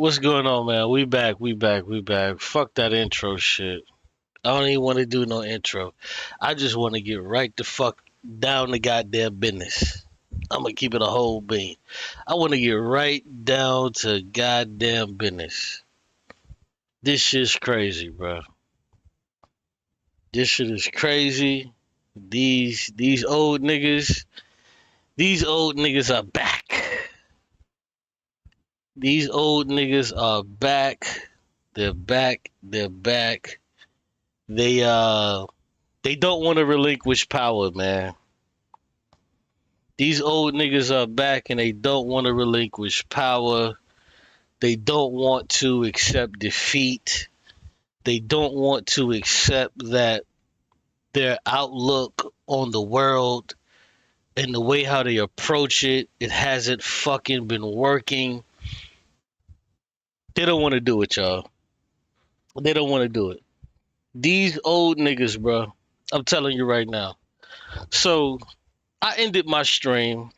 What's going on, man? We back. Fuck that intro shit. I don't even want to do no intro. I just want to get right the fuck down to goddamn business. I'm gonna keep it a whole bean. I want to get right down to goddamn business. This shit's crazy, bro. This shit is crazy. These old niggas are back. These old niggas are back. They're back. They don't want to relinquish power, man. These old niggas are back and they don't want to relinquish power. They don't want to accept defeat. They don't want to accept that their outlook on the world and the way how they approach it hasn't fucking been working. They don't want to do it, y'all. They don't want to do it. These old niggas, bro. I'm telling you right now. So, I ended my stream.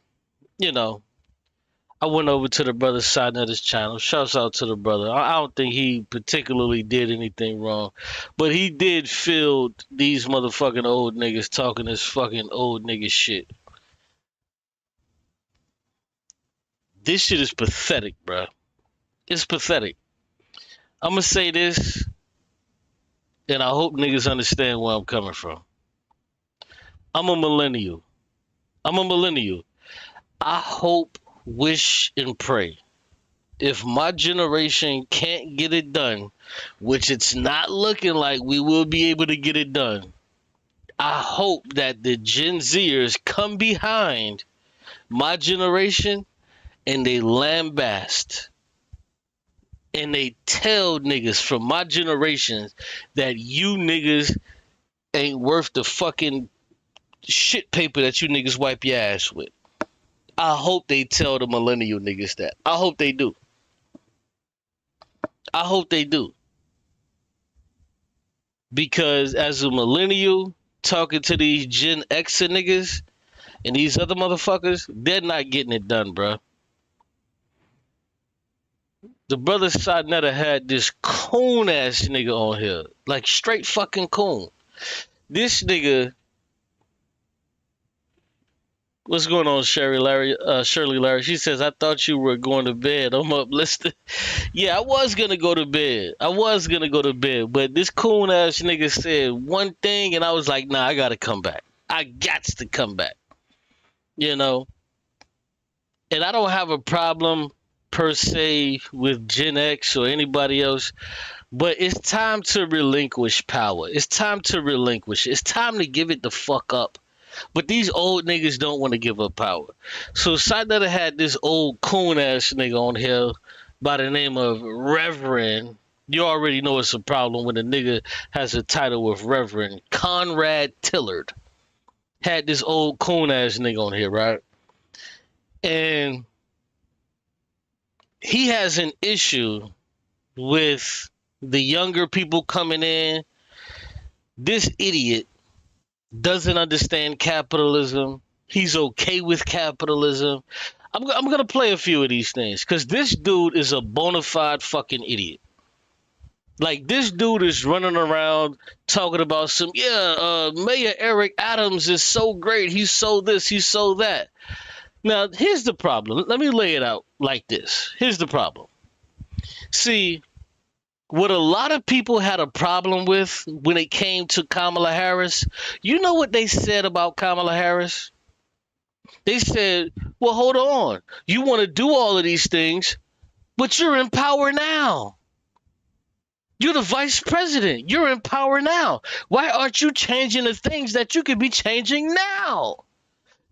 I went over to the brother's side of his channel. Shouts out to the brother. I don't think he particularly did anything wrong. But he did feel these motherfucking old niggas talking this fucking old nigga shit. This shit is pathetic, bro. It's pathetic. I'm gonna say this, and I hope niggas understand where I'm coming from. I'm a millennial. I hope, wish, and pray. If my generation can't get it done, which it's not looking like we will be able to get it done, I hope that the Gen Zers come behind my generation and they lambast and they tell niggas from my generation that you niggas ain't worth the fucking shit paper that you niggas wipe your ass with. I hope they tell the millennial niggas that. I hope they do. Because as a millennial talking to these Gen Xer niggas and these other motherfuckers, they're not getting it done, bruh. The brother Sadnetta had this coon ass nigga on here. Like straight fucking coon. This nigga. What's going on, Shirley Larry? She says, I thought you were going to bed. I'm up listening. Yeah, I was going to go to bed. But this coon ass nigga said one thing and I was like, nah, I got to come back. I got to come back. And I don't have a problem per se with Gen X or anybody else, but it's time to relinquish power. It's time to relinquish. It's time to give it the fuck up. But these old niggas don't want to give up power. So Sadnetta had this old coon ass nigga on here by the name of Reverend. You already know it's a problem when a nigga has a title of Reverend. Conrad Tillard had this old coon ass nigga on here, right? And he has an issue with the younger people coming in. This idiot doesn't understand capitalism. He's okay with capitalism. I'm going to play a few of these things because this dude is a bona fide fucking idiot. Like, this dude is running around talking about Mayor Eric Adams is so great. He's so this, he's so that. Now, here's the problem. Let me lay it out like this. Here's the problem. See, what a lot of people had a problem with when it came to Kamala Harris, you know what they said about Kamala Harris? They said, well, hold on. You want to do all of these things, but you're in power now. You're the vice president. You're in power now. Why aren't you changing the things that you could be changing now?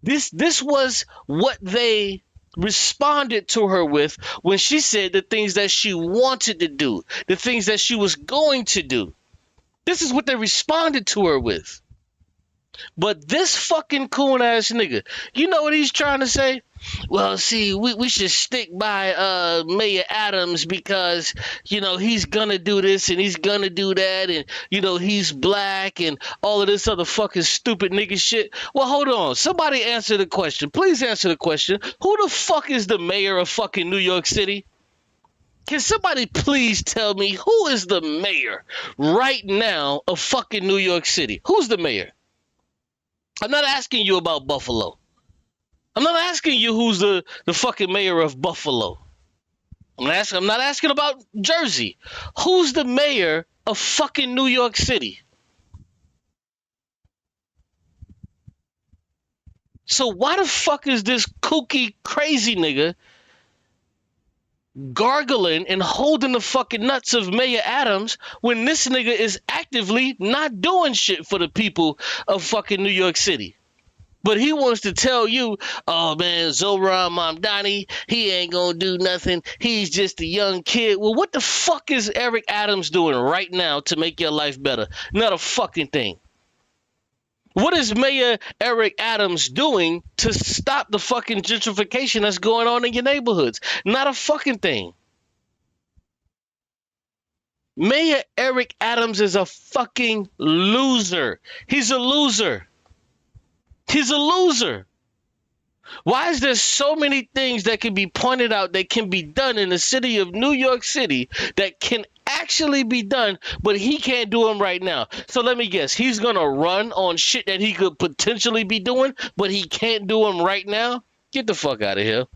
This was what they responded to her with when she said the things that she wanted to do, the things that she was going to do. This is what they responded to her with. But this fucking coon ass nigga, you know what he's trying to say? Well, see, we should stick by Mayor Adams because, he's gonna do this and he's gonna do that and, he's black and all of this other fucking stupid nigga shit. Well, hold on. Somebody answer the question. Please answer the question. Who the fuck is the mayor of fucking New York City? Can somebody please tell me who is the mayor right now of fucking New York City? Who's the mayor? I'm not asking you about Buffalo. I'm not asking you who's the fucking mayor of Buffalo. I'm not asking about Jersey. Who's the mayor of fucking New York City? So why the fuck is this kooky crazy nigga gargling and holding the fucking nuts of Mayor Adams when this nigga is actively not doing shit for the people of fucking New York City? But he wants to tell you, oh man, Zoran Mamdani, he ain't gonna do nothing. He's just a young kid. Well, what the fuck is Eric Adams doing right now to make your life better? Not a fucking thing. What is Mayor Eric Adams doing to stop the fucking gentrification that's going on in your neighborhoods? Not a fucking thing. Mayor Eric Adams is a fucking loser. He's a loser. He's a loser. Why is there so many things that can be pointed out that can be done in the city of New York City that can actually be done, but he can't do them right now? So let me guess, he's gonna run on shit that he could potentially be doing, but he can't do them right now? Get the fuck out of here.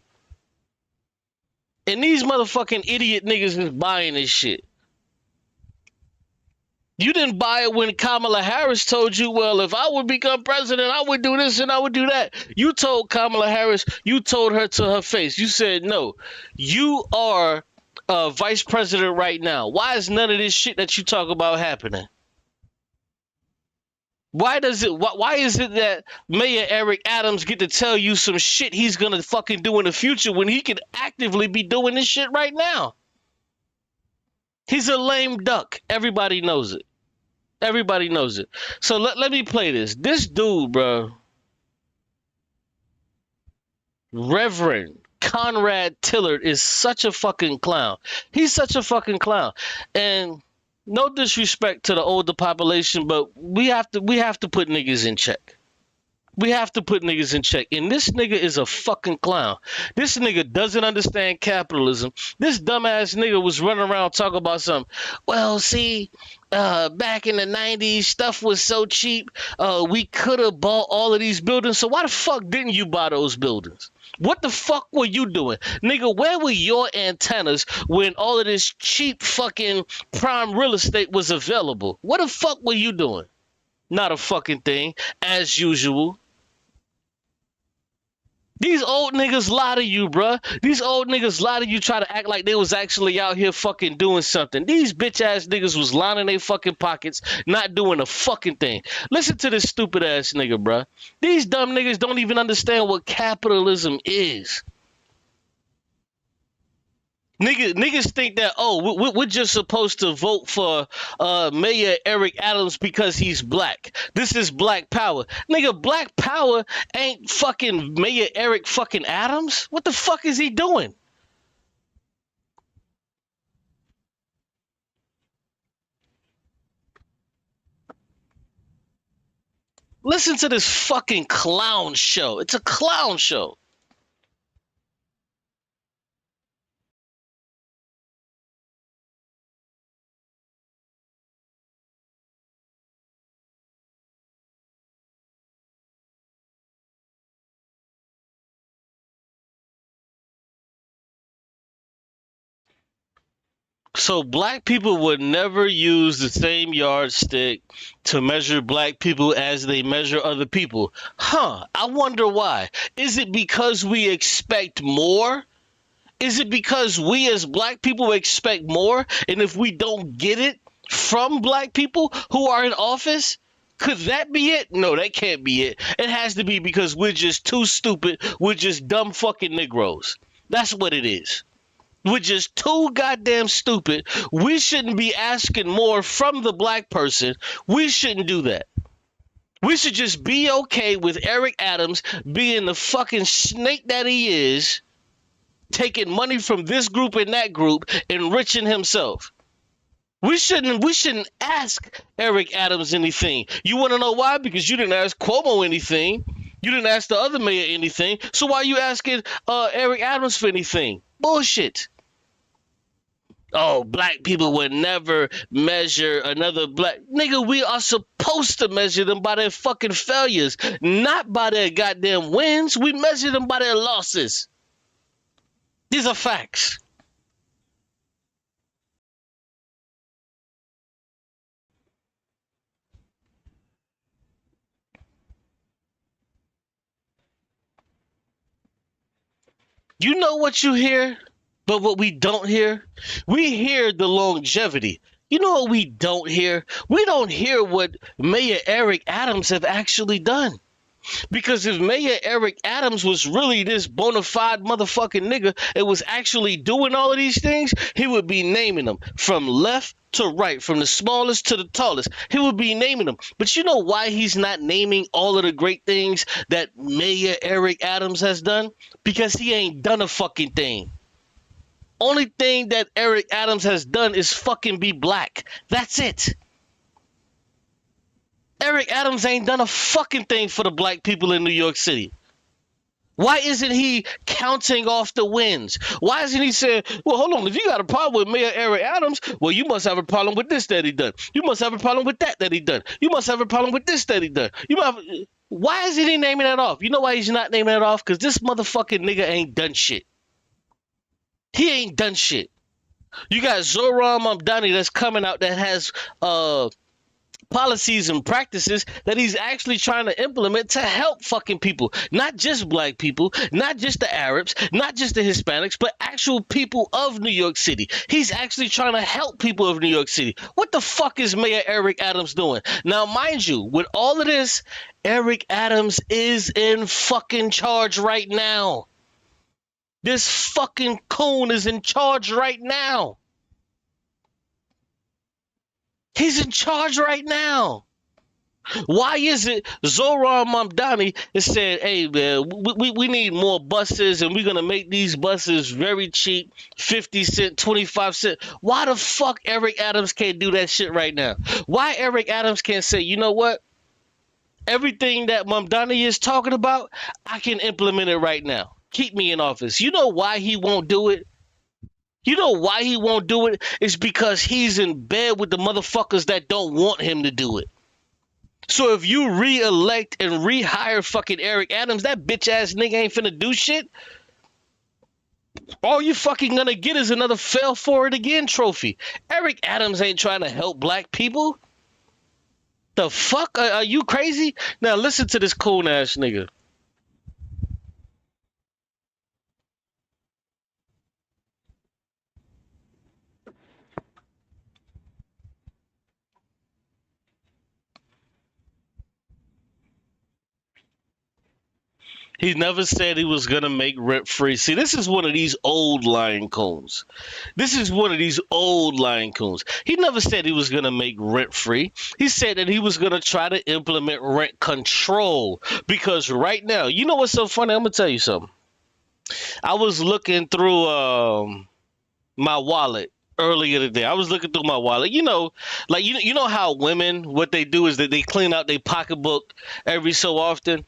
And these motherfucking idiot niggas is buying this shit. You didn't buy it when Kamala Harris told you, well, if I would become president, I would do this and I would do that. You told Kamala Harris, you told her to her face. You said, no, you are vice president right now. Why is none of this shit that you talk about happening? Why is it that Mayor Eric Adams get to tell you some shit he's going to fucking do in the future when he could actively be doing this shit right now? He's a lame duck. Everybody knows it. Everybody knows it. So let me play this. This dude, bro, Reverend Conrad Tillard, is such a fucking clown. He's such a fucking clown. And no disrespect to the older population, but we have to put niggas in check. We have to put niggas in check. And this nigga is a fucking clown. This nigga doesn't understand capitalism. This dumbass nigga was running around talking about something. Well, see, back in the 90s, stuff was so cheap. We could have bought all of these buildings. So why the fuck didn't you buy those buildings? What the fuck were you doing? Nigga, where were your antennas when all of this cheap fucking prime real estate was available? What the fuck were you doing? Not a fucking thing, as usual. These old niggas lie to you, bruh. These old niggas lie to you, try to act like they was actually out here fucking doing something. These bitch ass niggas was lining their fucking pockets, not doing a fucking thing. Listen to this stupid ass nigga, bruh. These dumb niggas don't even understand what capitalism is. Niggas think that, oh, we're just supposed to vote for Mayor Eric Adams because he's black. This is black power. Nigga, black power ain't fucking Mayor Eric fucking Adams. What the fuck is he doing? Listen to this fucking clown show. It's a clown show. So black people would never use the same yardstick to measure black people as they measure other people. Huh, I wonder why. Is it because we expect more? Is it because we as black people expect more? And if we don't get it from black people who are in office, could that be it? No, that can't be it. It has to be because we're just too stupid. We're just dumb fucking Negroes. That's what it is. We're just too goddamn stupid. We shouldn't be asking more from the black person. We shouldn't do that. We should just be okay with Eric Adams being the fucking snake that he is, taking money from this group and that group, enriching himself. We shouldn't ask Eric Adams anything. You want to know why? Because you didn't ask Cuomo anything. You didn't ask the other mayor anything. So why are you asking Eric Adams for anything? Bullshit. Oh, black people would never measure another black nigga. We are supposed to measure them by their fucking failures, not by their goddamn wins. We measure them by their losses. These are facts. You know what you hear, but what we don't hear? We hear the longevity. You know what we don't hear? We don't hear what Mayor Eric Adams have actually done. Because if Mayor Eric Adams was really this bona fide motherfucking nigga and was actually doing all of these things, he would be naming them from left to right, from the smallest to the tallest. He would be naming them. But you know why he's not naming all of the great things that Mayor Eric Adams has done? Because he ain't done a fucking thing. Only thing that Eric Adams has done is fucking be black. That's it. Eric Adams ain't done a fucking thing for the black people in New York City. Why isn't he counting off the wins? Why isn't he saying, well, hold on, if you got a problem with Mayor Eric Adams, well, you must have a problem with this that he done. You must have a problem with that he done. You must have a problem with this that he done. Why isn't he naming that off? You know why he's not naming it off? Because this motherfucking nigga ain't done shit. He ain't done shit. You got Zoran Mamdani that's coming out that has policies and practices that he's actually trying to implement to help fucking people. Not just black people, not just the Arabs, not just the Hispanics, but actual people of New York City. He's actually trying to help people of New York City. What the fuck is Mayor Eric Adams doing? Now, mind you, with all of this, Eric Adams is in fucking charge right now. This fucking coon is in charge right now. He's in charge right now. Why is it Zoran Mamdani has said, hey, man, we need more buses and we're going to make these buses very cheap, 50 cent, 25 cent. Why the fuck Eric Adams can't do that shit right now? Why Eric Adams can't say, you know what? Everything that Mamdani is talking about, I can implement it right now. Keep me in office. You know why he won't do it? You know why he won't do it? It's because he's in bed with the motherfuckers that don't want him to do it. So if you re-elect and rehire fucking Eric Adams, that bitch ass nigga ain't finna do shit. All you fucking gonna get is another fail for it again trophy. Eric Adams ain't trying to help black people. The fuck? Are you crazy? Now listen to this coon ass nigga. He never said he was gonna make rent free. See, this is one of these old lying coons. This is one of these old lying coons. He never said he was gonna make rent free. He said that he was gonna try to implement rent control. Because right now, you know what's so funny? I'm gonna tell you something. I was looking through my wallet earlier today. I was looking through my wallet. You know, like you know how women, what they do is that they clean out their pocketbook every so often.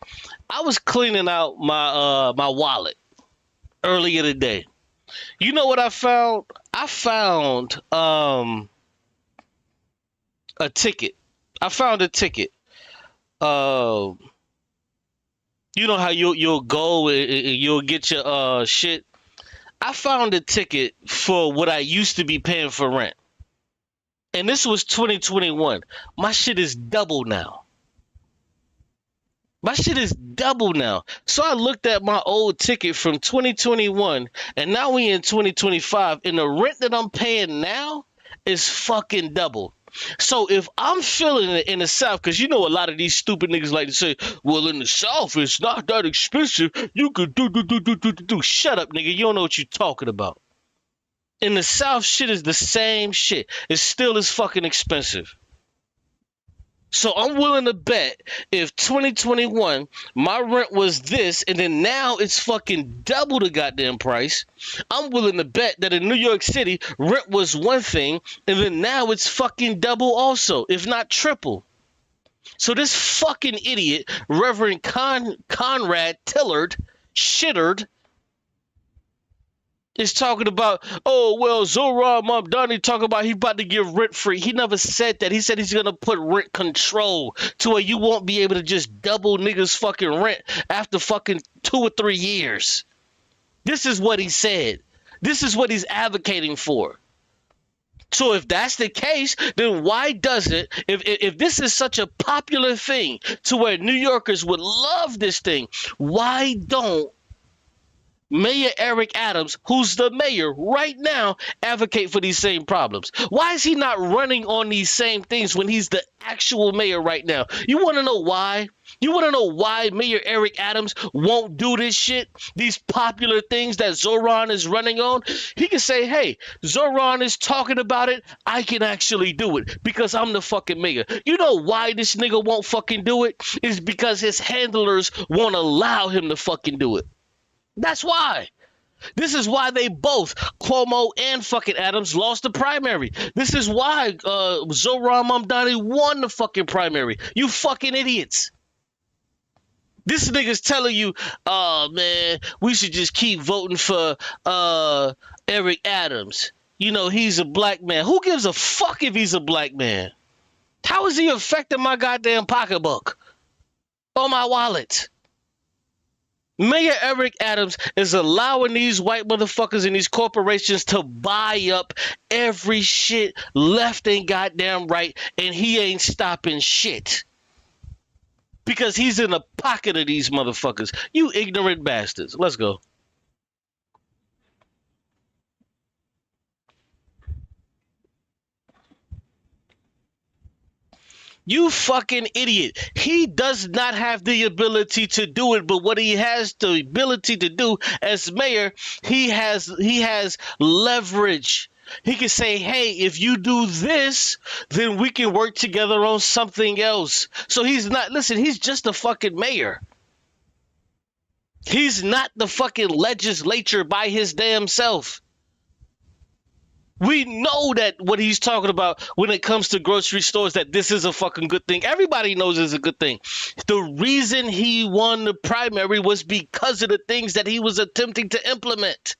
I was cleaning out my wallet earlier today. You know what I found? I found a ticket. I found a ticket. Uh, you know how you'll go and you'll get your shit. I found a ticket for what I used to be paying for rent. And this was 2021. My shit is double now. My shit is double now. So I looked at my old ticket from 2021 and now we in 2025 and the rent that I'm paying now is fucking double. So if I'm feeling it in the South, because you know a lot of these stupid niggas like to say, well, in the South, it's not that expensive. You could do. Shut up, nigga. You don't know what you're talking about. In the South, shit is the same shit. It still is fucking expensive. So I'm willing to bet if 2021 my rent was this and then now it's fucking double the goddamn price, I'm willing to bet that in New York City rent was one thing and then now it's fucking double also, if not triple. So this fucking idiot, Reverend Conrad Tillard, Shittard, is talking about, oh, well, Zoran Mamdani talking about he about to give rent free. He never said that. He said he's going to put rent control to where you won't be able to just double niggas fucking rent after fucking 2 or 3 years. This is what he said. This is what he's advocating for. So if that's the case, then why doesn't, if this is such a popular thing to where New Yorkers would love this thing, why don't Mayor Eric Adams, who's the mayor right now, advocate for these same problems? Why is he not running on these same things when he's the actual mayor right now? You want to know why? You want to know why Mayor Eric Adams won't do this shit? These popular things that Zoran is running on? He can say, hey, Zoran is talking about it. I can actually do it because I'm the fucking mayor. You know why this nigga won't fucking do it? It's because his handlers won't allow him to fucking do it. That's why. This is why they both, Cuomo and fucking Adams, lost the primary. This is why Zoran Mamdani won the fucking primary. You fucking idiots. This nigga's telling you, oh man, we should just keep voting for Eric Adams. You know, he's a black man. Who gives a fuck if he's a black man? How is he affecting my goddamn pocketbook or my wallet? Mayor Eric Adams is allowing these white motherfuckers and these corporations to buy up every shit left and goddamn right, and he ain't stopping shit. Because he's in the pocket of these motherfuckers. You ignorant bastards. Let's go. You fucking idiot. He does not have the ability to do it, but what he has the ability to do as mayor, he has leverage. He can say, hey, if you do this, then we can work together on something else. So he's not, listen, he's just a fucking mayor. He's not the fucking legislature by his damn self. We know that what he's talking about when it comes to grocery stores, that this is a fucking good thing. Everybody knows it's a good thing. The reason he won the primary was because of the things that he was attempting to implement.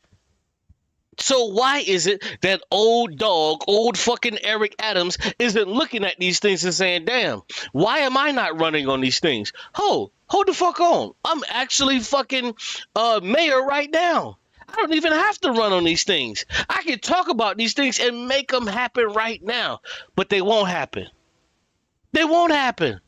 So why is it that old dog, old fucking Eric Adams isn't looking at these things and saying, damn, why am I not running on these things? Hold the fuck on. I'm actually fucking mayor right now. I don't even have to run on these things. I can talk about these things and make them happen right now, but they won't happen. They won't happen.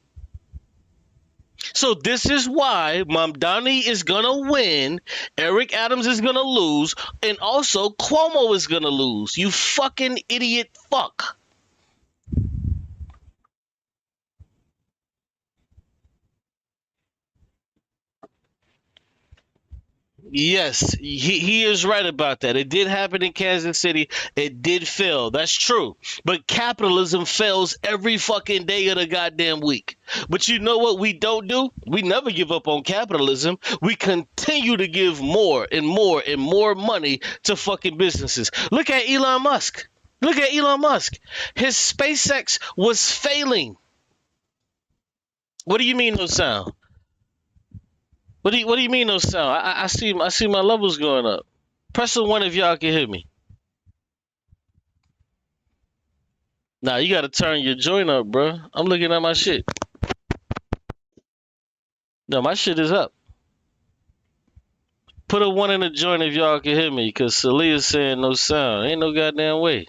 So this is why Mamdani is going to win, Eric Adams is going to lose, and also Cuomo is going to lose. You fucking idiot fuck. Yes, he is right about that. It did happen in Kansas City. It did fail. That's true. But capitalism fails every fucking day of the goddamn week. But you know what we don't do? We never give up on capitalism. We continue to give more and more and more money to fucking businesses. Look at Elon Musk. Look at Elon Musk. His SpaceX was failing. What do you mean no sound? What do you mean no sound? I see my levels going up. Press the one if y'all can hear me. Nah, you gotta turn your joint up, bro. I'm looking at my shit. No, my shit is up. Put a one in the joint if y'all can hear me, cause Salia's saying no sound. Ain't no goddamn way.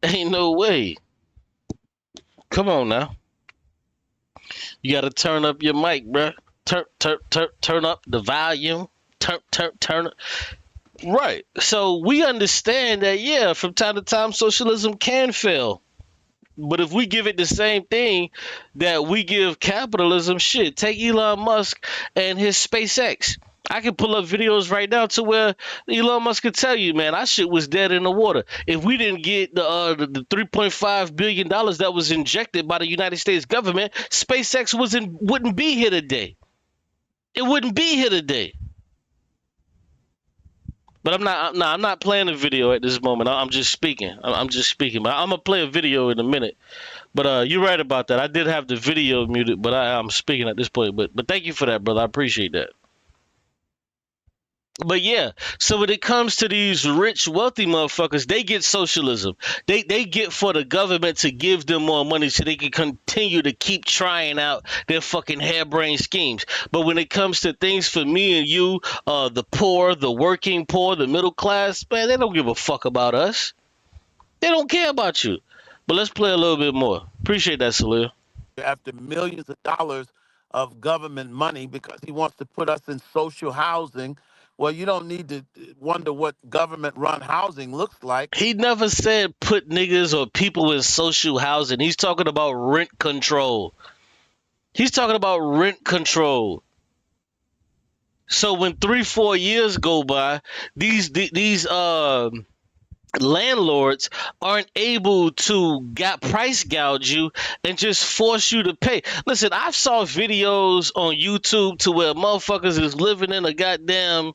Ain't no way. Come on now. You gotta turn up your mic, bro. Turn up the volume. Turn up. Right. So we understand that, yeah, from time to time, socialism can fail. But if we give it the same thing that we give capitalism, shit, take Elon Musk and his SpaceX. I can pull up videos right now to where Elon Musk could tell you, man, our shit was dead in the water. If we didn't get the $3.5 billion that was injected by the United States government, SpaceX wouldn't be here today. It wouldn't be here today. But I'm not playing a video at this moment. I'm just speaking. I'm just speaking. But I'm gonna play a video in a minute. But you're right about that. I did have the video muted, but I'm speaking at this point. But thank you for that, brother. I appreciate that. But yeah, so when it comes to these rich, wealthy motherfuckers, they get socialism. They get for the government to give them more money so they can continue to keep trying out their fucking harebrained schemes. But when it comes to things for me and you, the poor, the working poor, the middle class, man, they don't give a fuck about us. They don't care about you. But let's play a little bit more. Appreciate that, Salil. After millions of dollars of government money because he wants to put us in social housing. Well, you don't need to wonder what government-run housing looks like. He never said put niggas or people in social housing. He's talking about rent control. He's talking about rent control. So when 3-4 years go by, these landlords aren't able to price gouge you and just force you to pay. Listen, I've saw videos on YouTube to where motherfuckers is living in a goddamn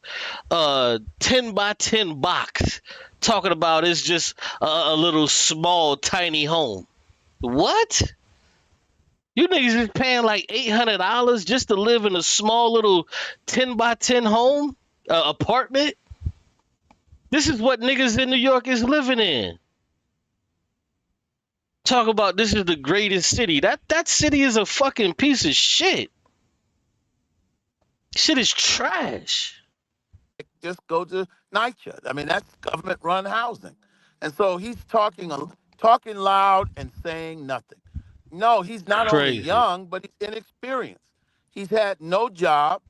10 by 10 box talking about it's just a little small tiny home. What? You niggas is paying like $800 just to live in a small little 10 by 10 home apartment? This is what niggas in New York is living in. Talk about this is the greatest city. That city is a fucking piece of shit. Shit is trash. Just go to NYCHA. I mean, that's government-run housing. And so he's talking loud and saying nothing. No, he's not only young, but he's inexperienced. He's had no job.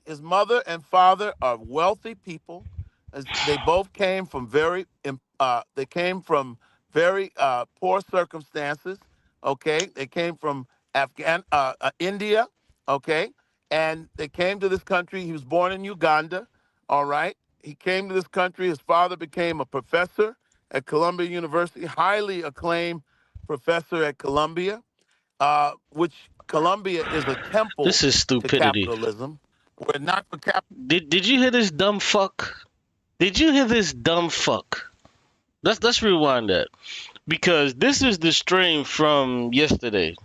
His mother and father are wealthy people. They both came from very poor circumstances. Okay, they came from India. Okay, and they came to this country. He was born in Uganda. All right, he came to this country. His father became a professor at Columbia University, highly acclaimed professor at Columbia, which Columbia is a temple. This is stupidity. To capitalism. We're not for capitalism. Did you hear this dumb fuck? Did you hear this dumb fuck? Let's rewind that, because this is the stream from yesterday,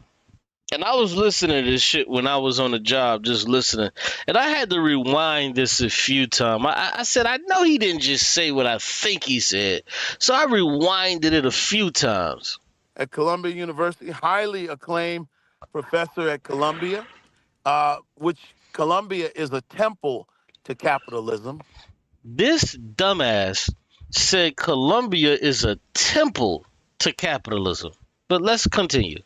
and I was listening to this shit when I was on the job, just listening, and I had to rewind this a few times. I said I know he didn't just say what I think he said, so I rewinded it a few times. At Columbia University, highly acclaimed professor at Columbia, which Columbia is a temple to capitalism. This dumbass said Columbia is a temple to capitalism. But let's continue.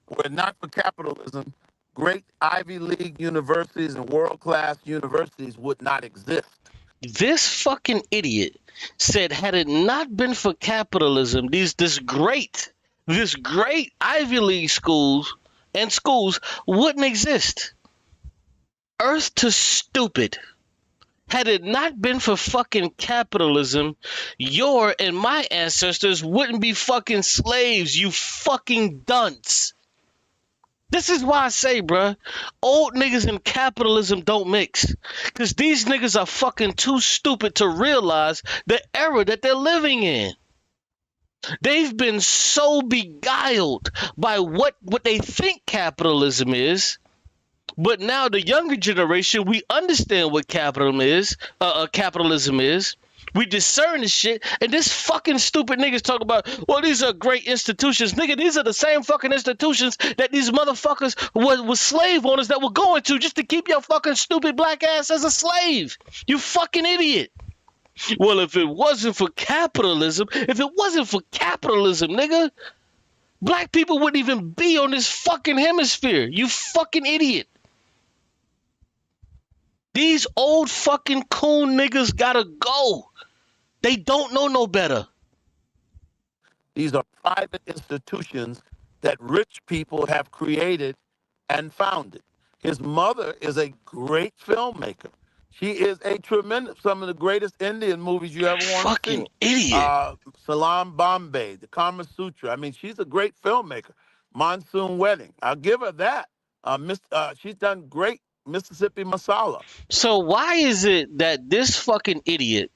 Were not for capitalism, great Ivy League universities and world-class universities would not exist. This fucking idiot said had it not been for capitalism, this great Ivy League schools wouldn't exist. Earth to stupid. Had it not been for fucking capitalism, your and my ancestors wouldn't be fucking slaves, you fucking dunce. This is why I say, bruh, old niggas and capitalism don't mix. Because these niggas are fucking too stupid to realize the era that they're living in. They've been so beguiled by what they think capitalism is. But now the younger generation, we understand what capitalism is. We discern this shit, and this fucking stupid niggas talk about, well, these are great institutions. Nigga, these are the same fucking institutions that these motherfuckers was slave owners that were going to just to keep your fucking stupid black ass as a slave. You fucking idiot. Well, if it wasn't for capitalism, nigga, black people wouldn't even be on this fucking hemisphere. You fucking idiot. These old fucking coon niggas gotta go. They don't know no better. These are private institutions that rich people have created and founded. His mother is a great filmmaker. She is a tremendous, some of the greatest Indian movies you ever want to see. Fucking idiot. Salam Bombay, the Kama Sutra. I mean, she's a great filmmaker. Monsoon Wedding. I'll give her that. She's done great. Mississippi Masala. So why is it that this fucking idiot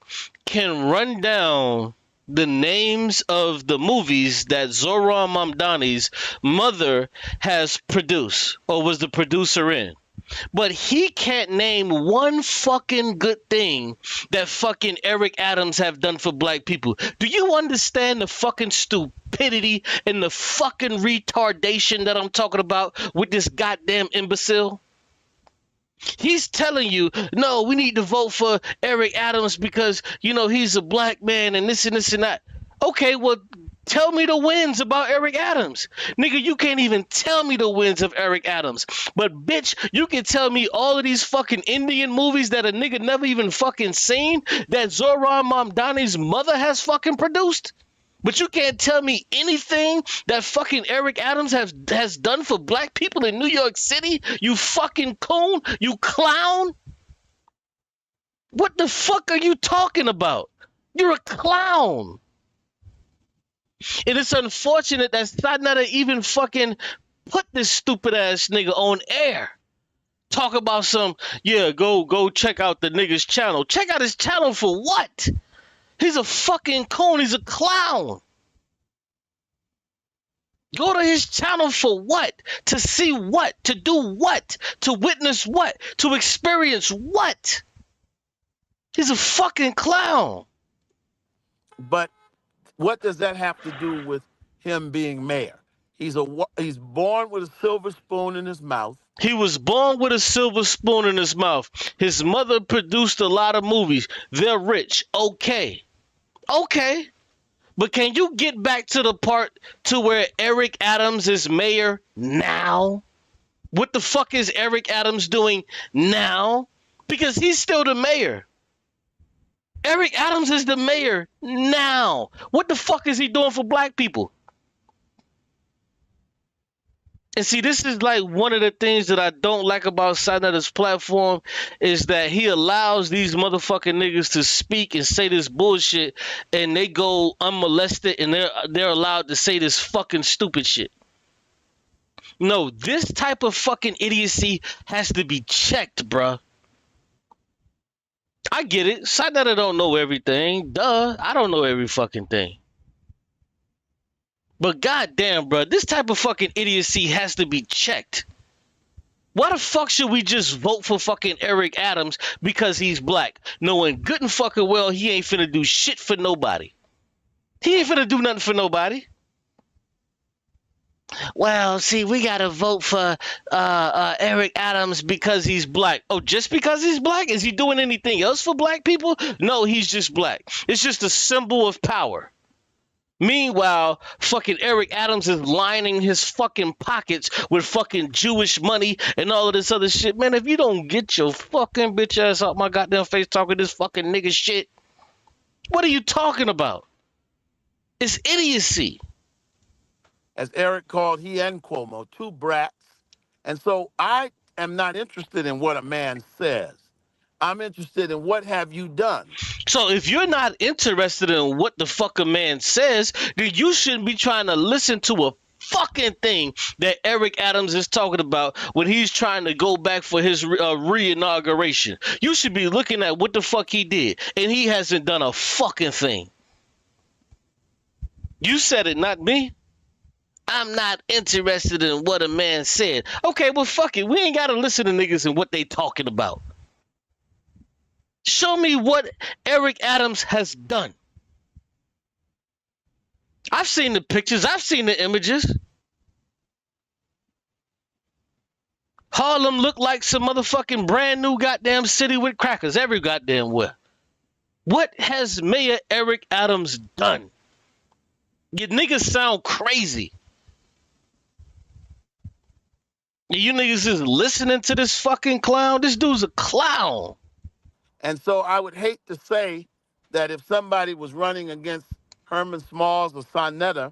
can run down the names of the movies that Zohran Mamdani's mother has produced or was the producer in? But he can't name one fucking good thing that fucking Eric Adams have done for black people. Do you understand the fucking stupidity and the fucking retardation that I'm talking about with this goddamn imbecile? He's telling you, no, we need to vote for Eric Adams because, you know, he's a black man and this and this and that. Okay, well, tell me the wins about Eric Adams. Nigga, you can't even tell me the wins of Eric Adams. But bitch, you can tell me all of these fucking Indian movies that a nigga never even fucking seen that Zohran Mamdani's mother has fucking produced. But you can't tell me anything that fucking Eric Adams has done for black people in New York City, you fucking coon, you clown. What the fuck are you talking about? You're a clown. And it's unfortunate that Sadnetta even fucking put this stupid ass nigga on air. Talk about some, yeah, go check out the nigga's channel. Check out his channel for what? He's a fucking coon. He's a clown. Go to his channel for what? To see what? To do what? To witness what? To experience what? He's a fucking clown. But what does that have to do with him being mayor? He's born with a silver spoon in his mouth. He was born with a silver spoon in his mouth. His mother produced a lot of movies. They're rich. Okay. But can you get back to the part to where Eric Adams is mayor now? What the fuck is Eric Adams doing now? Because he's still the mayor. Eric Adams is the mayor now. What the fuck is he doing for black people? And see, this is like one of the things that I don't like about Sanetta's platform is that he allows these motherfucking niggas to speak and say this bullshit and they go unmolested and they're allowed to say this fucking stupid shit. No, this type of fucking idiocy has to be checked, bruh. I get it. Sanetta don't know everything. Duh. I don't know every fucking thing. But goddamn, bro, this type of fucking idiocy has to be checked. Why the fuck should we just vote for fucking Eric Adams because he's black, knowing good and fucking well he ain't finna do shit for nobody? He ain't finna do nothing for nobody. Well, see, we gotta vote for Eric Adams because he's black. Oh, just because he's black? Is he doing anything else for black people? No, he's just black. It's just a symbol of power. Meanwhile, fucking Eric Adams is lining his fucking pockets with fucking Jewish money and all of this other shit. Man, if you don't get your fucking bitch ass out my goddamn face talking this fucking nigga shit, what are you talking about? It's idiocy. As Eric called he and Cuomo, two brats. And so I am not interested in what a man says. I'm interested in what have you done. So if you're not interested in what the fuck a man says, then you shouldn't be trying to listen to a fucking thing that Eric Adams is talking about when he's trying to go back for his re-inauguration. You should be looking at what the fuck he did, and he hasn't done a fucking thing. You said it, not me. I'm not interested in what a man said. Okay, well, fuck it. We ain't got to listen to niggas and what they talking about. Show me what Eric Adams has done. I've seen the pictures. I've seen the images. Harlem looked like some motherfucking brand new goddamn city with crackers every goddamn where. What has Mayor Eric Adams done? You niggas sound crazy. You niggas is listening to this fucking clown? This dude's a clown. And so I would hate to say that if somebody was running against Herman Smalls or Sonetta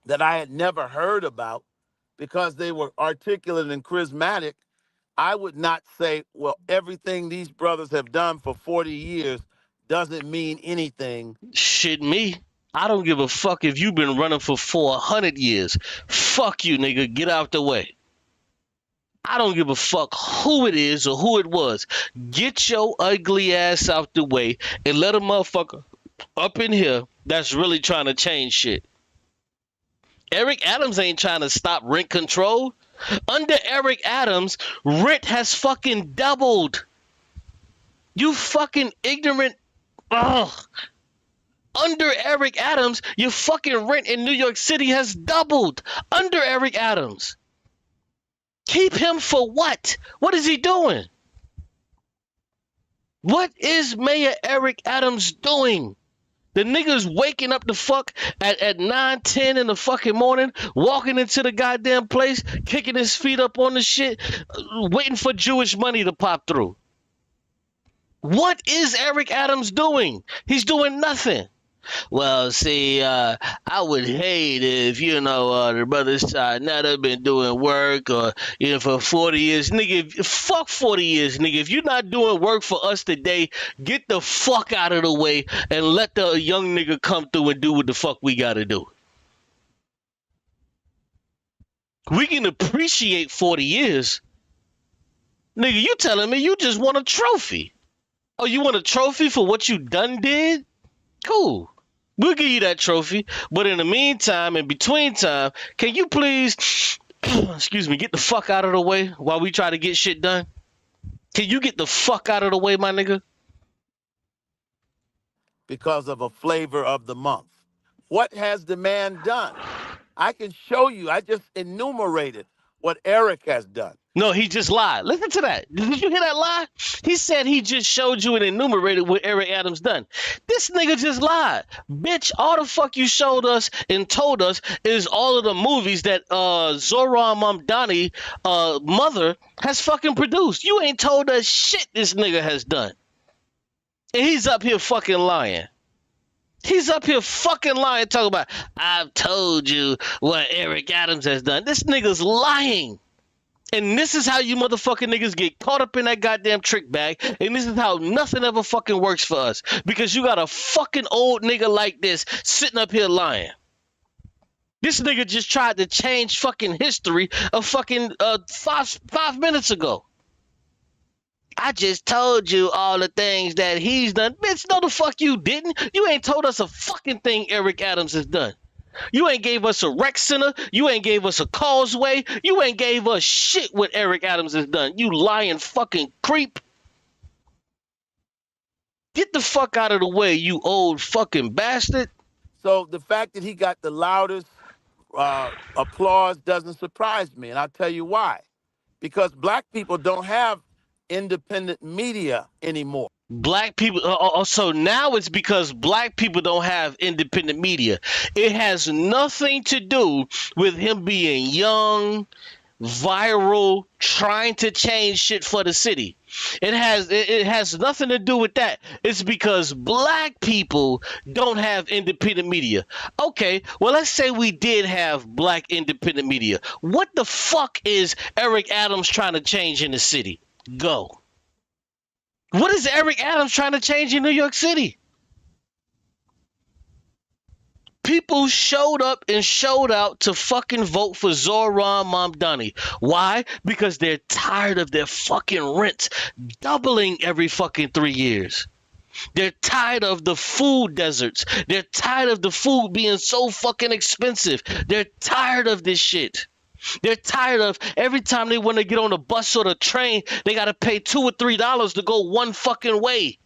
that I had never heard about because they were articulate and charismatic, I would not say, well, everything these brothers have done for 40 years doesn't mean anything. Shit me. I don't give a fuck if you've been running for 400 years. Fuck you, nigga. Get out the way. I don't give a fuck who it is or who it was. Get your ugly ass out the way and let a motherfucker up in here that's really trying to change shit. Eric Adams ain't trying to stop rent control. Under Eric Adams, rent has fucking doubled. You fucking ignorant. Ugh. Under Eric Adams, your fucking rent in New York City has doubled. Under Eric Adams. Keep him for what? What is he doing? What is Mayor Eric Adams doing? The nigga's waking up the fuck at 9, 10 in the fucking morning, walking into the goddamn place, kicking his feet up on the shit, waiting for Jewish money to pop through. What is Eric Adams doing? He's doing nothing. Well, see, I would hate if, the brother side not have been doing work or, for 40 years. Nigga, fuck 40 years, nigga. If you're not doing work for us today, get the fuck out of the way and let the young nigga come through and do what the fuck we gotta do. We can appreciate 40 years. Nigga, you telling me you just want a trophy? Oh, you want a trophy for what you done did? Cool. We'll give you that trophy. But in the meantime, in between time, can you please, excuse me, get the fuck out of the way while we try to get shit done? Can you get the fuck out of the way, my nigga? Because of a flavor of the month. What has the man done? I can show you. I just enumerated what Eric has done. No, he just lied. Listen to that. Did you hear that lie? He said he just showed you and enumerated what Eric Adams done. This nigga just lied. Bitch, all the fuck you showed us and told us is all of the movies that Zohran Mamdani mother has fucking produced. You ain't told us shit this nigga has done. And he's up here fucking lying. He's up here fucking lying, talking about, I've told you what Eric Adams has done. This nigga's lying. And this is how you motherfucking niggas get caught up in that goddamn trick bag. And this is how nothing ever fucking works for us. Because you got a fucking old nigga like this sitting up here lying. This nigga just tried to change fucking history of fucking 5 minutes ago. I just told you all the things that he's done. Bitch, no the fuck you didn't. You ain't told us a fucking thing Eric Adams has done. You ain't gave us a rec center. You ain't gave us a causeway. You ain't gave us shit what Eric Adams has done. You lying fucking creep. Get the fuck out of the way, you old fucking bastard. So the fact that he got the loudest applause doesn't surprise me. And I'll tell you why. Because black people don't have independent media anymore. Black people, so now it's because black people don't have independent media. It has nothing to do with him being young, viral, trying to change shit for the city. It has nothing to do with that. It's because black people don't have independent media. Okay, well, let's say we did have black independent media. What the fuck is Eric Adams trying to change in the city? Go. What is Eric Adams trying to change in New York City? People showed up and showed out to fucking vote for Zohran Mamdani. Why? Because they're tired of their fucking rent doubling every fucking 3 years. They're tired of the food deserts. They're tired of the food being so fucking expensive. They're tired of this shit. They're tired of every time they want to get on a bus or the train, they got to pay $2 or $3 to go one fucking way.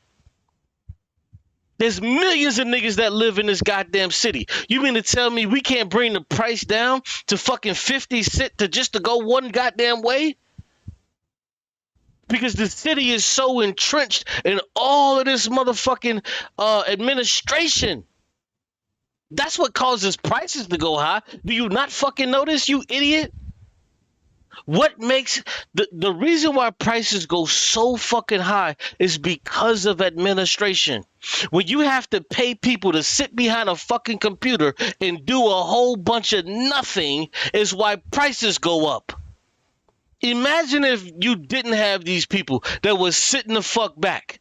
There's millions of niggas that live in this goddamn city. You mean to tell me we can't bring the price down to fucking 50 cents to go one goddamn way? Because the city is so entrenched in all of this motherfucking administration. That's what causes prices to go high. Do you not fucking notice, you idiot? What makes the reason why prices go so fucking high is because of administration. When you have to pay people to sit behind a fucking computer and do a whole bunch of nothing is why prices go up. Imagine if you didn't have these people that was sitting the fuck back.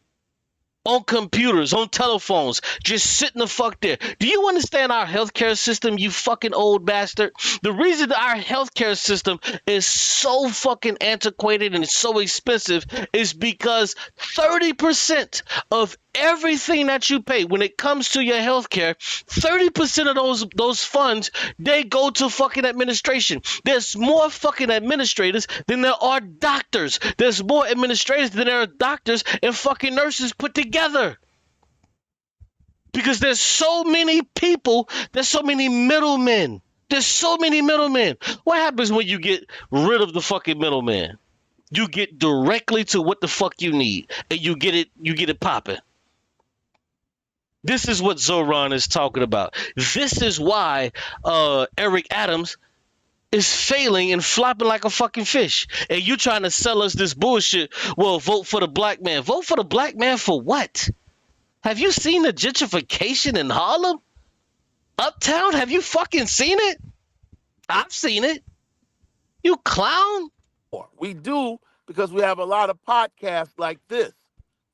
On computers, on telephones, just sitting the fuck there. Do you understand our healthcare system, you fucking old bastard? The reason our healthcare system is so fucking antiquated and so expensive is because 30% of everything that you pay when it comes to your health care, 30% of those funds, they go to fucking administration. There's more fucking administrators than there are doctors. There's more administrators than there are doctors and fucking nurses put together. Because there's so many people, there's so many middlemen. There's so many middlemen. What happens when you get rid of the fucking middleman? You get directly to what the fuck you need, and you get it popping. This is what Zoran is talking about. This is why Eric Adams is failing and flopping like a fucking fish. And you trying to sell us this bullshit. Well, vote for the black man. Vote for the black man for what? Have you seen the gentrification in Harlem? Uptown? Have you fucking seen it? I've seen it. You clown. We do because we have a lot of podcasts like this.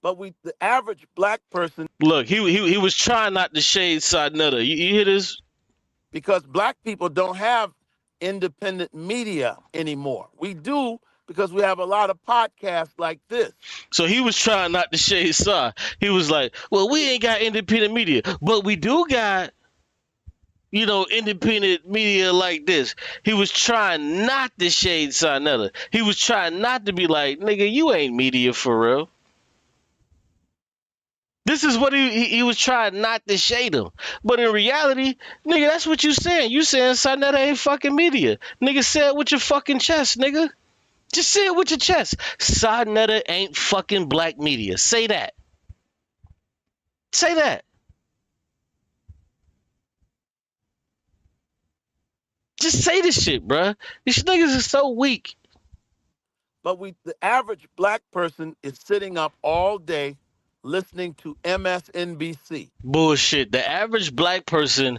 But the average black person. Look, he was trying not to shade Sa Neter. You hear this? Because black people don't have independent media anymore. We do because we have a lot of podcasts like this. So he was trying not to shade Sa. He was like, well, we ain't got independent media, but we do got, independent media like this. He was trying not to shade Sa Neter. He was trying not to be like, nigga, you ain't media for real. This is what he was trying not to shade him. But in reality, nigga, that's what you saying. You saying Sa Neter ain't fucking media. Nigga, say it with your fucking chest, nigga. Just say it with your chest. Sa Neter ain't fucking black media. Say that. Say that. Just say this shit, bruh. These niggas are so weak. But the average black person is sitting up all day listening to MSNBC. Bullshit. The average black person,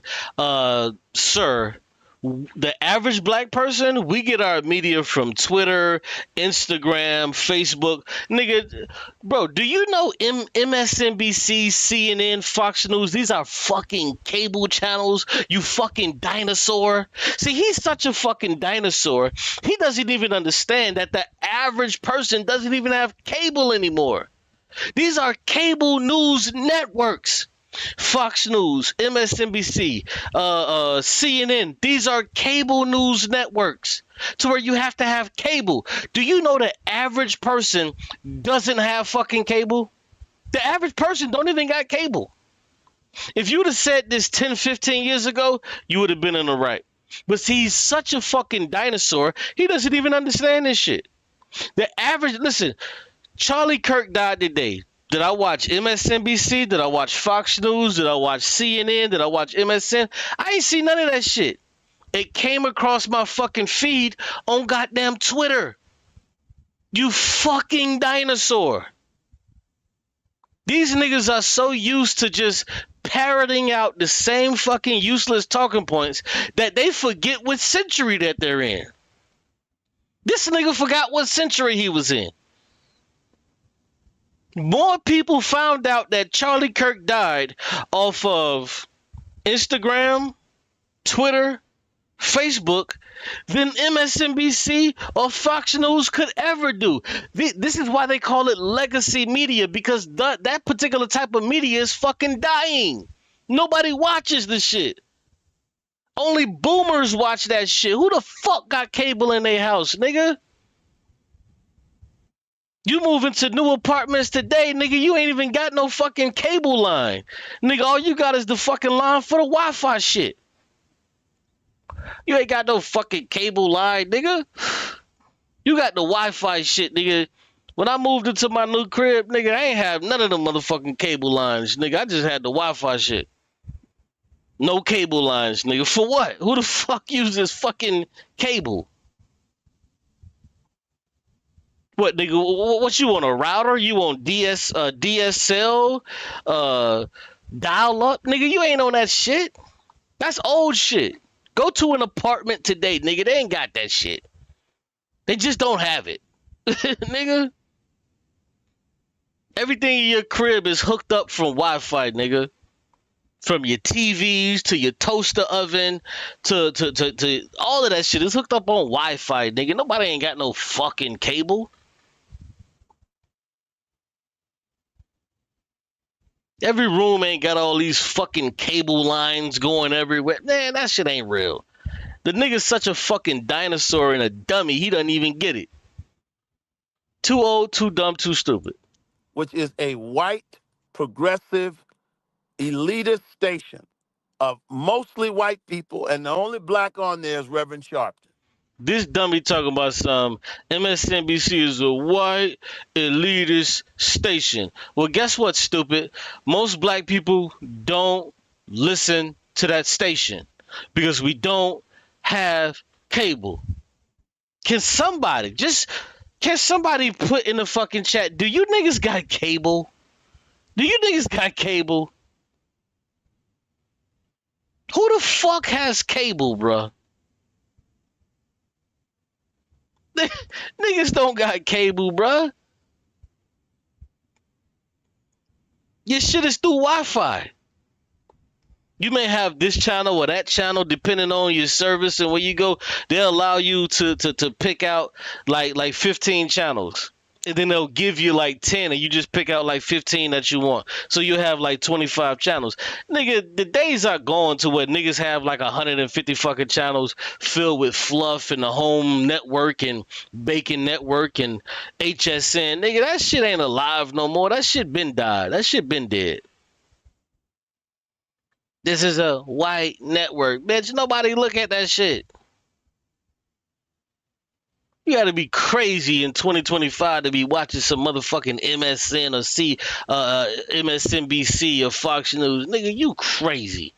sir, the average black person, we get our media from Twitter, Instagram, Facebook. Nigga, bro, do you know MSNBC, CNN, Fox News? These are fucking cable channels, you fucking dinosaur. See, he's such a fucking dinosaur. He doesn't even understand that the average person doesn't even have cable anymore. These are cable news networks. Fox News, MSNBC, CNN. These are cable news networks to where you have to have cable. Do you know the average person doesn't have fucking cable? The average person don't even got cable. If you would have said this 10, 15 years ago, you would have been in the right. But see, he's such a fucking dinosaur, he doesn't even understand this shit. The average, listen, Charlie Kirk died today. Did I watch MSNBC? Did I watch Fox News? Did I watch CNN? Did I watch MSN? I ain't see none of that shit. It came across my fucking feed on goddamn Twitter. You fucking dinosaur. These niggas are so used to just parroting out the same fucking useless talking points that they forget what century that they're in. This nigga forgot what century he was in. More people found out that Charlie Kirk died off of Instagram, Twitter, Facebook than MSNBC or Fox News could ever do. This is why they call it legacy media, because that particular type of media is fucking dying. Nobody watches this shit. Only boomers watch that shit. Who the fuck got cable in their house, nigga? You move into new apartments today, nigga, you ain't even got no fucking cable line. Nigga, all you got is the fucking line for the Wi-Fi shit. You ain't got no fucking cable line, nigga. You got the Wi-Fi shit, nigga. When I moved into my new crib, nigga, I ain't have none of them motherfucking cable lines, nigga. I just had the Wi-Fi shit. No cable lines, nigga. For what? Who the fuck uses fucking cable? What, nigga, what you want, a router? You want DSL? Dial up? Nigga, you ain't on that shit. That's old shit. Go to an apartment today, nigga. They ain't got that shit. They just don't have it. Nigga. Everything in your crib is hooked up from Wi-Fi, nigga. From your TVs to your toaster oven to all of that shit is hooked up on Wi-Fi, nigga. Nobody ain't got no fucking cable. Every room ain't got all these fucking cable lines going everywhere. Man, that shit ain't real. The nigga's such a fucking dinosaur and a dummy, he doesn't even get it. Too old, too dumb, too stupid. which is a white, progressive, elitist station of mostly white people, and the only black on there is Reverend Sharpton. This dummy talking about some MSNBC is a white elitist station. Well, guess what, stupid? Most black people don't listen to that station because we don't have cable. Can somebody put in the fucking chat, do you niggas got cable? Do you niggas got cable? Who the fuck has cable, bruh? Niggas don't got cable, bruh. Your shit is through Wi-Fi. You may have this channel or that channel depending on your service, and when you go, they'll allow you to pick out like 15 channels. And then they'll give you like 10 and you just pick out like 15 that you want. So you have like 25 channels. Nigga, the days are gone to where niggas have like 150 fucking channels filled with fluff and the home network and bacon network and HSN. Nigga, that shit ain't alive no more. That shit been died. That shit been dead. This is a white network. Bitch, nobody look at that shit. You gotta be crazy in 2025 to be watching some motherfucking MSN or MSNBC or Fox News. Nigga, you crazy.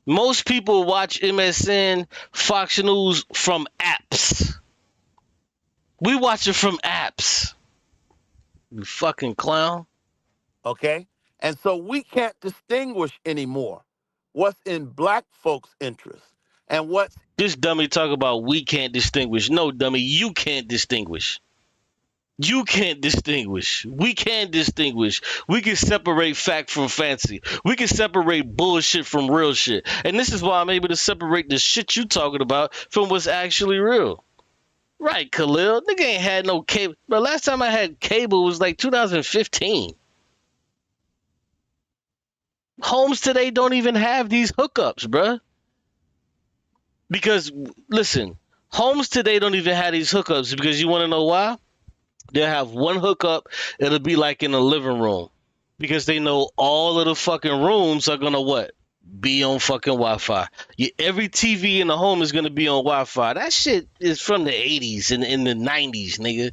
Most people watch MSN, Fox News from apps. We watch it from apps. You fucking clown. Okay? And so we can't distinguish anymore what's in black folks' interest and what's This dummy talk about we can't distinguish. No, dummy, you can't distinguish. You can't distinguish. We can distinguish. We can separate fact from fancy. We can separate bullshit from real shit. And this is why I'm able to separate the shit you talking about from what's actually real. Right, Khalil. Nigga ain't had no cable. But last time I had cable was like 2015. Homes today don't even have these hookups, bruh. Because, listen, homes today don't even have these hookups because you want to know why? They'll have one hookup. It'll be like in a living room because they know all of the fucking rooms are gonna what? Be on fucking Wi-Fi. Every TV in the home is gonna be on Wi-Fi. That shit is from the 80s and in the 90s, nigga.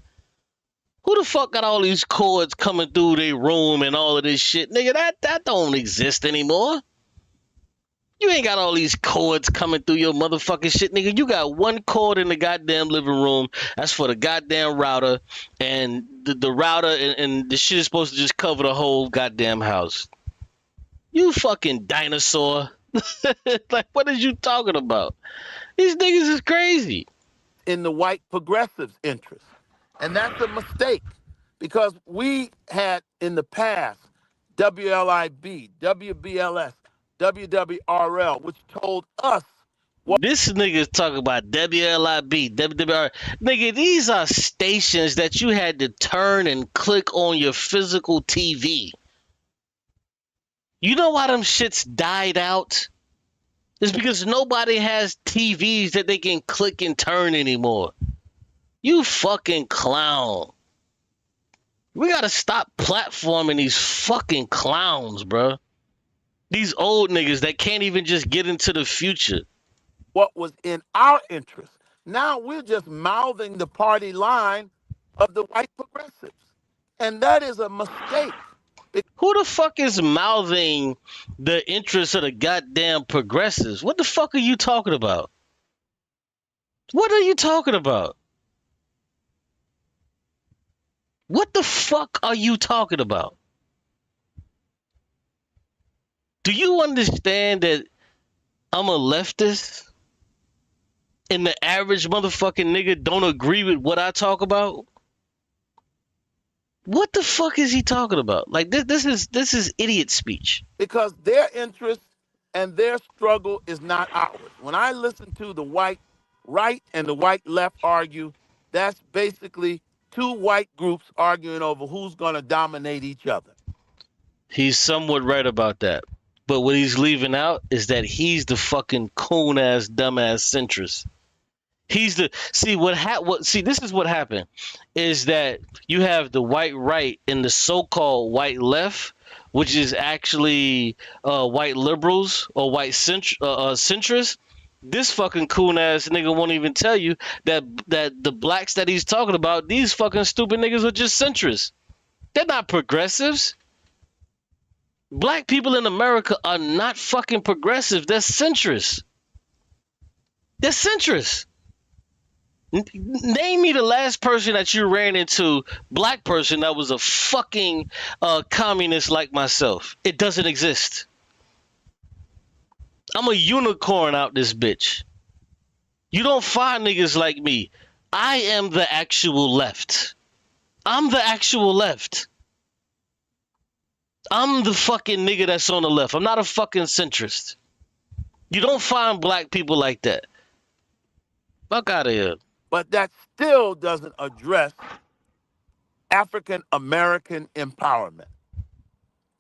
Who the fuck got all these cords coming through their room and all of this shit, nigga? That don't exist anymore. You ain't got all these cords coming through your motherfucking shit, nigga. You got one cord in the goddamn living room. That's for the goddamn router. And the router and the shit is supposed to just cover the whole goddamn house. You fucking dinosaur. Like, what is you talking about? These niggas is crazy. in the white progressives' interest. And that's a mistake because we had in the past WLIB, WBLS, WWRL, which told us what This nigga's talking about WLIB, WWR. Nigga, these are stations that you had to turn and click on your physical TV. You know why them shits died out? It's because nobody has TVs that they can click and turn anymore. You fucking clown. We gotta stop platforming these fucking clowns, bro. These old niggas that can't even just get into the future. what was in our interest. Now we're just mouthing the party line of the white progressives. And that is a mistake. Who the fuck is mouthing the interests of the goddamn progressives? What the fuck are you talking about? What are you talking about? What the fuck are you talking about? Do you understand that I'm a leftist and the average motherfucking nigga don't agree with what I talk about? What the fuck is he talking about? Like this is idiot speech. Because their interest and their struggle is not ours. When I listen to the white right and the white left argue, that's basically two white groups arguing over who's going to dominate each other. He's somewhat right about that. But what he's leaving out is that he's the fucking coon ass dumbass centrist. He's the see this is what happened is that you have the white right and the so-called white left, which is actually white liberals or white centrists. This fucking coon ass nigga won't even tell you that the blacks that he's talking about, these fucking stupid niggas are just centrists. They're not progressives. Black people in America are not fucking progressive. They're centrists. They're centrists. Name me the last person that you ran into, black person, that was a fucking communist like myself. It doesn't exist. I'm a unicorn out this bitch. You don't find niggas like me. I am the actual left. I'm the actual left. I'm the fucking nigga that's on the left. I'm not a fucking centrist. You don't find black people like that. Fuck out of here. But that still doesn't address African American empowerment.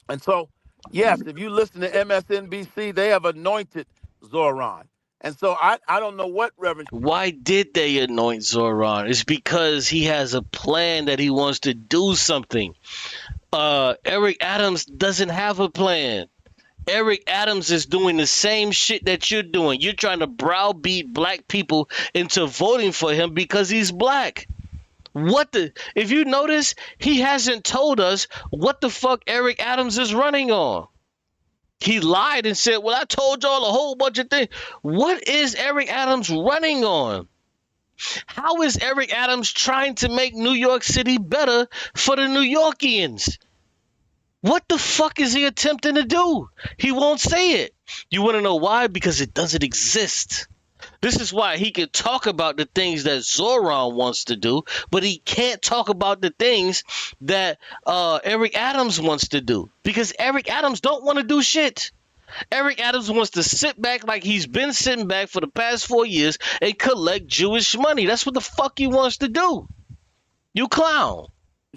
And so, yes, if you listen to MSNBC, they have anointed Zoran. And so I don't know what Reverend. Why did they anoint Zoran? It's because he has a plan that he wants to do something. Eric Adams doesn't have a plan. Eric Adams is doing the same shit that you're doing. You're trying to browbeat black people into voting for him because he's black. If you notice, he hasn't told us what the fuck Eric Adams is running on. He lied and said, well, I told y'all a whole bunch of things. What is Eric Adams running on? How is Eric Adams trying to make New York City better for the New Yorkians? What the fuck is he attempting to do? He won't say it. You want to know why? Because it doesn't exist. This is why he can talk about the things that Zoran wants to do, but he can't talk about the things that Eric Adams wants to do. Because Eric Adams don't want to do shit. Eric Adams wants to sit back like he's been sitting back for the past 4 years and collect Jewish money. That's what the fuck he wants to do. You clown.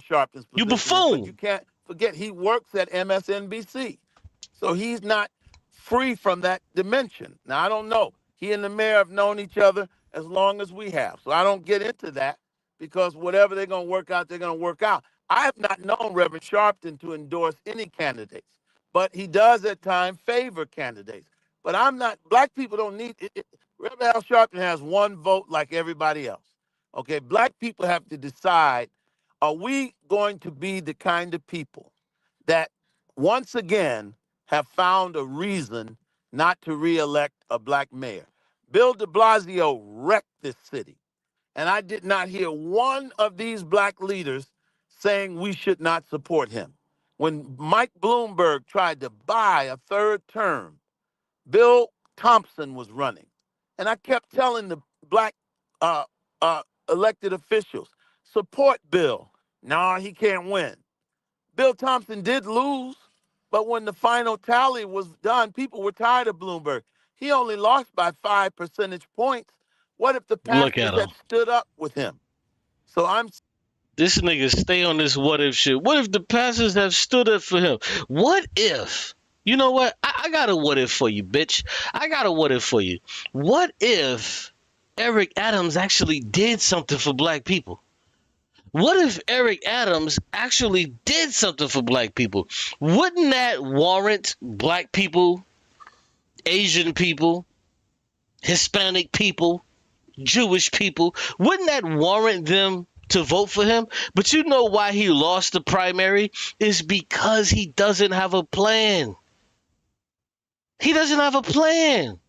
Sharpton's You position, buffoon. but you can't forget he works at MSNBC. So he's not free from that dimension. Now, I don't know. He and the mayor have known each other as long as we have. So I don't get into that because whatever they're going to work out, they're going to work out. I have not known Reverend Sharpton to endorse any candidates, but he does at times favor candidates. But I'm not, black people don't need it. Reverend Al Sharpton has one vote like everybody else. Okay, black people have to decide, are we going to be the kind of people that once again have found a reason not to reelect a black mayor? Bill de Blasio wrecked this city. And I did not hear one of these black leaders saying we should not support him. When Mike Bloomberg tried to buy a third term, Bill Thompson was running. And I kept telling the black elected officials, support Bill. No, he can't win. Bill Thompson did lose, but when the final tally was done, people were tired of Bloomberg. He only lost by 5 percentage points. What if the pastors had stood up with him? So this nigga stay on this what if shit. What if the pastors have stood up for him? What if? You know what? I got a what if for you, bitch. I got a what if for you. What if Eric Adams actually did something for black people? What if Eric Adams actually did something for black people? Wouldn't that warrant black people, Asian people, Hispanic people, Jewish people? Wouldn't that warrant them to vote for him? But you know why he lost the primary? Is because he doesn't have a plan. He doesn't have a plan.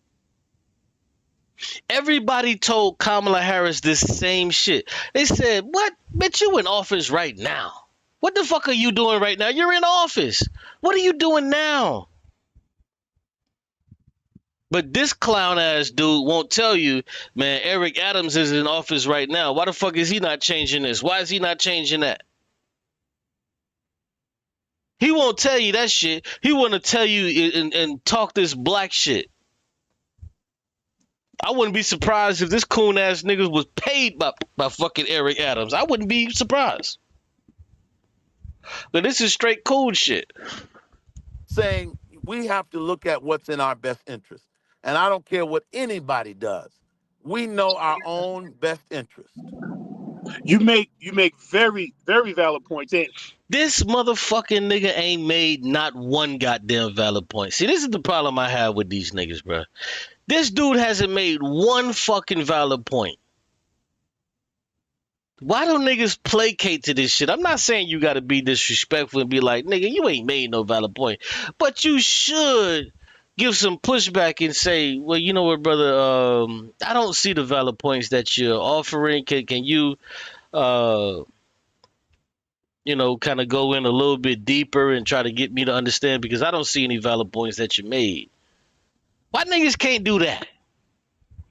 Everybody told Kamala Harris this same shit. They said, what? Bitch, you in office right now. What the fuck are you doing right now? You're in office. What are you doing now? But this clown ass dude won't tell you, man, Eric Adams is in office right now. Why the fuck is he not changing this? Why is he not changing that? He won't tell you that shit. He want to tell you and talk this black shit. I wouldn't be surprised if this coon ass nigga was paid by fucking Eric Adams. I wouldn't be surprised. But this is straight cool shit. saying we have to look at what's in our best interest. And I don't care what anybody does. We know our own best interest. You make very, very valid points. And This motherfucking nigga ain't made not one goddamn valid point. See, this is the problem I have with these niggas, bro. This dude hasn't made one fucking valid point. Why do niggas placate to this shit? I'm not saying you gotta be disrespectful and be like, nigga, you ain't made no valid point. But you should give some pushback and say, well, you know what, brother, I don't see the valid points that you're offering. Can you you know, kind of go in a little bit deeper and try to get me to understand, because I don't see any valid points that you made. Why niggas can't do that?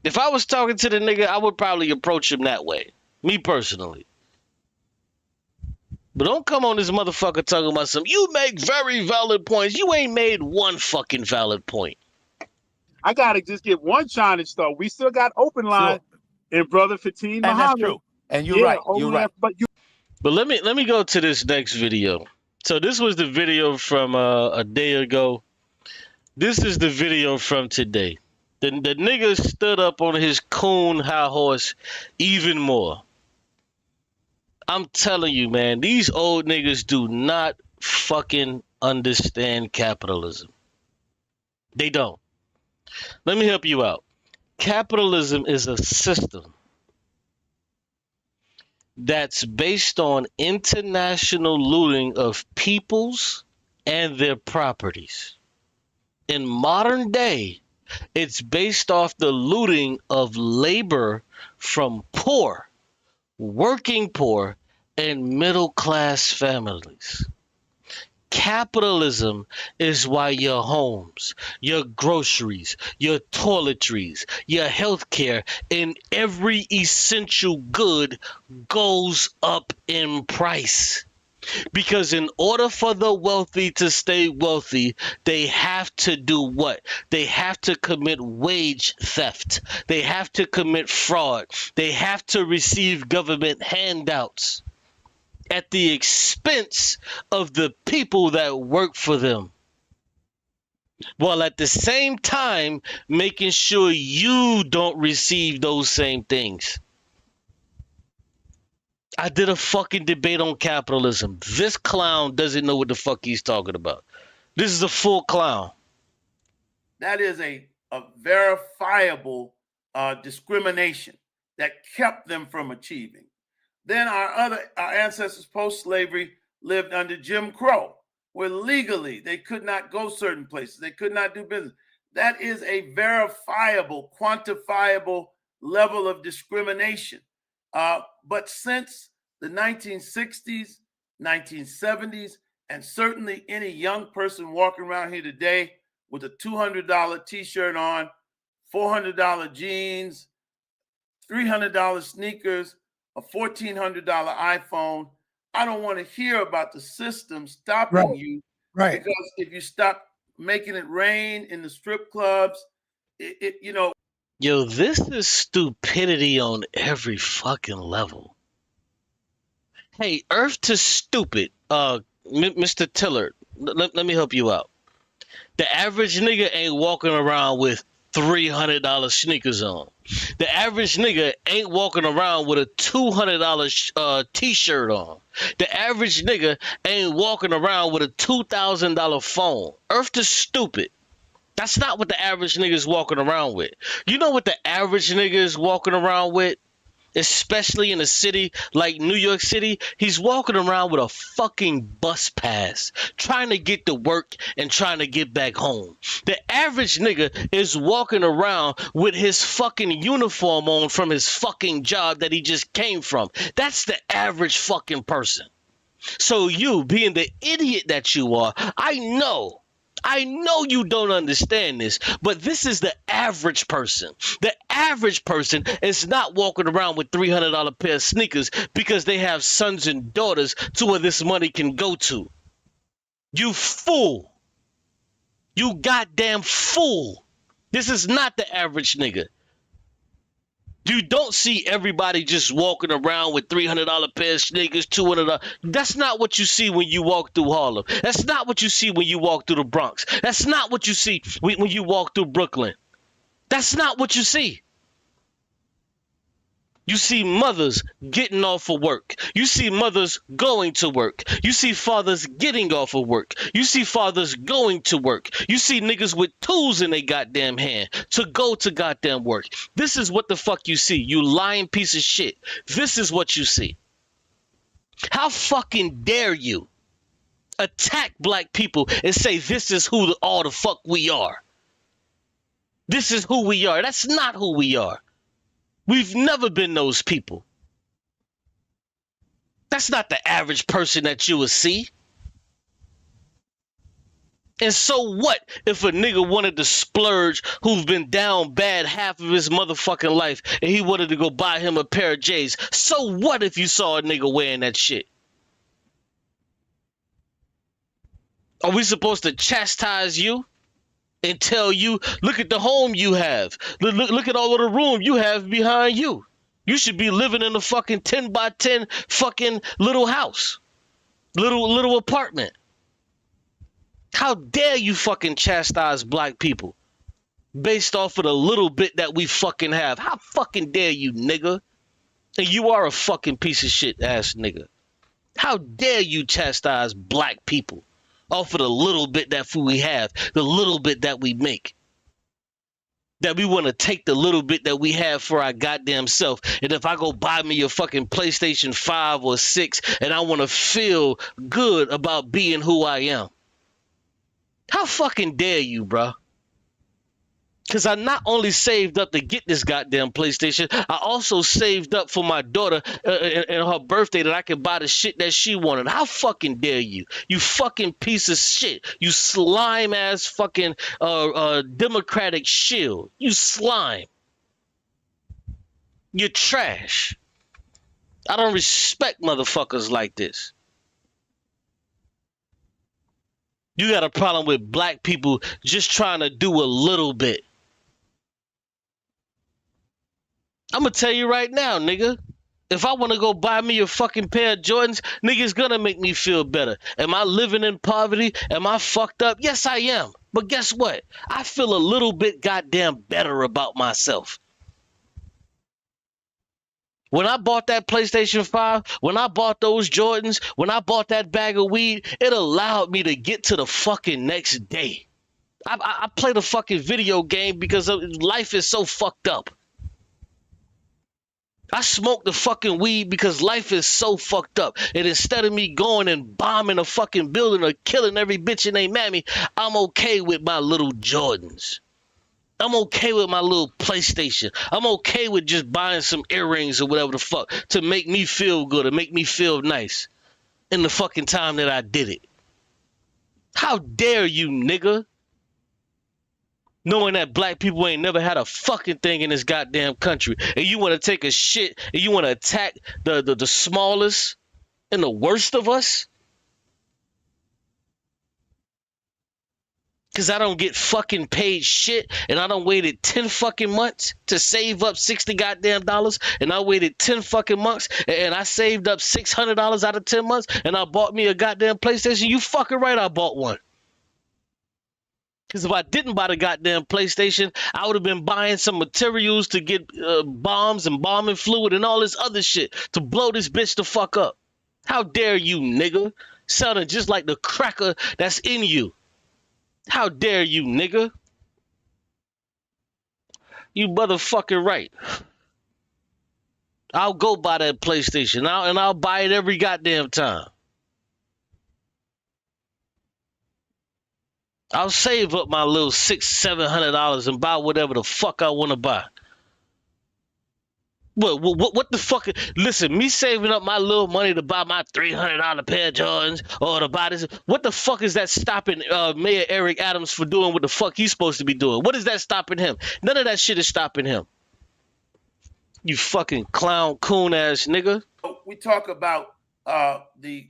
If I was talking to the nigga, I would probably approach him that way. Me personally. But don't come on this motherfucker talking about some, you make very valid points. You ain't made one fucking valid point. I gotta just get one challenge though. We still got open line and brother Fatim And Muhammad. that's true. And you're right. You're right. But let me go to this next video. So this was the video from a day ago. This is the video from today. The nigga stood up on his coon high horse even more. I'm telling you, man, these old niggas do not fucking understand capitalism. They don't. Let me help you out. Capitalism is a system that's based on international looting of peoples and their properties. In modern day, it's based off the looting of labor from poor, working poor, and middle-class families. Capitalism is why your homes, your groceries, your toiletries, your healthcare, and every essential good goes up in price. Because in order for the wealthy to stay wealthy, they have to do what? They have to commit wage theft. They have to commit fraud. They have to receive government handouts at the expense of the people that work for them, while at the same time making sure you don't receive those same things. I did a fucking debate on capitalism. This clown doesn't know what the fuck he's talking about. This is a full clown. That is a verifiable discrimination that kept them from achieving. Then our ancestors post-slavery lived under Jim Crow, where legally they could not go certain places. They could not do business. That is a verifiable, quantifiable level of discrimination. But since the 1960s, 1970s, and certainly any young person walking around here today with a $200 t-shirt on, $400 jeans, $300 sneakers, a $1,400 iPhone, I don't want to hear about the system stopping you. Right. Because if you stop making it rain in the strip clubs, you know. Yo, this is stupidity on every fucking level. Hey, Earth to stupid, Mr. Tillard, let me help you out. The average nigga ain't walking around with $300 sneakers on. The average nigga ain't walking around with a $200 t-shirt on. The average nigga ain't walking around with a $2,000 phone. Earth to stupid. That's not what the average nigga is walking around with. You know what the average nigga is walking around with? Especially in a city like New York City, he's walking around with a fucking bus pass, trying to get to work and trying to get back home. The average nigga is walking around with his fucking uniform on from his fucking job that he just came from. That's the average fucking person. So you, being the idiot that you are, I know you don't understand this, but this is the average person. The average person is not walking around with $300 pair of sneakers because they have sons and daughters to where this money can go to. You fool. You goddamn fool. This is not the average nigga. You don't see everybody just walking around with $300 pair of sneakers, $200. That's not what you see when you walk through Harlem. That's not what you see when you walk through the Bronx. That's not what you see when you walk through Brooklyn. That's not what you see. You see mothers getting off of work. You see mothers going to work. You see fathers getting off of work. You see fathers going to work. You see niggas with tools in their goddamn hand to go to goddamn work. This is what the fuck you see, you lying piece of shit. This is what you see. How fucking dare you attack black people and say this is who all the fuck we are. This is who we are. That's not who we are. We've never been those people. That's not the average person that you would see. And so what if a nigga wanted to splurge who's been down bad half of his motherfucking life and he wanted to go buy him a pair of J's? So what if you saw a nigga wearing that shit? Are we supposed to chastise you and tell you, look at the home you have. Look at all of the room you have behind you. You should be living in a fucking 10 by 10 fucking little house. Little apartment. How dare you fucking chastise black people based off of the little bit that we fucking have? How fucking dare you, nigga? And you are a fucking piece of shit ass nigga. How dare you chastise black people off of the little bit that we have, the little bit that we make? That we want to take the little bit that we have for our goddamn self. And if I go buy me a fucking PlayStation 5 or 6 and I want to feel good about being who I am. How fucking dare you, bro? Because I not only saved up to get this goddamn PlayStation, I also saved up for my daughter and her birthday that I could buy the shit that she wanted. How fucking dare you? You fucking piece of shit. You slime ass fucking Democratic shield. You slime. You're trash. I don't respect motherfuckers like this. You got a problem with black people just trying to do a little bit. I'm going to tell you right now, nigga. If I want to go buy me a fucking pair of Jordans, nigga's going to make me feel better. Am I living in poverty? Am I fucked up? Yes, I am. But guess what? I feel a little bit goddamn better about myself. When I bought that PlayStation 5, when I bought those Jordans, when I bought that bag of weed, it allowed me to get to the fucking next day. I played a fucking video game because life is so fucked up. I smoked the fucking weed because life is so fucked up. And instead of me going and bombing a fucking building or killing every bitch and they mammy, I'm okay with my little Jordans. I'm okay with my little PlayStation. I'm okay with just buying some earrings or whatever the fuck to make me feel good or make me feel nice in the fucking time that I did it. How dare you, nigga? Knowing that black people ain't never had a fucking thing in this goddamn country. And you want to take a shit and you want to attack the smallest and the worst of us? Because I don't get fucking paid shit and I don't waited 10 fucking months to save up 60 goddamn dollars and I waited 10 fucking months and I saved up $600 out of 10 months and I bought me a goddamn PlayStation. You fucking right, I bought one. Because if I didn't buy the goddamn PlayStation, I would have been buying some materials to get bombs and bombing fluid and all this other shit to blow this bitch the fuck up. How dare you, nigga? Sounding just like the cracker that's in you. How dare you, nigga? You motherfucking right. I'll go buy that PlayStation and I'll buy it every goddamn time. I'll save up my little $600-700 and buy whatever the fuck I want to buy. What the fuck? Listen, me saving up my little money to buy my $300 pair of Jordans or to buy this. What the fuck is that stopping Mayor Eric Adams for doing what the fuck he's supposed to be doing? What is that stopping him? None of that shit is stopping him. You fucking clown, coon ass nigga. We talk about the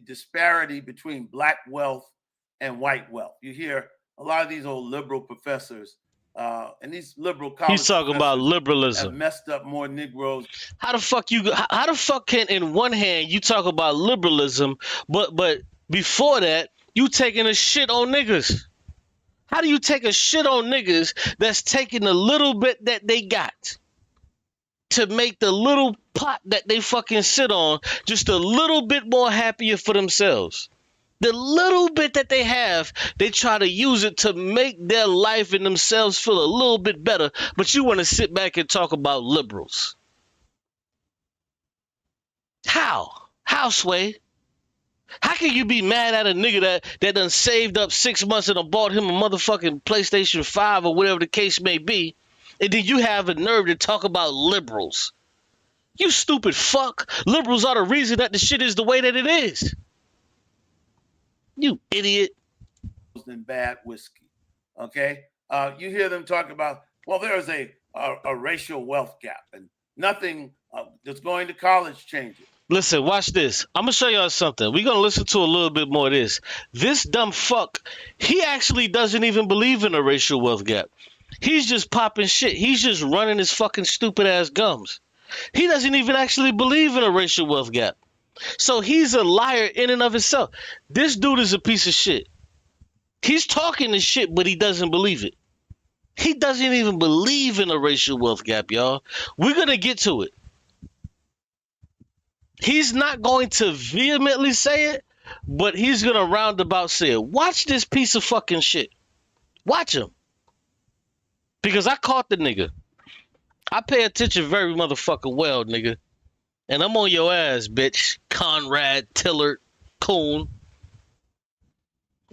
disparity between black wealth and white wealth. You hear a lot of these old liberal professors And these liberal college He's talking about professors have liberalism. messed up more Negroes. How the fuck can in one hand you talk about liberalism, but before that you taking a shit on niggas? How do you take a shit on niggas that's taking the little bit that they got to make the little pot that they fucking sit on just a little bit more happier for themselves? The little bit that they have, they try to use it to make their life and themselves feel a little bit better, but you want to sit back and talk about liberals. How? How, Sway? How can you be mad at a nigga that done saved up 6 months and done bought him a motherfucking PlayStation 5 or whatever the case may be, and then you have a nerve to talk about liberals? You stupid fuck. Liberals are the reason that the shit is the way that it is. You idiot. And bad whiskey. Okay? You hear them talk about, well, there's a racial wealth gap and nothing that's going to college changes. Listen, watch this. I'm going to show y'all something. We're going to listen to a little bit more of this. This dumb fuck, he actually doesn't even believe in a racial wealth gap. He's just popping shit. He's just running his fucking stupid ass gums. He doesn't even actually believe in a racial wealth gap. So he's a liar in and of himself. This dude is a piece of shit. He's talking this shit, but he doesn't believe it. He doesn't even believe in a racial wealth gap, y'all. We're going to get to it. He's not going to vehemently say it, but he's going to roundabout say it. Watch this piece of fucking shit. Watch him. Because I caught the nigga. I pay attention very motherfucking well, nigga. And I'm on your ass, bitch. Conrad, Tillert, Coon.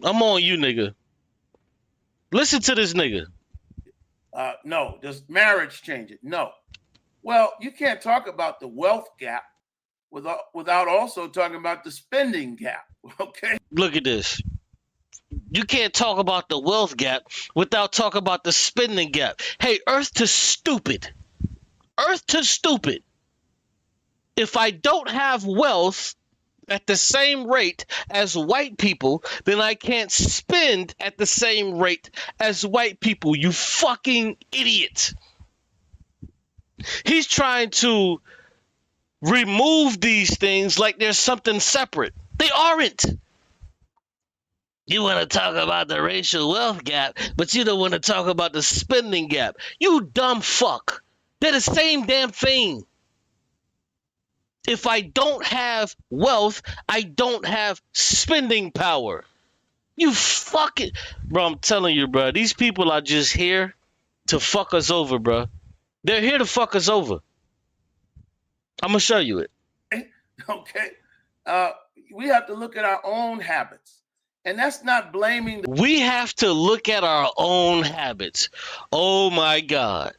I'm on you, nigga. Listen to this nigga. No. Does marriage change it? No. Well, you can't talk about the wealth gap without also talking about the spending gap, okay? Look at this. You can't talk about the wealth gap without talking about the spending gap. Hey, earth to stupid. Earth to stupid. If I don't have wealth at the same rate as white people, then I can't spend at the same rate as white people, you fucking idiot. He's trying to remove these things like there's something separate. They aren't. You want to talk about the racial wealth gap, but you don't want to talk about the spending gap. You dumb fuck. They're the same damn thing. If I don't have wealth, I don't have spending power. You fucking... Bro, I'm telling you, bro. These people are just here to fuck us over, bro. They're here to fuck us over. I'm going to show you it. Okay. We have to look at our own habits. And that's not blaming... We have to look at our own habits. Oh, my God.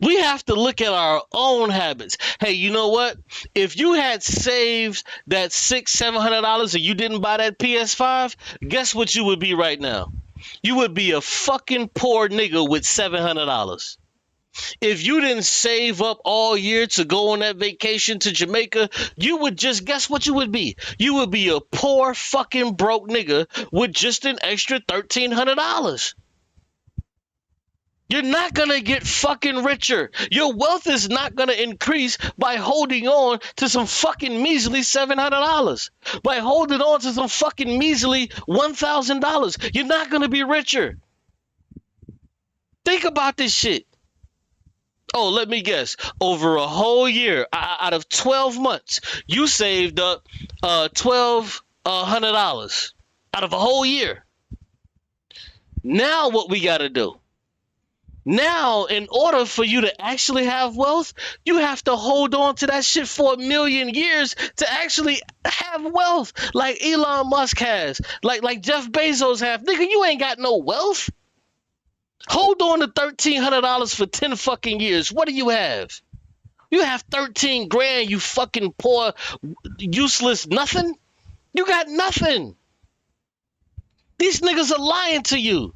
We have to look at our own habits. Hey, you know what? If you had saved that $600-700 and you didn't buy that PS5, guess what you would be right now? You would be a fucking poor nigga with $700. If you didn't save up all year to go on that vacation to Jamaica, you would just, guess what you would be? You would be a poor fucking broke nigga with just an extra $1,300. You're not going to get fucking richer. Your wealth is not going to increase by holding on to some fucking measly $700. By holding on to some fucking measly $1,000. You're not going to be richer. Think about this shit. Oh, let me guess. Over a whole year, out of 12 months, you saved up $1,200 out of a whole year. Now what we got to do? Now, in order for you to actually have wealth, you have to hold on to that shit for 1,000,000 years to actually have wealth, like Elon Musk has, like Jeff Bezos have. Nigga, you ain't got no wealth. Hold on to $1,300 for 10 fucking years. What do you have? You have 13 grand, you fucking poor, useless nothing. You got nothing. These niggas are lying to you.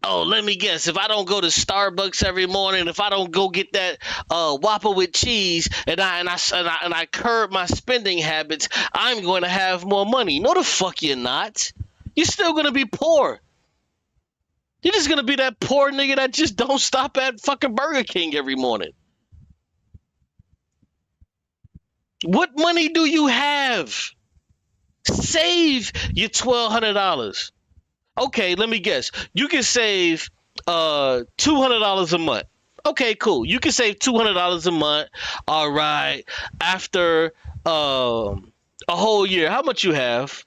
Oh, let me guess. If I don't go to Starbucks every morning, if I don't go get that Whopper with cheese, and I curb my spending habits, I'm going to have more money. No, the fuck you're not. You're still going to be poor. You're just gonna be that poor nigga that just don't stop at fucking Burger King every morning. What money do you have? Save your $1,200. Okay, let me guess. You can save $200 a month. Okay, cool. You can save $200 a month. All right. After a whole year, how much you have?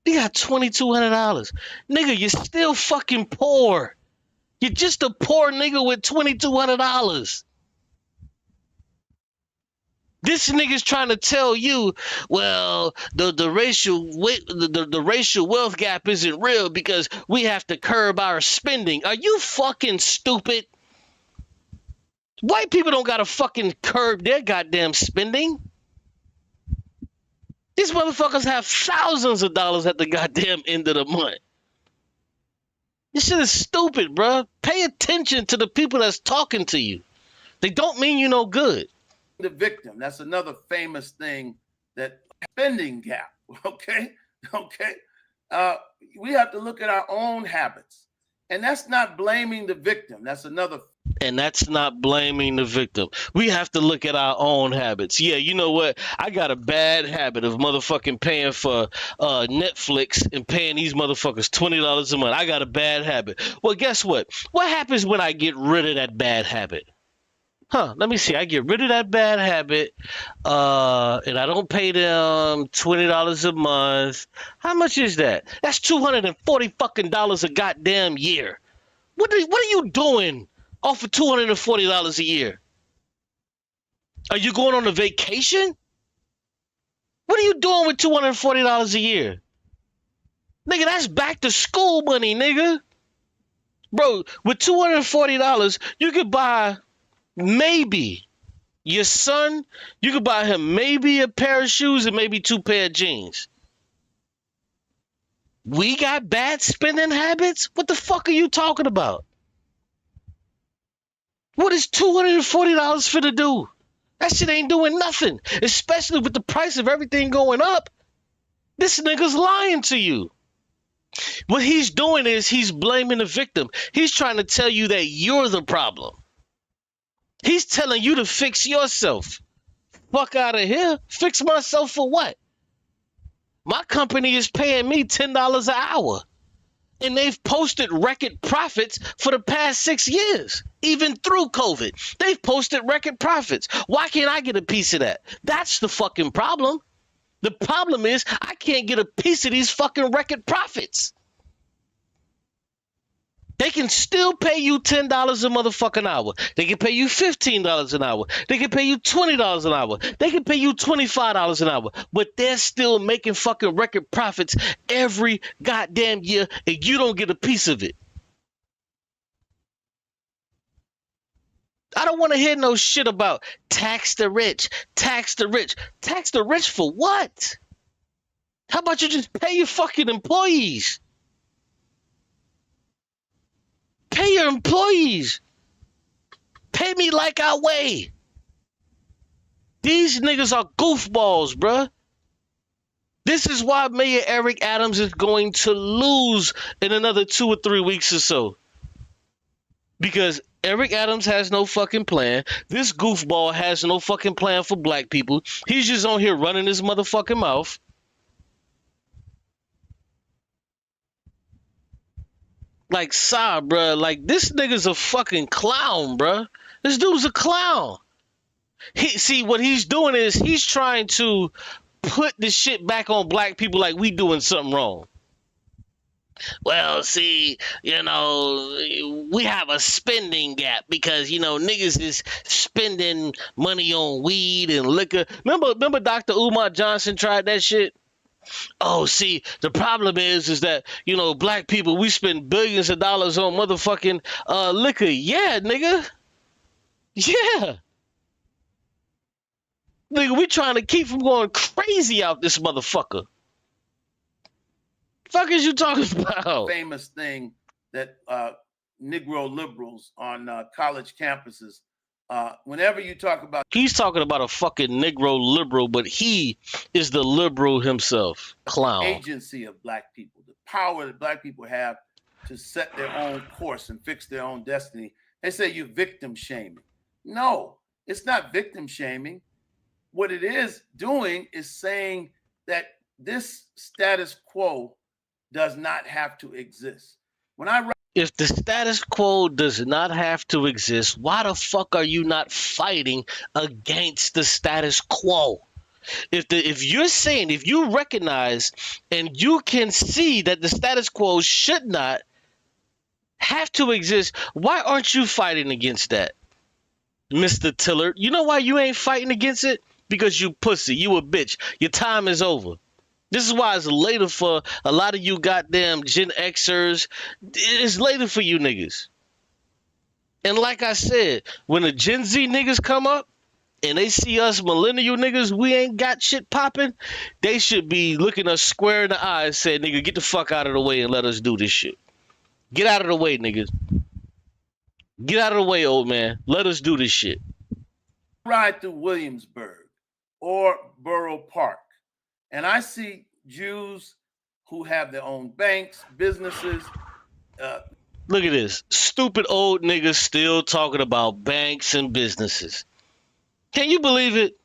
You got $2,200. Nigga, you're still fucking poor. You're just a poor nigga with $2,200. This nigga's trying to tell you, well, the racial wealth gap isn't real because we have to curb our spending. Are you fucking stupid? White people don't gotta fucking curb their goddamn spending. These motherfuckers have thousands of dollars at the goddamn end of the month. This shit is stupid, bruh. Pay attention to the people that's talking to you. They don't mean you no good. The victim. That's another famous thing, that spending gap. Okay. We have to look at our own habits, and that's not blaming the victim. That's another. And that's not blaming the victim. We have to look at our own habits. Yeah, you know what? I got a bad habit of motherfucking paying for Netflix and paying these motherfuckers $20 a month. I got a bad habit. Well, guess what? What happens when I get rid of that bad habit? Let me see. I get rid of that bad habit, and I don't pay them $20 a month. How much is that? That's $240 fucking a goddamn year. What are you doing off of $240 a year? Are you going on a vacation? What are you doing with $240 a year? Nigga, that's back to school money, nigga. Bro, with $240, you could buy maybe your son, you could buy him maybe a pair of shoes and maybe 2 pair of jeans. We got bad spending habits? What the fuck are you talking about? What is $240 finna do? That shit ain't doing nothing, especially with the price of everything going up. This nigga's lying to you. What he's doing is he's blaming the victim. He's trying to tell you that you're the problem. He's telling you to fix yourself. Fuck out of here. Fix myself for what? My company is paying me $10 an hour. And they've posted record profits for the past 6 years. Even through COVID. They've posted record profits. Why can't I get a piece of that? That's the fucking problem. The problem is I can't get a piece of these fucking record profits. They can still pay you $10 a motherfucking hour. They can pay you $15 an hour. They can pay you $20 an hour. They can pay you $25 an hour. But they're still making fucking record profits every goddamn year, and you don't get a piece of it. I don't want to hear no shit about tax the rich, tax the rich. Tax the rich for what? How about you just pay your fucking employees? Pay your employees. Pay me like I weigh. These niggas are goofballs, bruh. This is why Mayor Eric Adams is going to lose in another 2 or 3 weeks or so. Because Eric Adams has no fucking plan. This goofball has no fucking plan for black people. He's just on here running his motherfucking mouth. Like, bruh, like, this nigga's a fucking clown, bruh. This dude's a clown. See, what he's doing is he's trying to put the shit back on black people like we doing something wrong. Well, see, you know, we have a spending gap because, you know, niggas is spending money on weed and liquor. Remember Dr. Umar Johnson tried that shit? Oh, see, the problem is that, you know, black people, we spend billions of dollars on motherfucking liquor. Yeah, nigga. Yeah. Nigga, we trying to keep from going crazy out this motherfucker. Fuck is you talking about? Famous thing that Negro liberals on college campuses, whenever you talk about, he's talking about a fucking Negro liberal, but he is the liberal himself. Clown. Agency of black people, the power that black people have to set their own course and fix their own destiny. They say you're victim shaming. No, it's not victim shaming. What it is doing is saying that this status quo does not have to exist. If the status quo does not have to exist, why the fuck are you not fighting against the status quo? If you're saying, if you recognize and you can see that the status quo should not have to exist, why aren't you fighting against that, Mr. Tillard? You know why you ain't fighting against it? Because you pussy, you a bitch. Your time is over. This is why it's later for a lot of you goddamn Gen Xers. It's later for you niggas. And like I said, when the Gen Z niggas come up and they see us millennial niggas, we ain't got shit popping, they should be looking us square in the eye and say, nigga, get the fuck out of the way and let us do this shit. Get out of the way, niggas. Get out of the way, old man. Let us do this shit. Ride through Williamsburg or Borough Park, and I see Jews who have their own banks, businesses. Look at this. Stupid old niggas still talking about banks and businesses. Can you believe it?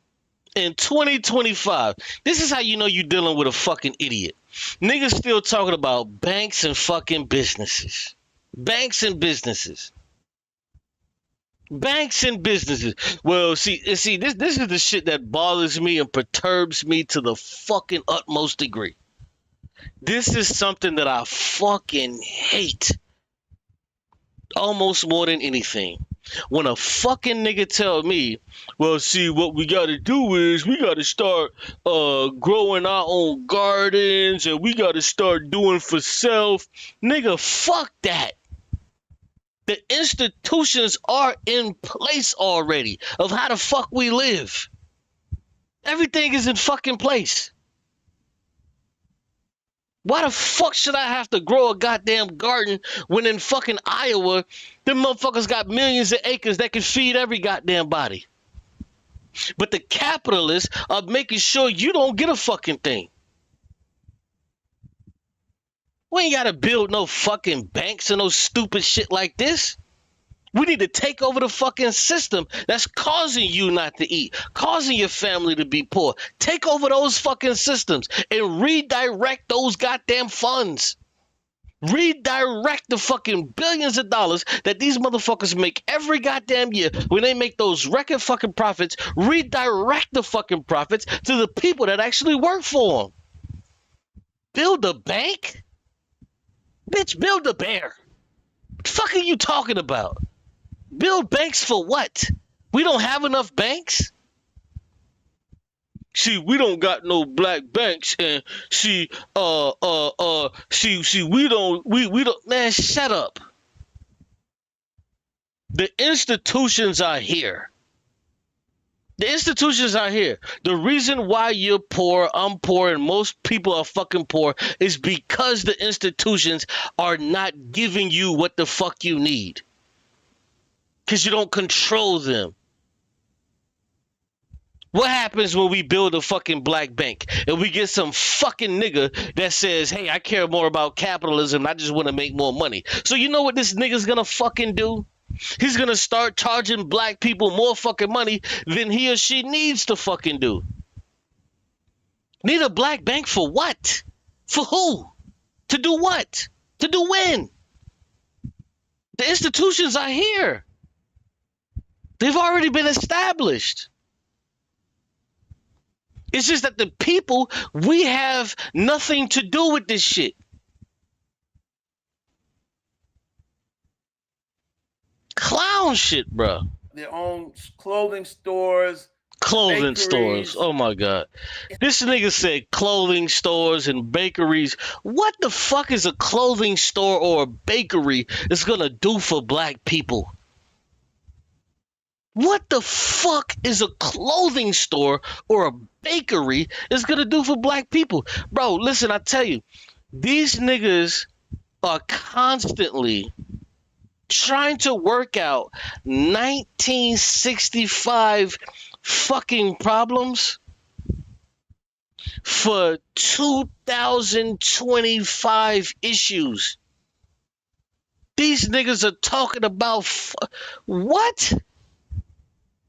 In 2025, this is how you know you're dealing with a fucking idiot. Niggas still talking about banks and fucking businesses. Banks and businesses. Banks and businesses. Well, see, this is the shit that bothers me and perturbs me to the fucking utmost degree. This is something that I fucking hate almost more than anything. When a fucking nigga tell me, well, see, what we got to do is we got to start growing our own gardens and we got to start doing for self. Nigga, fuck that. The institutions are in place already of how the fuck we live. Everything is in fucking place. Why the fuck should I have to grow a goddamn garden when in fucking Iowa, them motherfuckers got millions of acres that can feed every goddamn body? But the capitalists are making sure you don't get a fucking thing. We ain't gotta build no fucking banks and no stupid shit like this. We need to take over the fucking system that's causing you not to eat, causing your family to be poor. Take over those fucking systems and redirect those goddamn funds. Redirect the fucking billions of dollars that these motherfuckers make every goddamn year when they make those record fucking profits. Redirect the fucking profits to the people that actually work for them. Build a bank? Bitch, build a bear. What the fuck are you talking about? Build banks for what? We don't have enough banks? See, we don't got no black banks, and we don't, man, shut up. The institutions are here. The institutions are here. The reason why you're poor, I'm poor, and most people are fucking poor is because the institutions are not giving you what the fuck you need. Because you don't control them. What happens when we build a fucking black bank and we get some fucking nigga that says, hey, I care more about capitalism, I just want to make more money. So you know what this nigga's gonna fucking do? He's gonna start charging black people more fucking money than he or she needs to fucking do. Need a black bank for what? For who? To do what? To do when? The institutions are here. They've already been established. It's just that the people, we have nothing to do with this shit. Clown shit, bro. Their own clothing stores. Clothing stores. Oh my God. This nigga said clothing stores and bakeries. What the fuck is a clothing store or a bakery is gonna do for black people? What the fuck is a clothing store or a bakery is gonna do for black people? Bro, listen, I tell you, these niggas are constantly trying to work out 1965 fucking problems for 2025 issues. These niggas are talking about what?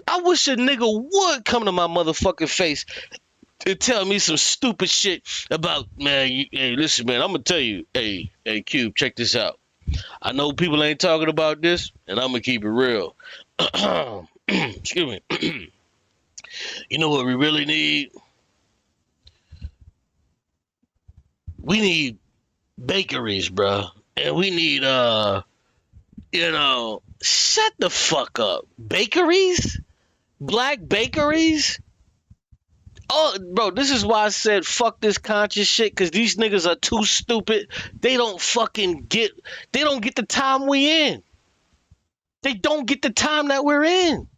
I wish a nigga would come to my motherfucking face and tell me some stupid shit about, man, hey, listen, man, I'm gonna tell you, hey, Qube, check this out. I know people ain't talking about this, and I'm gonna keep it real. Excuse me. You know what we really need? We need bakeries, bro. And we need, shut the fuck up. Bakeries? Black bakeries? Oh, bro, this is why I said fuck this conscious shit, because these niggas are too stupid. They don't get the time we in. They don't get the time that we're in.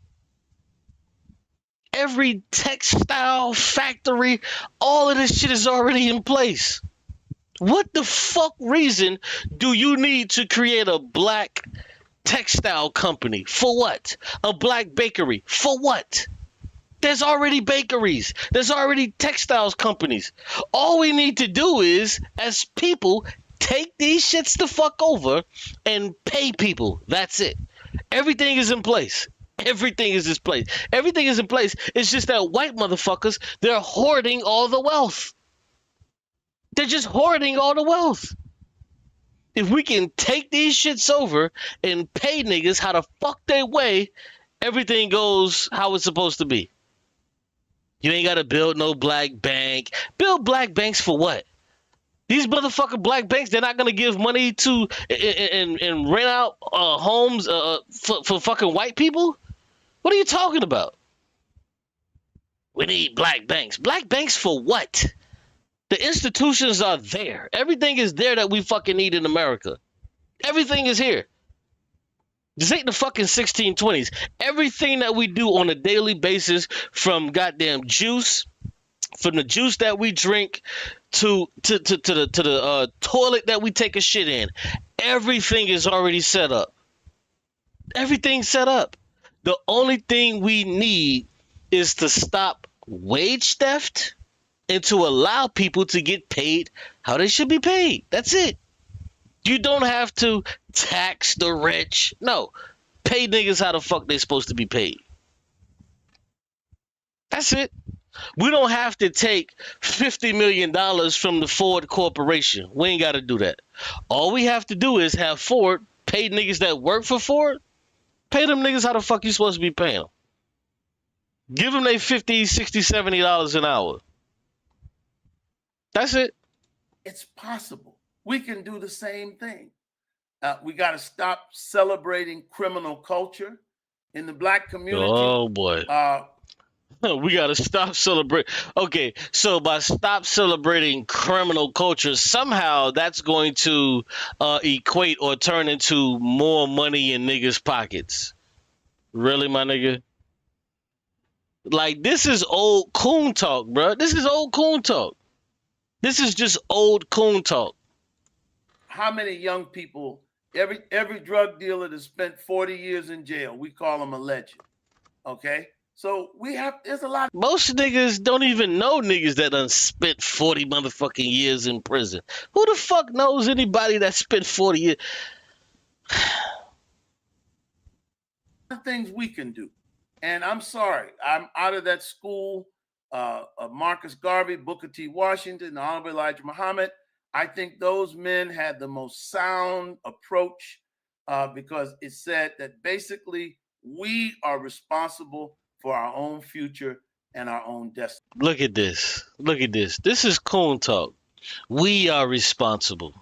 Every textile factory, all of this shit is already in place. What the fuck reason do you need to create a black textile company? For what? A black bakery? For what? There's already bakeries. There's already textiles companies. All we need to do is, as people, take these shits the fuck over and pay people. That's it. Everything is in place. Everything is in place. Everything is in place. It's just that white motherfuckers, they're hoarding all the wealth. They're just hoarding all the wealth. If we can take these shits over and pay niggas how to fuck their way, everything goes how it's supposed to be. You ain't got to build no black bank. Build black banks for what? These motherfucking black banks, they're not going to give money to and rent out homes for fucking white people? What are you talking about? We need black banks. Black banks for what? The institutions are there. Everything is there that we fucking need in America. Everything is here. This ain't the fucking 1620s. Everything that we do on a daily basis, from goddamn juice, from the juice that we drink to the toilet that we take a shit in, everything is already set up. Everything's set up. The only thing we need is to stop wage theft and to allow people to get paid how they should be paid. That's it. You don't have to tax the rich. No. Pay niggas how the fuck they supposed to be paid. That's it. We don't have to take $50 million from the Ford Corporation. We ain't got to do that. All we have to do is have Ford pay niggas that work for Ford. Pay them niggas how the fuck you supposed to be paying them. Give them their $50, $60, $70 an hour. That's it. It's possible. We can do the same thing. We got to stop celebrating criminal culture in the black community. Oh, boy. We got to stop celebrating. Okay, so by stop celebrating criminal culture, somehow that's going to equate or turn into more money in niggas' pockets. Really, my nigga? Like, this is old coon talk, bro. This is old coon talk. This is just old coon talk. How many young people, every drug dealer that spent 40 years in jail, we call them a legend. Okay? So there's a lot. Most niggas don't even know niggas that done spent 40 motherfucking years in prison. Who the fuck knows anybody that spent 40 years? Things we can do. And I'm sorry, I'm out of that school of Marcus Garvey, Booker T. Washington, Honorable Elijah Muhammad. I think those men had the most sound approach because it said that basically we are responsible for our own future and our own destiny. Look at this. Look at this. This is coon talk. We are responsible.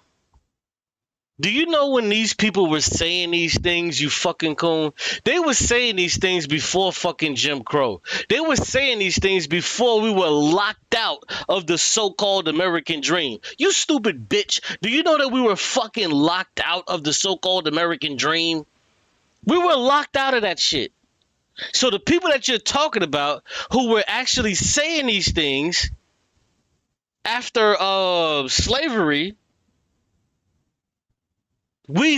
Do you know when these people were saying these things, you fucking coon? They were saying these things before fucking Jim Crow. They were saying these things before we were locked out of the so-called American dream. You stupid bitch. Do you know that we were fucking locked out of the so-called American dream? We were locked out of that shit. So the people that you're talking about who were actually saying these things after slavery, we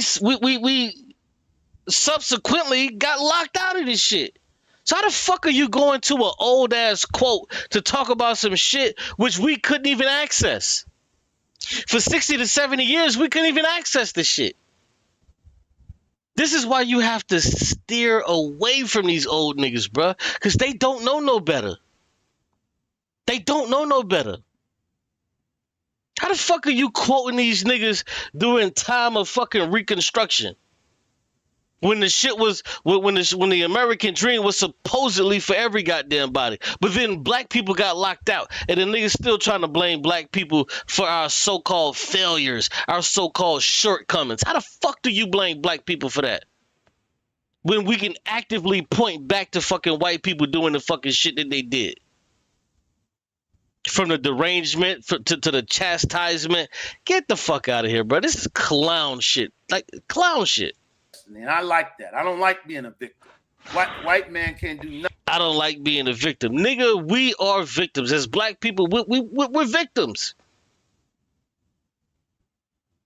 subsequently got locked out of this shit. So how the fuck are you going to an old ass quote to talk about some shit which we couldn't even access? For 60 to 70 years, we couldn't even access this shit. This is why you have to steer away from these old niggas, bruh. Because they don't know no better. They don't know no better. How the fuck are you quoting these niggas during time of fucking Reconstruction? When the shit was, when the American dream was supposedly for every goddamn body. But then black people got locked out. And the niggas still trying to blame black people for our so-called failures, our so-called shortcomings. How the fuck do you blame black people for that? When we can actively point back to fucking white people doing the fucking shit that they did. From the derangement to the chastisement. Get the fuck out of here, bro. This is clown shit. Like, clown shit. And I like that. I don't like being a victim. White man can't do nothing. I don't like being a victim. Nigga, we are victims. As black people, we're victims.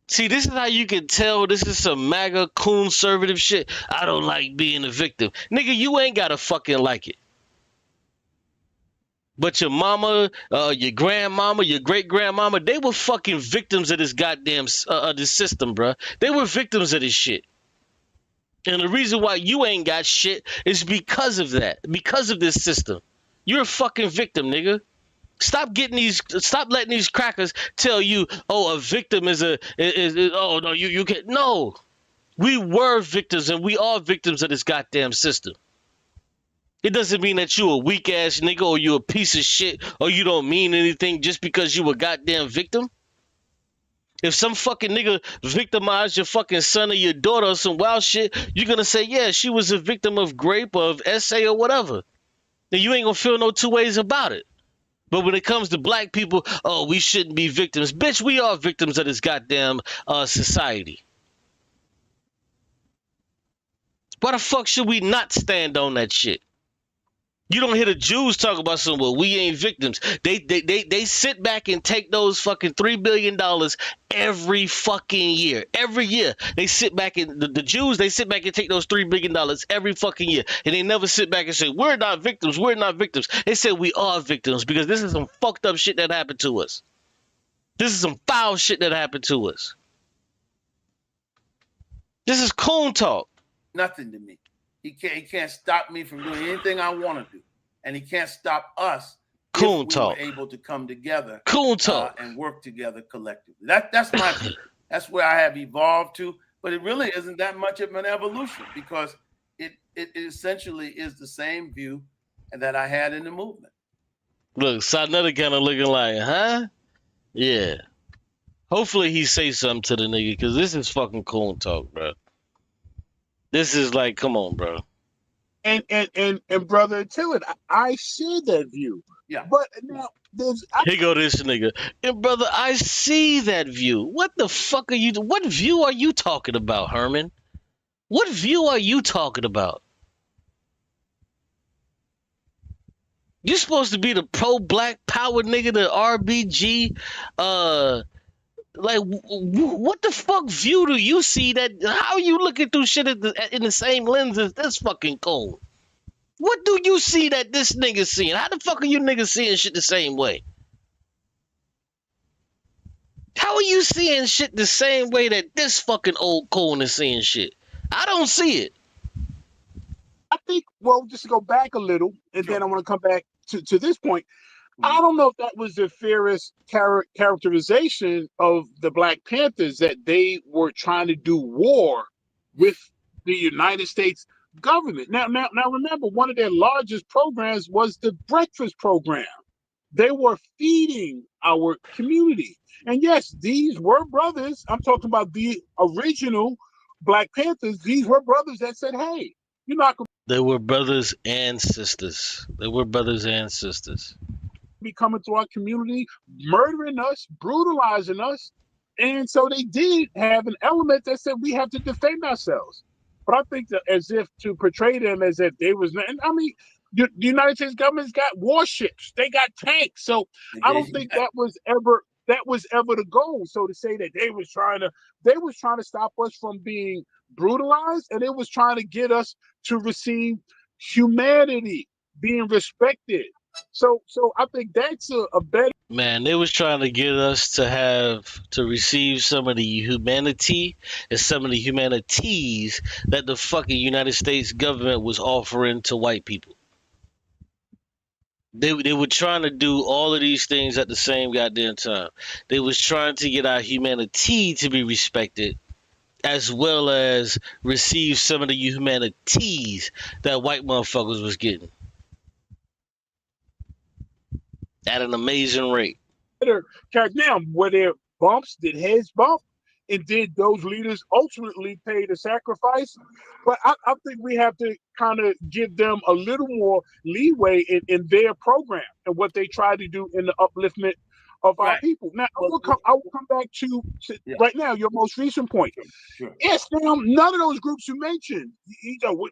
See, this is how you can tell this is some MAGA conservative shit. I don't like being a victim. Nigga, you ain't gotta fucking like it. But your mama, your grandmama, your great-grandmama, they were fucking victims of this goddamn this system, bruh. They were victims of this shit. And the reason why you ain't got shit is because of that. Because of this system. You're a fucking victim, nigga. Stop letting these crackers tell you, oh, a victim is oh no, you can't. No. We were victims and we are victims of this goddamn system. It doesn't mean that you a weak ass nigga or you a piece of shit or you don't mean anything just because you a goddamn victim. If some fucking nigga victimized your fucking son or your daughter or some wild shit, you're gonna say, yeah, she was a victim of rape or of SA or whatever. Then you ain't gonna feel no two ways about it. But when it comes to black people, oh, we shouldn't be victims. Bitch, we are victims of this goddamn society. Why the fuck should we not stand on that shit? You don't hear the Jews talk about some, well, we ain't victims. They sit back and take those fucking $3 billion every fucking year. Every year. They sit back and the Jews, they sit back and take those $3 billion every fucking year. And they never sit back and say, we're not victims. We're not victims. They say we are victims because this is some fucked up shit that happened to us. This is some foul shit that happened to us. This is coon talk. Nothing to me. He can't stop me from doing anything I want to do, and he can't stop us. Coon if we talk. were able to come together. Coon talk. And work together collectively. That's my. That's where I have evolved to. But it really isn't that much of an evolution because it essentially is the same view that I had in the movement. Look, Sonetta kind of looking like, huh? Yeah. Hopefully he say something to the nigga because this is fucking coon talk, bro. This is like, come on, bro. And brother Tillett, I share that view. Yeah. But now here go this nigga. And brother, I see that view. What the fuck are you? What view are you talking about, Herman? What view are you talking about? You supposed to be the pro-black power nigga, the RBG, like, what the fuck view do you see that? How are you looking through shit in the same lens as this fucking cone? What do you see that this nigga's seeing? How the fuck are you niggas seeing shit the same way? How are you seeing shit the same way that this fucking old cone is seeing shit? I don't see it. I think, well, just to go back a little, and then I want to come back to this point. I don't know if that was the fairest characterization of the Black Panthers, that they were trying to do war with the United States government. Now, remember, one of their largest programs was the breakfast program. They were feeding our community. And yes, these were brothers. I'm talking about the original Black Panthers. These were brothers that said, hey, you're not going to They were brothers and sisters. They were brothers and sisters. Be coming to our community, murdering us, brutalizing us. And so they did have an element that said we have to defend ourselves. But I think that as if to portray them as if they was, and I mean, the United States government's got warships, they got tanks. So I don't think that was ever the goal. So to say that they was trying to stop us from being brutalized, and it was trying to get us to receive humanity, being respected. So I think that's a better. Man, they was trying to get us to receive some of the humanity and some of the humanities that the fucking United States government was offering to white people. They were trying to do all of these things at the same goddamn time. They was trying to get our humanity to be respected, as well as receive some of the humanities that white motherfuckers was getting at an amazing rate. Now, were there bumps? Did heads bump? And did those leaders ultimately pay the sacrifice? But I think we have to kind of give them a little more leeway in their program and what they try to do in the upliftment of our people. Now, I will come back to right now your most recent point. Sure. Yes, now none of those groups you mentioned.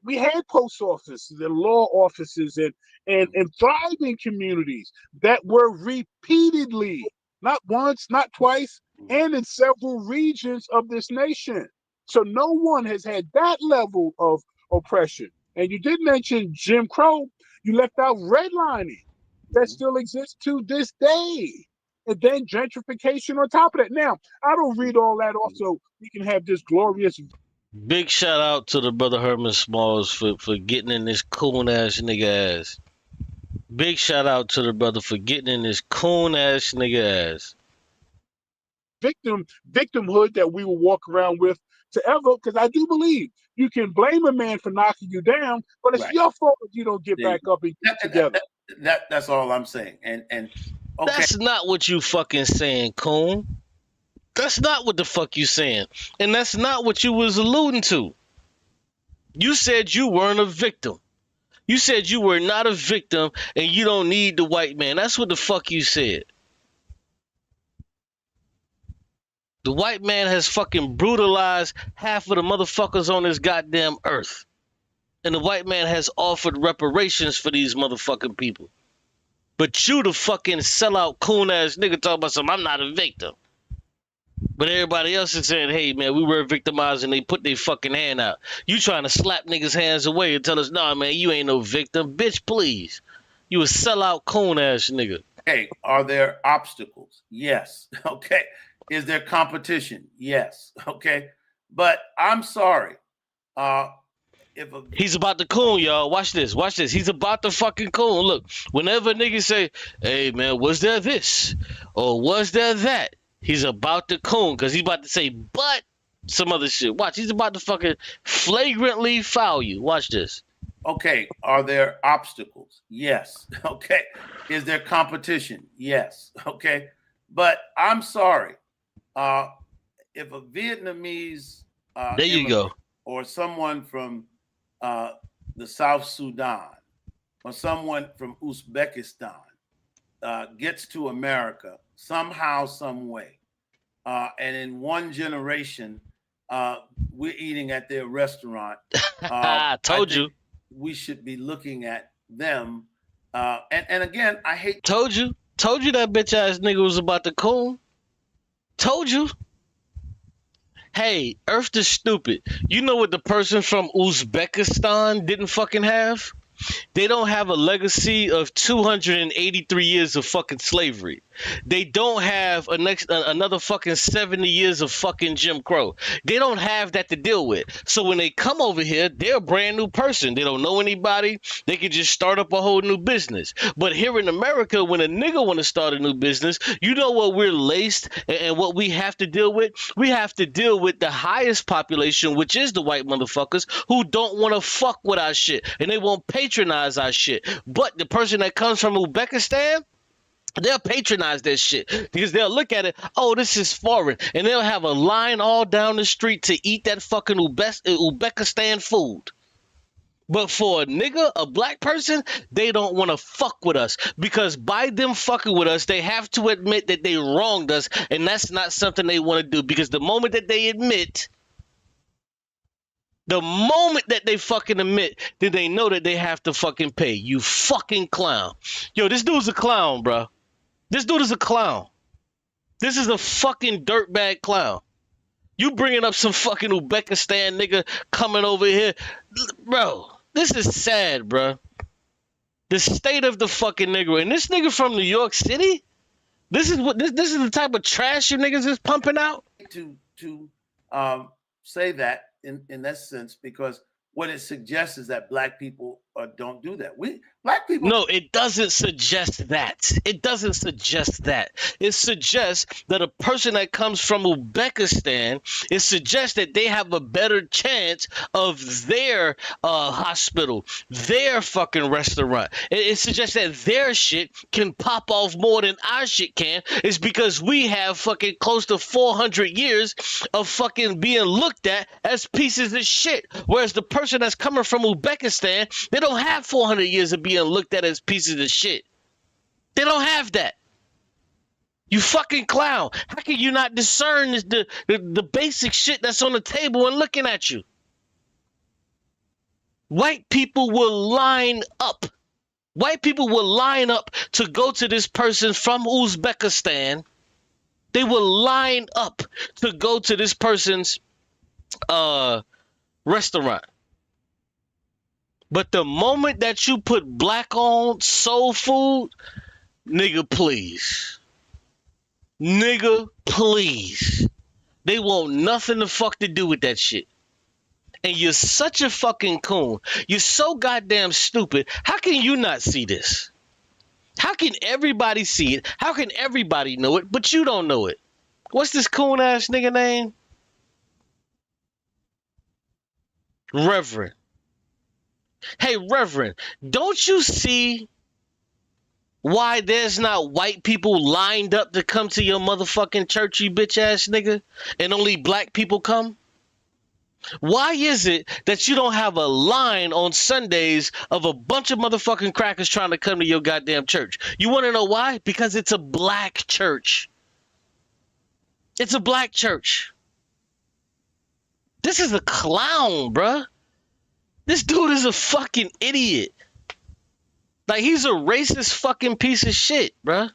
We had post offices and law offices and thriving communities that were repeatedly, not once, not twice, and in several regions of this nation. So no one has had that level of oppression. And you did mention Jim Crow. You left out redlining that still exists to this day. And then gentrification on top of that. Now, I don't read all that off so we can have this glorious. Big shout out to the brother Herman Smalls for getting in this coon ass nigga ass. Big shout out to the brother for getting in this coon ass nigga ass. Victimhood that we will walk around with forever, because I do believe you can blame a man for knocking you down, but it's your fault if you don't get back up and get together. That's all I'm saying. And okay. That's not what you fucking saying, coon. That's not what the fuck you saying. And that's not what you was alluding to. You said you weren't a victim. You said you were not a victim and you don't need the white man. That's what the fuck you said. The white man has fucking brutalized half of the motherfuckers on this goddamn earth. And the white man has offered reparations for these motherfucking people. But you the fucking sellout coon ass nigga talking about something, I'm not a victim. But everybody else is saying, hey man, we were victimized and they put their fucking hand out. You trying to slap niggas' hands away and tell us, nah man, you ain't no victim. Bitch, please. You a sellout coon ass nigga. Hey, are there obstacles? Yes. Okay. Is there competition? Yes. Okay. But I'm sorry. He's about to coon, y'all. Watch this. Watch this. He's about to fucking coon. Look, whenever niggas say, hey man, was there this? Or was there that? He's about to coon because he's about to say, but some other shit. Watch, he's about to fucking flagrantly foul you. Watch this. Okay. Are there obstacles? Yes. Okay. Is there competition? Yes. Okay. But I'm sorry. If a Vietnamese there you go, or someone from the South Sudan or someone from Uzbekistan gets to America somehow, some way, and in one generation we're eating at their restaurant, I told you we should be looking at them. And again, I hate. Told you that bitch ass nigga was about to coon. Told you. Hey, Earth is stupid. You know what the person from Uzbekistan didn't fucking have? They don't have a legacy of 283 years of fucking slavery. They don't have another fucking 70 years of fucking Jim Crow. They don't have that to deal with. So when they come over here, they're a brand new person. They don't know anybody. They can just start up a whole new business. But here in America, when a nigga want to start a new business, you know what we're laced and what we have to deal with? We have to deal with the highest population, which is the white motherfuckers who don't want to fuck with our shit. And they won't patronize our shit. But the person that comes from Uzbekistan, they'll patronize that shit because they'll look at it, oh, this is foreign, and they'll have a line all down the street to eat that fucking Uzbekistan food. But for a nigga, a black person, they don't want to fuck with us because by them fucking with us, they have to admit that they wronged us, and that's not something they want to do because the moment that they fucking admit, then they know that they have to fucking pay. You fucking clown. Yo, this dude's a clown, bro. This dude is a clown. This is a fucking dirtbag clown. You bringing up some fucking Uzbekistan nigga coming over here. Bro, This is sad, bruh. The state of the fucking Negro. And this nigga from New York City? This is the type of trash you niggas is pumping out? To say that in that sense, because what it suggests is that black people don't do that. Black people. No, it doesn't suggest that. It doesn't suggest that. It suggests that a person that comes from Uzbekistan, it suggests that they have a better chance of their hospital, their fucking restaurant. It suggests that their shit can pop off more than our shit can. It's because we have fucking close to 400 years of fucking being looked at as pieces of shit. Whereas the person that's coming from Uzbekistan, they don't have 400 years of being looked at as pieces of shit. They don't have that. You fucking clown. How can you not discern the basic shit that's on the table and looking at you? White people will line up. White people will line up to go to this person from Uzbekistan. They will line up to go to this person's restaurant. But the moment that you put black on soul food, nigga, please. Nigga, please. They want nothing to fuck to do with that shit. And you're such a fucking coon. You're so goddamn stupid. How can you not see this? How can everybody see it? How can everybody know it, but you don't know it? What's this coon ass nigga name? Reverend. Hey, Reverend, don't you see why there's not white people lined up to come to your motherfucking church, you bitch ass nigga, and only black people come? Why is it that you don't have a line on Sundays of a bunch of motherfucking crackers trying to come to your goddamn church? You want to know why? Because it's a black church. It's a black church. This is a clown, bruh. This dude is a fucking idiot. Like, he's a racist fucking piece of shit, bruh.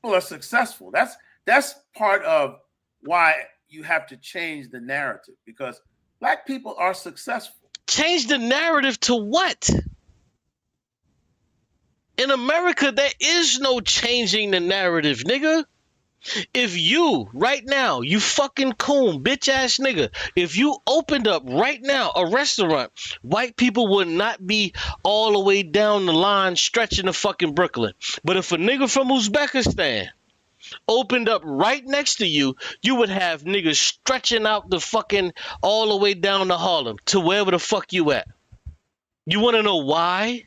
People are successful. That's part of why you have to change the narrative, because black people are successful. Change the narrative to what? In America, there is no changing the narrative, nigga. If you, right now, you fucking coon, bitch ass nigga, if you opened up right now a restaurant, white people would not be all the way down the line stretching to fucking Brooklyn. But if a nigga from Uzbekistan opened up right next to you, you would have niggas stretching out the fucking all the way down to Harlem to wherever the fuck you at. You want to know why?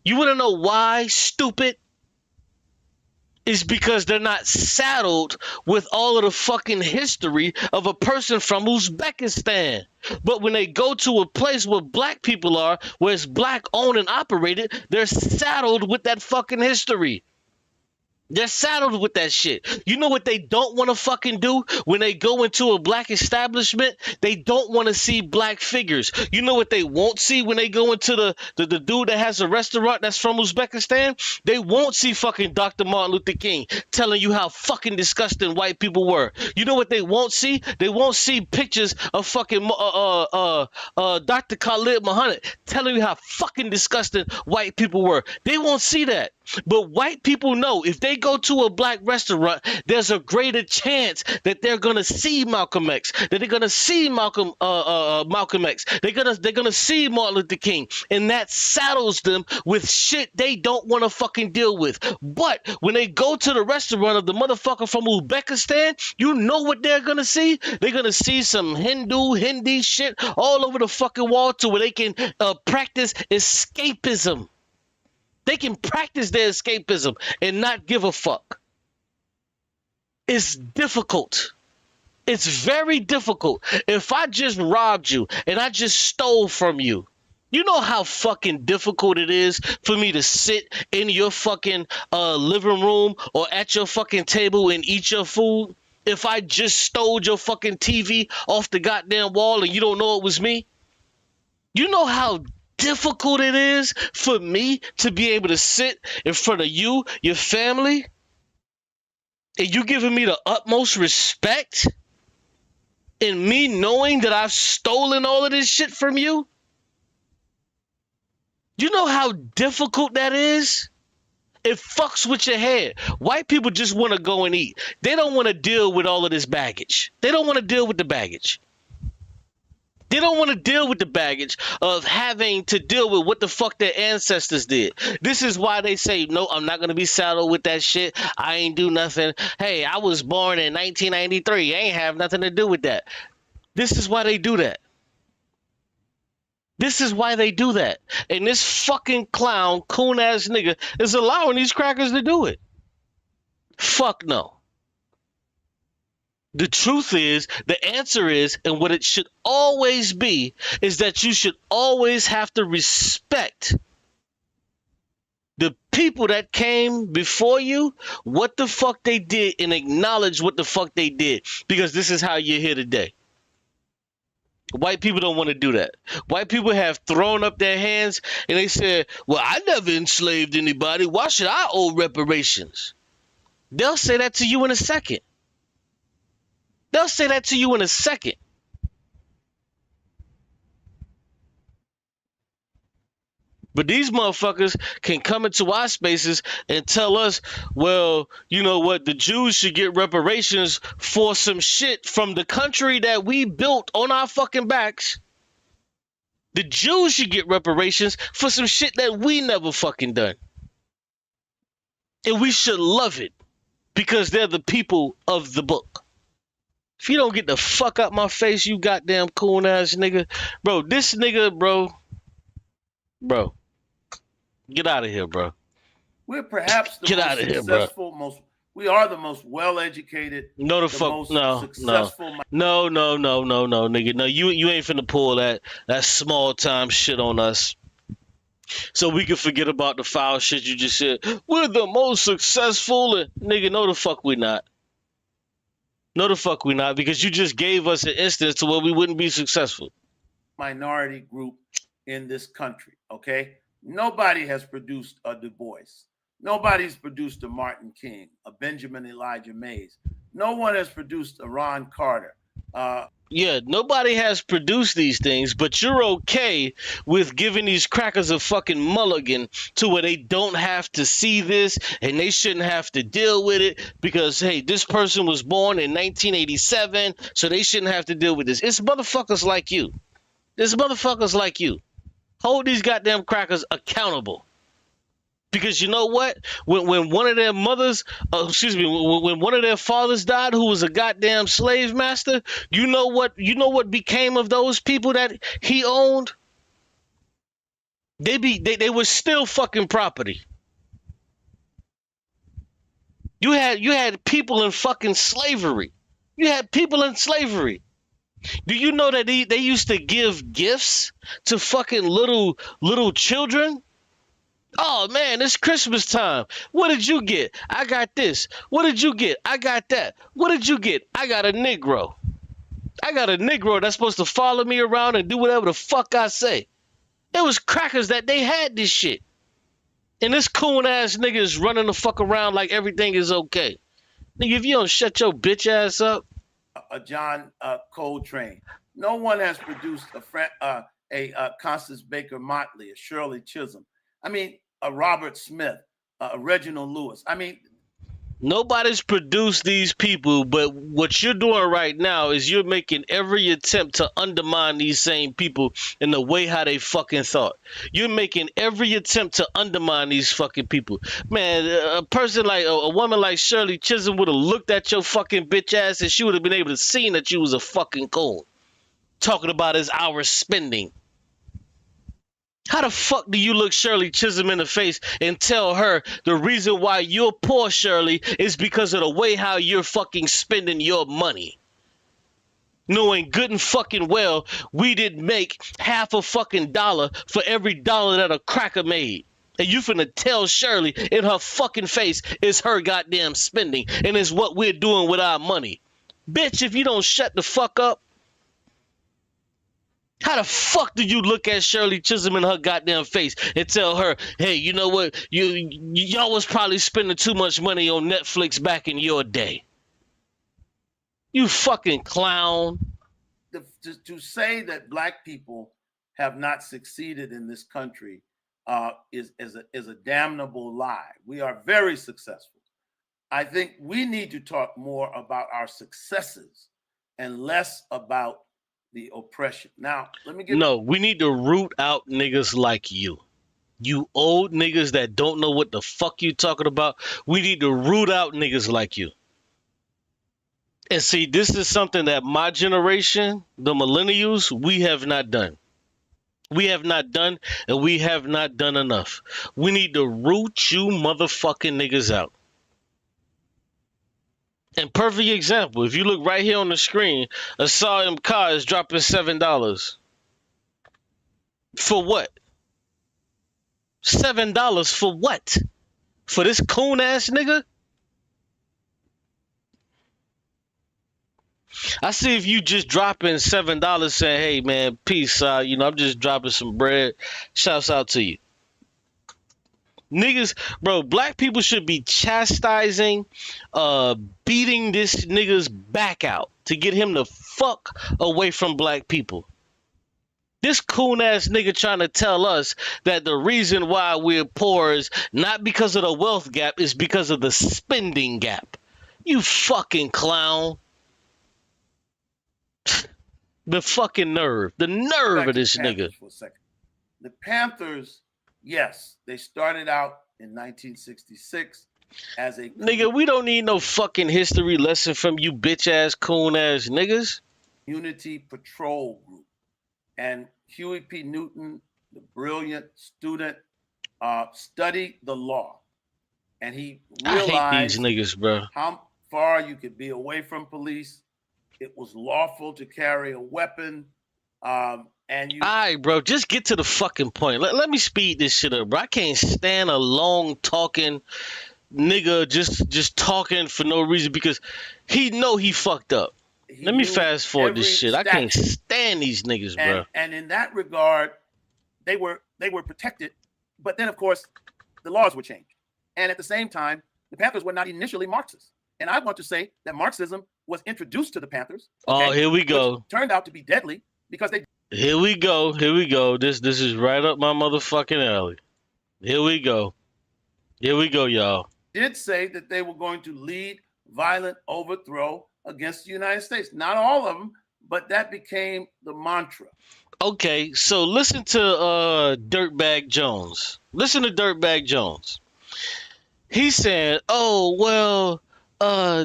You want to know why, stupid? Is because they're not saddled with all of the fucking history of a person from Uzbekistan. But when they go to a place where black people are, where it's black owned and operated, they're saddled with that fucking history. They're saddled with that shit. You know what they don't want to fucking do when they go into a black establishment? They don't want to see black figures. You know what they won't see when they go into the dude that has a restaurant that's from Uzbekistan? They won't see fucking Dr. Martin Luther King telling you how fucking disgusting white people were. You know what they won't see? They won't see pictures of fucking Dr. Khalid Muhammad telling you how fucking disgusting white people were. They won't see that. But white people know if they go to a black restaurant, there's a greater chance that they're gonna see Malcolm X, that they're gonna see Malcolm X, they're gonna see Martin Luther King, and that saddles them with shit they don't want to fucking deal with. But when they go to the restaurant of the motherfucker from Uzbekistan, you know what they're gonna see? They're gonna see some Hindi shit all over the fucking wall to where they can practice escapism. They can practice their escapism and not give a fuck. It's difficult. It's very difficult. If I just robbed you and I just stole from you, you know how fucking difficult it is for me to sit in your fucking living room or at your fucking table and eat your food? If I just stole your fucking TV off the goddamn wall and you don't know it was me? You know how difficult it is for me to be able to sit in front of you, your family, and you giving me the utmost respect, and me knowing that I've stolen all of this shit from you? You know how difficult that is? It fucks with your head. White people just want to go and eat. They don't want to deal with all of this baggage. They don't want to deal with the baggage. They don't want to deal with the baggage of having to deal with what the fuck their ancestors did. This is why they say, no, I'm not going to be saddled with that shit. I ain't do nothing. Hey, I was born in 1993. I ain't have nothing to do with that. This is why they do that. This is why they do that. And this fucking clown, coon-ass nigga is allowing these crackers to do it. Fuck no. The truth is, the answer is, and what it should always be, is that you should always have to respect the people that came before you, what the fuck they did, and acknowledge what the fuck they did. Because this is how you're here today. White people don't want to do that. White people have thrown up their hands and they said, well, I never enslaved anybody. Why should I owe reparations? They'll say that to you in a second. They'll say that to you in a second. But these motherfuckers can come into our spaces and tell us, well, you know what, the Jews should get reparations for some shit from the country that we built on our fucking backs. The Jews should get reparations for some shit that we never fucking done. And we should love it because they're the people of the book. If you don't get the fuck out my face, you goddamn coon ass nigga. Bro, this nigga, bro, get out of here, bro. We're perhaps the Get most out of here, successful, we are the most well-educated, No, the fuck, no, successful. no, nigga. No, you ain't finna pull that small time shit on us. So we can forget about the foul shit you just said. We're the most successful, and nigga, no the fuck we not. No the fuck we not, because you just gave us an instance to where we wouldn't be successful. Minority group in this country, okay? Nobody has produced a Du Bois. Nobody's produced a Martin King, a Benjamin Elijah Mays. No one has produced a Ron Carter. Yeah, nobody has produced these things, but you're okay with giving these crackers a fucking mulligan to where they don't have to see this and they shouldn't have to deal with it because, hey, this person was born in 1987, so they shouldn't have to deal with this. It's motherfuckers like you. It's motherfuckers like you. Hold these goddamn crackers accountable. Because you know what? When one of their mothers, when one of their fathers died, who was a goddamn slave master, you know what became of those people that he owned? They were still fucking property. You had people in fucking slavery. You had people in slavery. Do you know that they used to give gifts to fucking little children? Oh man, it's Christmas time. What did you get? I got this. What did you get? I got that. What did you get? I got a Negro. I got a Negro that's supposed to follow me around and do whatever the fuck I say. It was crackers that they had this shit. And this coon ass nigga is running the fuck around like everything is okay. Nigga, if you don't shut your bitch ass up. A John Coltrane. No one has produced a Constance Baker Motley, a Shirley Chisholm. I mean, a Robert Smith, a Reginald Lewis. I mean, nobody's produced these people, but what you're doing right now is you're making every attempt to undermine these same people in the way how they fucking thought. You're making every attempt to undermine these fucking people. Man, a person like a woman like Shirley Chisholm would have looked at your fucking bitch ass and she would have been able to see that you was a fucking coon. Talking about his hour spending. How the fuck do you look Shirley Chisholm in the face and tell her the reason why you're poor, Shirley, is because of the way how you're fucking spending your money? Knowing good and fucking well we didn't make half a fucking dollar for every dollar that a cracker made. And you finna tell Shirley in her fucking face it's her goddamn spending and it's what we're doing with our money. Bitch, if you don't shut the fuck up, how the fuck do you look at Shirley Chisholm in her goddamn face and tell her, hey, you know what? Y'all was probably spending too much money on Netflix back in your day. You fucking clown. To say that black people have not succeeded in this country is a damnable lie. We are very successful. I think we need to talk more about our successes and less about the oppression. Now, let me give. No, we need to root out niggas like you. You old niggas that don't know what the fuck you talking about. We need to root out niggas like you. And see, this is something that my generation, the millennials, we have not done. We have not done, and we have not done enough. We need to root you motherfucking niggas out. And perfect example, if you look right here on the screen, Asylum car is dropping $7. For what? $7 for what? For this coon ass nigga? I see if you just dropping $7 saying, hey man, peace, I'm just dropping some bread. Shouts out to you. Niggas, bro, black people should be chastising, beating this nigga's back out to get him the fuck away from black people. This coon ass nigga trying to tell us that the reason why we're poor is not because of the wealth gap, it's because of the spending gap. You fucking clown. The fucking nerve. The nerve of this nigga. For a second. The Panthers, yes, they started out in 1966 as a nigga, we don't need no fucking history lesson from you bitch ass coon ass niggas. Unity Patrol Group. And Huey P. Newton, the brilliant student, studied the law. And he realized I hate these niggas, bro. How far you could be away from police. It was lawful to carry a weapon. And you. All right, bro, just get to the fucking point. Let me speed this shit up, bro. I can't stand a long talking nigga just talking for no reason because he know he fucked up. Let me fast forward this shit. I can't stand these niggas, bro. And in that regard, they were protected. But then, of course, the laws were changed. And at the same time, the Panthers were not initially Marxists. And I want to say that Marxism was introduced to the Panthers. Okay, oh, here we go. Turned out to be deadly because they. Here we go. This is right up my motherfucking alley. Here we go, y'all. Did say that they were going to lead violent overthrow against the United States. Not all of them, but that became the mantra. Okay, so listen to Dirtbag Jones. Listen to Dirtbag Jones. He said, oh, well,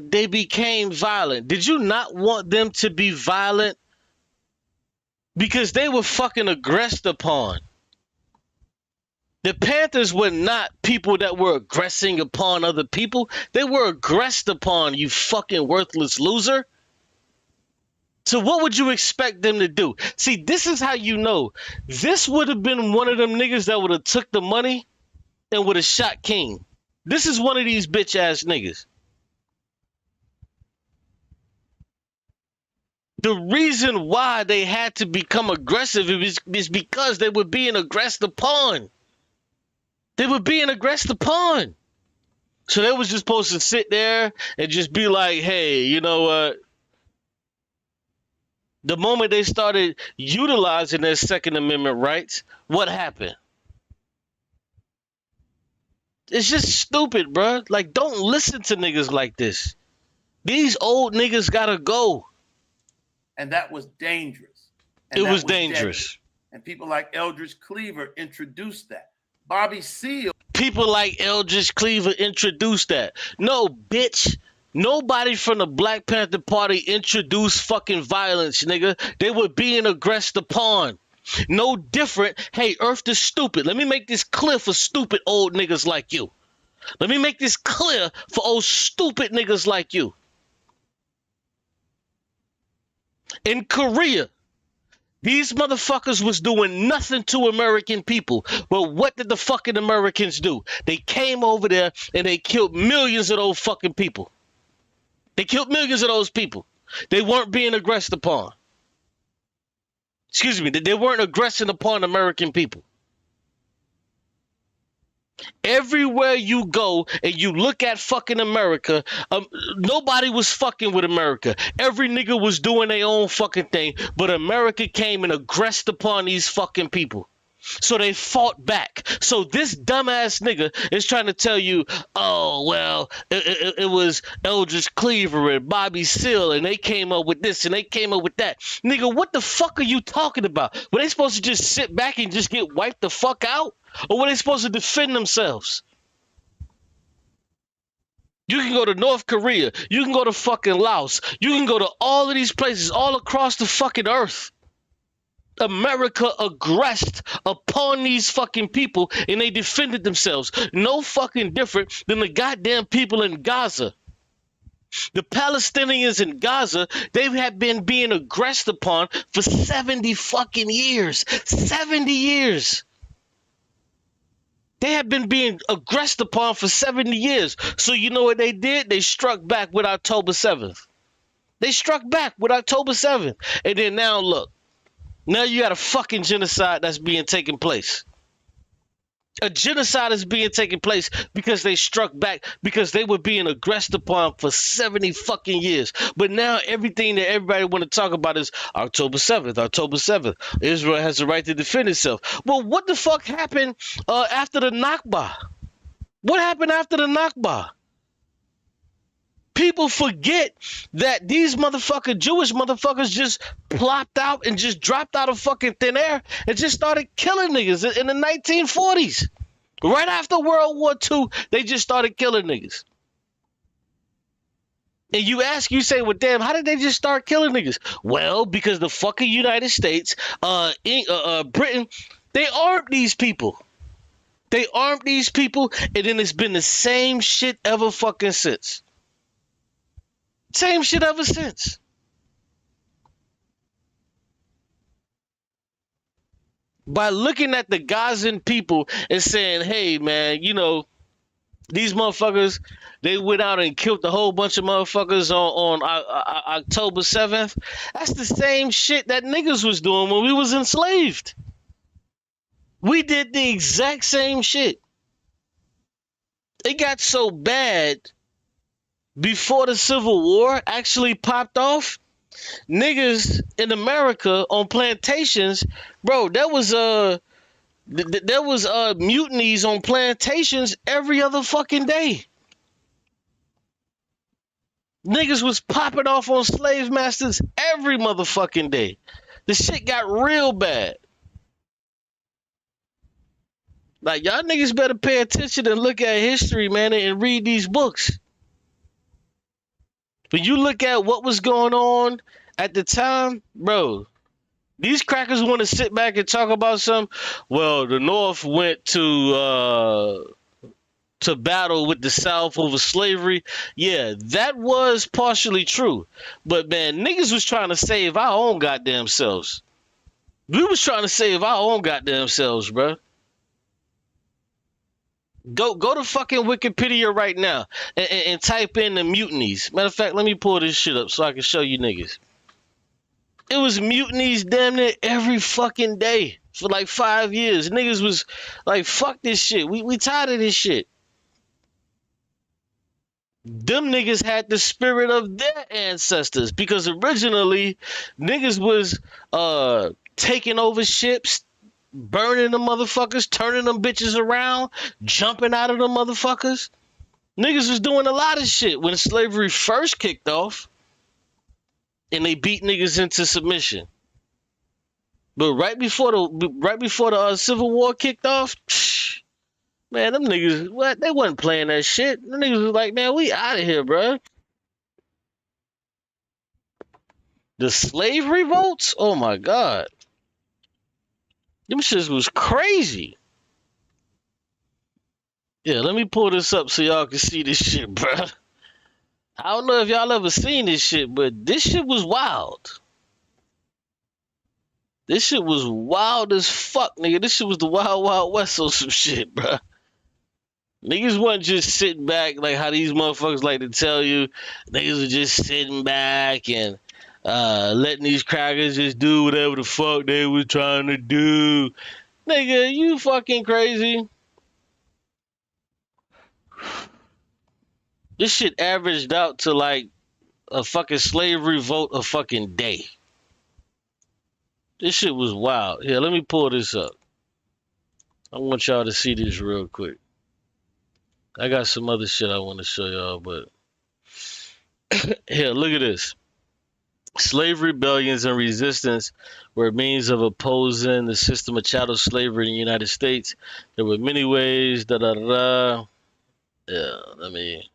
they became violent. Did you not want them to be violent? Because they were fucking aggressed upon. The Panthers were not people that were aggressing upon other people. They were aggressed upon, you fucking worthless loser. So what would you expect them to do? See, this is how you know. This would have been one of them niggas that would have took the money and would have shot King. This is one of these bitch ass niggas. The reason why they had to become aggressive is because they were being aggressed upon. They were being aggressed upon. So they was just supposed to sit there and just be like, hey, you know what? The moment they started utilizing their Second Amendment rights, what happened? It's just stupid, bro. Like, don't listen to niggas like this. These old niggas gotta go. And that was dangerous. It was dangerous. Deadly. And people like Eldridge Cleaver introduced that. Bobby Seale. People like Eldridge Cleaver introduced that. No, bitch. Nobody from the Black Panther Party introduced fucking violence, nigga. They were being aggressed upon. No different. Hey, Earth is stupid. Let me make this clear for stupid old niggas like you. Let me make this clear for old stupid niggas like you. In Korea, these motherfuckers was doing nothing to American people. But what did the fucking Americans do? They came over there and they killed millions of those fucking people. They killed millions of those people. They weren't being aggressed upon. Excuse me, they weren't aggressing upon American people. Everywhere you go and you look at fucking America, nobody was fucking with America. Every nigga was doing their own fucking thing, but America came and aggressed upon these fucking people. So they fought back. So this dumbass nigga is trying to tell you, oh, well, it was Eldridge Cleaver and Bobby Seale, and they came up with this and they came up with that. Nigga, what the fuck are you talking about? Were they supposed to just sit back and just get wiped the fuck out? Or were they supposed to defend themselves? You can go to North Korea. You can go to fucking Laos. You can go to all of these places all across the fucking earth. America aggressed upon these fucking people and they defended themselves. No fucking different than the goddamn people in Gaza. The Palestinians in Gaza, they have been being aggressed upon for 70 fucking years. 70 years. They have been being aggressed upon for 70 years. So you know what they did? They struck back with October 7th. They struck back with October 7th. And then now look. Now you got a fucking genocide that's being taken place. A genocide is being taken place because they struck back, because they were being aggressed upon for 70 fucking years. But now everything that everybody want to talk about is October 7th, October 7th. Israel has the right to defend itself. Well, what the fuck happened after the Nakba? What happened after the Nakba? People forget that these motherfucking Jewish motherfuckers just plopped out and just dropped out of fucking thin air and just started killing niggas in the 1940s. Right after World War II, they just started killing niggas. And you say, well, damn, how did they just start killing niggas? Well, because the fucking United States, Britain, they armed these people. They armed these people, and then it's been the same shit ever fucking since. Same shit ever since. By looking at the Gazan people and saying, hey, man, you know, these motherfuckers, they went out and killed a whole bunch of motherfuckers on October 7th. That's the same shit that niggas was doing when we was enslaved. We did the exact same shit. It got so bad before the Civil War actually popped off. Niggas in America on plantations, bro, there was mutinies on plantations every other fucking day. Niggas was popping off on slave masters every motherfucking day. The shit got real bad. Like, y'all niggas better pay attention and look at history, man, and read these books. But you look at what was going on at the time, bro, these crackers want to sit back and talk about something. Well, the North went to battle with the South over slavery. Yeah, that was partially true. But, man, niggas was trying to save our own goddamn selves. We was trying to save our own goddamn selves, bro. Go to fucking Wikipedia right now and type in the mutinies. Matter of fact, let me pull this shit up so I can show you niggas. It was mutinies damn near every fucking day for like 5 years. Niggas was like, fuck this shit. We tired of this shit. Them niggas had the spirit of their ancestors because originally niggas was taking over ships, burning them motherfuckers, turning them bitches around, jumping out of them motherfuckers. Niggas was doing a lot of shit when slavery first kicked off, and they beat niggas into submission. But right before the Civil War kicked off, man, them niggas, what? They wasn't playing that shit. Them niggas was like, man, we out of here, bro. The slave revolts? Oh my God. Them shits was crazy. Yeah, let me pull this up so y'all can see this shit, bro. I don't know if y'all ever seen this shit, but this shit was wild. This shit was wild as fuck, nigga. This shit was the Wild Wild West on some shit, bro. Niggas wasn't just sitting back like how these motherfuckers like to tell you. Niggas were just sitting back and letting these crackers just do whatever the fuck they was trying to do. Nigga, you fucking crazy. This shit averaged out to like a fucking slave revolt a fucking day. This shit was wild. Here, let me pull this up. I want y'all to see this real quick. I got some other shit I want to show y'all, but here, look at this. Slave rebellions and resistance were means of opposing the system of chattel slavery in the United States. There were many ways. Da da da da. Yeah, let me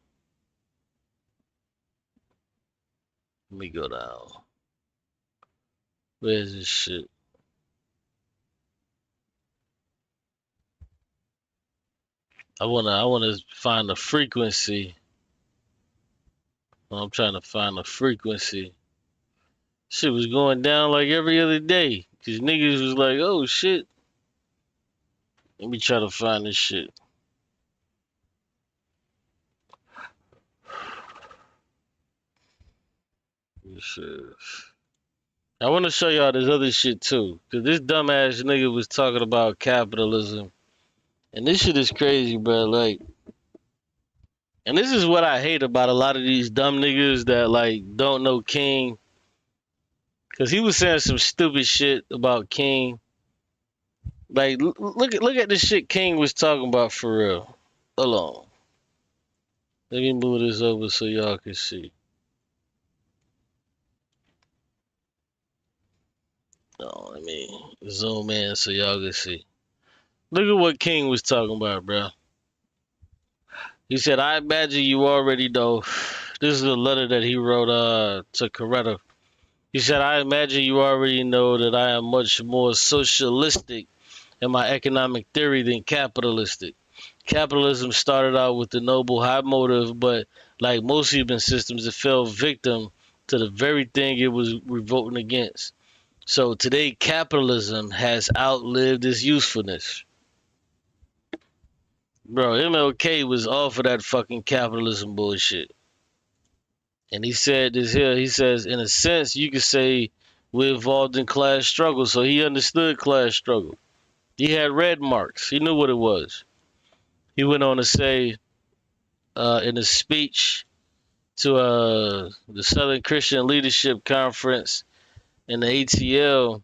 go down. Where's this shit? I wanna find the frequency. I'm trying to find the frequency. Shit was going down like every other day. Cause niggas was like, oh shit. Let me try to find this shit. I want to show y'all this other shit too. Cause this dumbass nigga was talking about capitalism. And this shit is crazy, bro. Like, and this is what I hate about a lot of these dumb niggas that like don't know King. Cause he was saying some stupid shit about King. Like, look at the shit King was talking about for real. Hold on. Let me move this over so y'all can see. Oh, let me zoom in so y'all can see. Look at what King was talking about, bro. He said, I imagine you already know. This is a letter that he wrote to Coretta. He said, I imagine you already know that I am much more socialistic in my economic theory than capitalistic. Capitalism started out with the noble high motive, but like most human systems, it fell victim to the very thing it was revolting against. So today, capitalism has outlived its usefulness. Bro, MLK was all for that fucking capitalism bullshit. And he said this here, he says, in a sense, you could say we're involved in class struggle. So he understood class struggle. He had red marks. He knew what it was. He went on to say in a speech to the Southern Christian Leadership Conference in the ATL,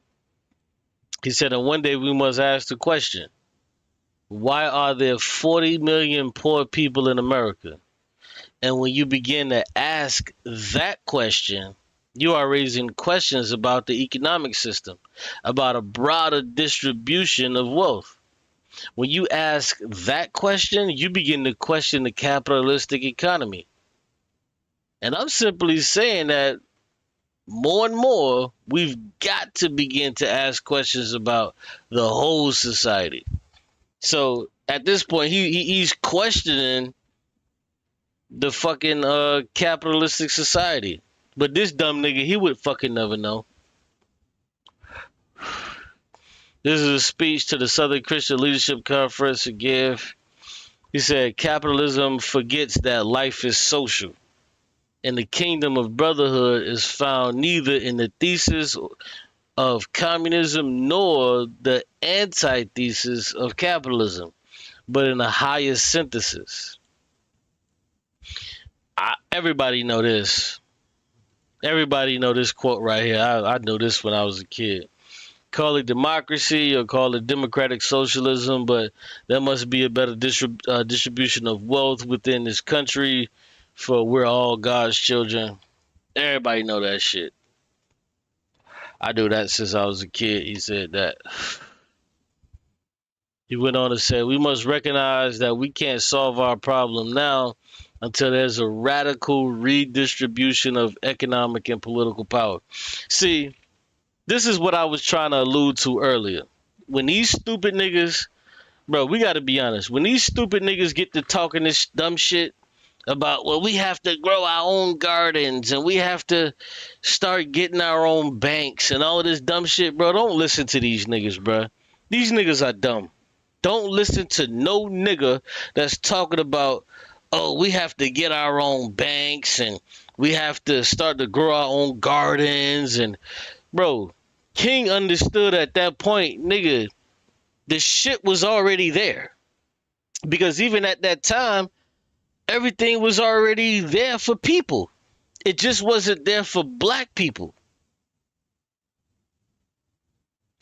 he said, and one day we must ask the question, why are there 40 million poor people in America? And when you begin to ask that question, you are raising questions about the economic system, about a broader distribution of wealth. When you ask that question, you begin to question the capitalistic economy. And I'm simply saying that more and more, we've got to begin to ask questions about the whole society. So at this point, he's questioning the fucking capitalistic society. But this dumb nigga, he would fucking never know. This is a speech to the Southern Christian Leadership Conference he gave. He said, capitalism forgets that life is social. And the kingdom of brotherhood is found neither in the thesis of communism nor the antithesis of capitalism, but in the highest synthesis. Everybody know this. Everybody know this quote right here. I knew this when I was a kid. Call it democracy or call it democratic socialism, but there must be a better distribution of wealth within this country, for we're all God's children. Everybody know that shit. I knew that since I was a kid. He said that. He went on to say, we must recognize that we can't solve our problem now until there's a radical redistribution of economic and political power. See, this is what I was trying to allude to earlier. When these stupid niggas, bro, we got to be honest. When these stupid niggas get to talking this dumb shit about, well, we have to grow our own gardens and we have to start getting our own banks and all of this dumb shit, bro, don't listen to these niggas, bro. These niggas are dumb. Don't listen to no nigga that's talking about, oh, we have to get our own banks and we have to start to grow our own gardens. And bro, King understood at that point, nigga, the shit was already there. Because even at that time, everything was already there for people. It just wasn't there for black people.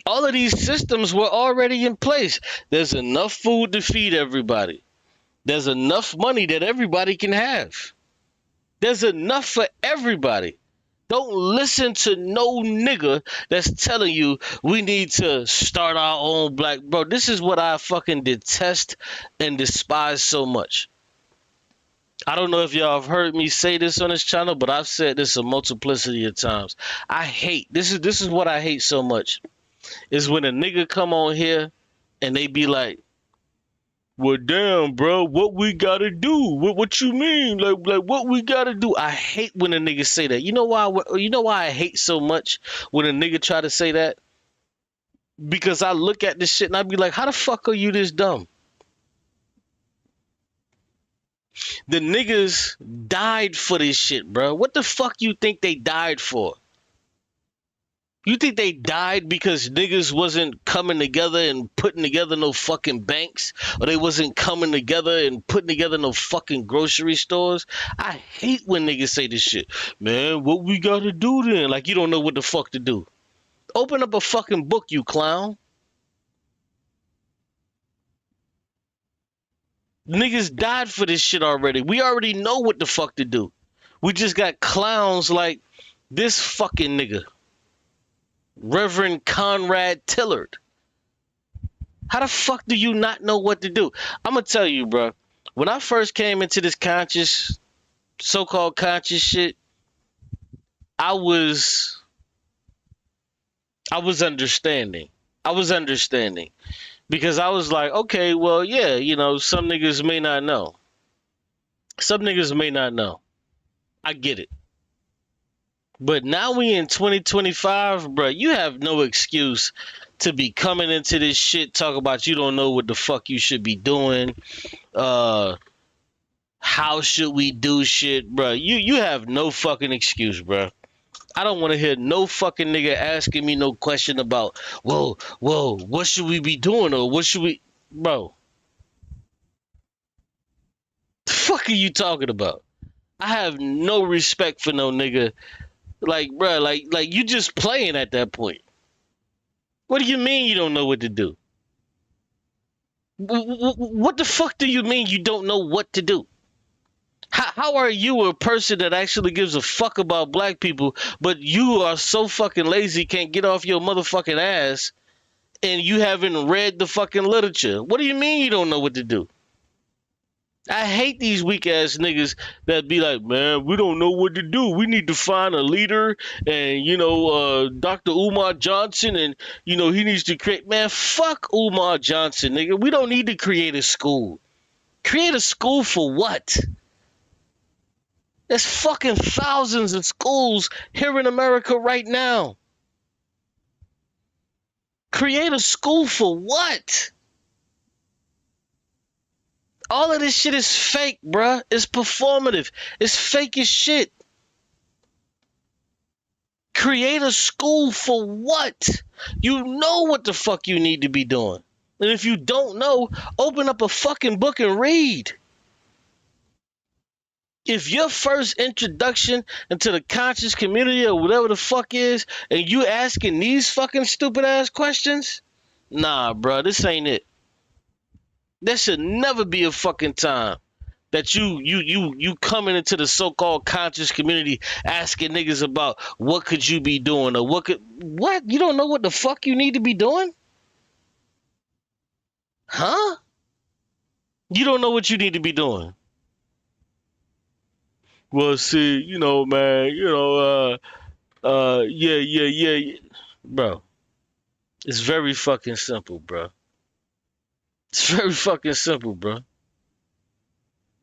All of these systems were already in place. There's enough food to feed everybody. There's enough money that everybody can have. There's enough for everybody. Don't listen to no nigga that's telling you we need to start our own black. Bro, this is what I fucking detest and despise so much. I don't know if y'all have heard me say this on this channel, but I've said this a multiplicity of times. I hate, this is what I hate so much, is when a nigga come on here and they be like, well, damn, bro, what we gotta do? What you mean? Like what we gotta do? I hate when a nigga say that. You know why? You know why I hate so much when a nigga try to say that? Because I look at this shit and I be like, how the fuck are you this dumb? The niggas died for this shit, bro. What the fuck you think they died for? You think they died because niggas wasn't coming together and putting together no fucking banks? Or they wasn't coming together and putting together no fucking grocery stores? I hate when niggas say this shit. Man, what we gotta do then? Like you don't know what the fuck to do. Open up a fucking book, you clown. Niggas died for this shit already. We already know what the fuck to do. We just got clowns like this fucking nigga. Reverend Conrad Tillard. How the fuck do you not know what to do? I'm gonna tell you, bro. When I first came into this conscious, so-called conscious shit, I was understanding. I was understanding. Because I was like, okay, well, yeah, you know, some niggas may not know. Some niggas may not know. I get it. But now we in 2025, bro. You have no excuse to be coming into this shit, talk about you don't know what the fuck you should be doing. How should we do shit, bro? You have no fucking excuse, bro. I don't want to hear no fucking nigga asking me no question about, whoa, what should we be doing or what should we, bro? The fuck are you talking about? I have no respect for no nigga. Like, bro, like you just playing at that point. What do you mean you don't know what to do? What the fuck do you mean you don't know what to do? How are you a person that actually gives a fuck about black people, but you are so fucking lazy, can't get off your motherfucking ass, and you haven't read the fucking literature? What do you mean you don't know what to do? I hate these weak ass niggas that be like, man, we don't know what to do. We need to find a leader, and you know, Dr. Umar Johnson, and you know, he needs to create. Man, fuck Umar Johnson, nigga. We don't need to create a school. Create a school for what? There's fucking thousands of schools here in America right now. Create a school for what? All of this shit is fake, bruh. It's performative. It's fake as shit. Create a school for what? You know what the fuck you need to be doing. And if you don't know, open up a fucking book and read. If your first introduction into the conscious community or whatever the fuck is, and you asking these fucking stupid ass questions, nah, bruh, this ain't it. There should never be a fucking time that you coming into the so-called conscious community asking niggas about what could you be doing or what? You don't know what the fuck you need to be doing? Huh? You don't know what you need to be doing. Well, see, you know, man, you know, yeah. Bro, it's very fucking simple, bro. It's very fucking simple, bro.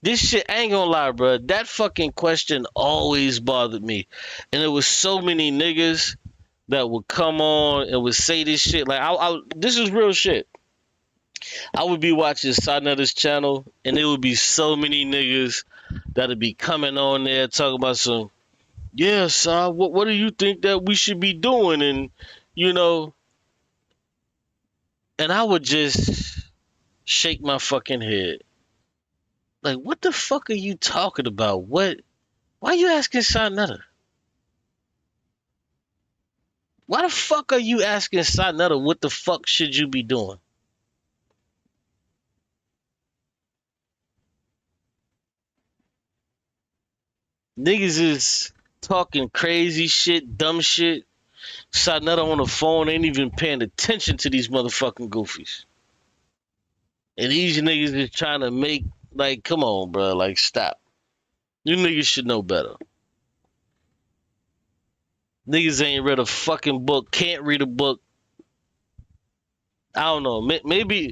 This shit, I ain't gonna lie, bro. That fucking question always bothered me. And there was so many niggas that would come on and would say this shit. Like, this is real shit. I would be watching Sanetta's channel, and there would be so many niggas that would be coming on there talking about some, yeah, Sa, what do you think that we should be doing? And, you know, and I would just shake my fucking head. Like, what the fuck are you talking about? What? Why are you asking Sanetta? Why the fuck are you asking Sonetta what the fuck should you be doing? Niggas is talking crazy shit, dumb shit. Sonetta on the phone ain't even paying attention to these motherfucking goofies. And these niggas is trying to make, like, come on, bro. Like, stop. You niggas should know better. Niggas ain't read a fucking book, can't read a book. I don't know. Maybe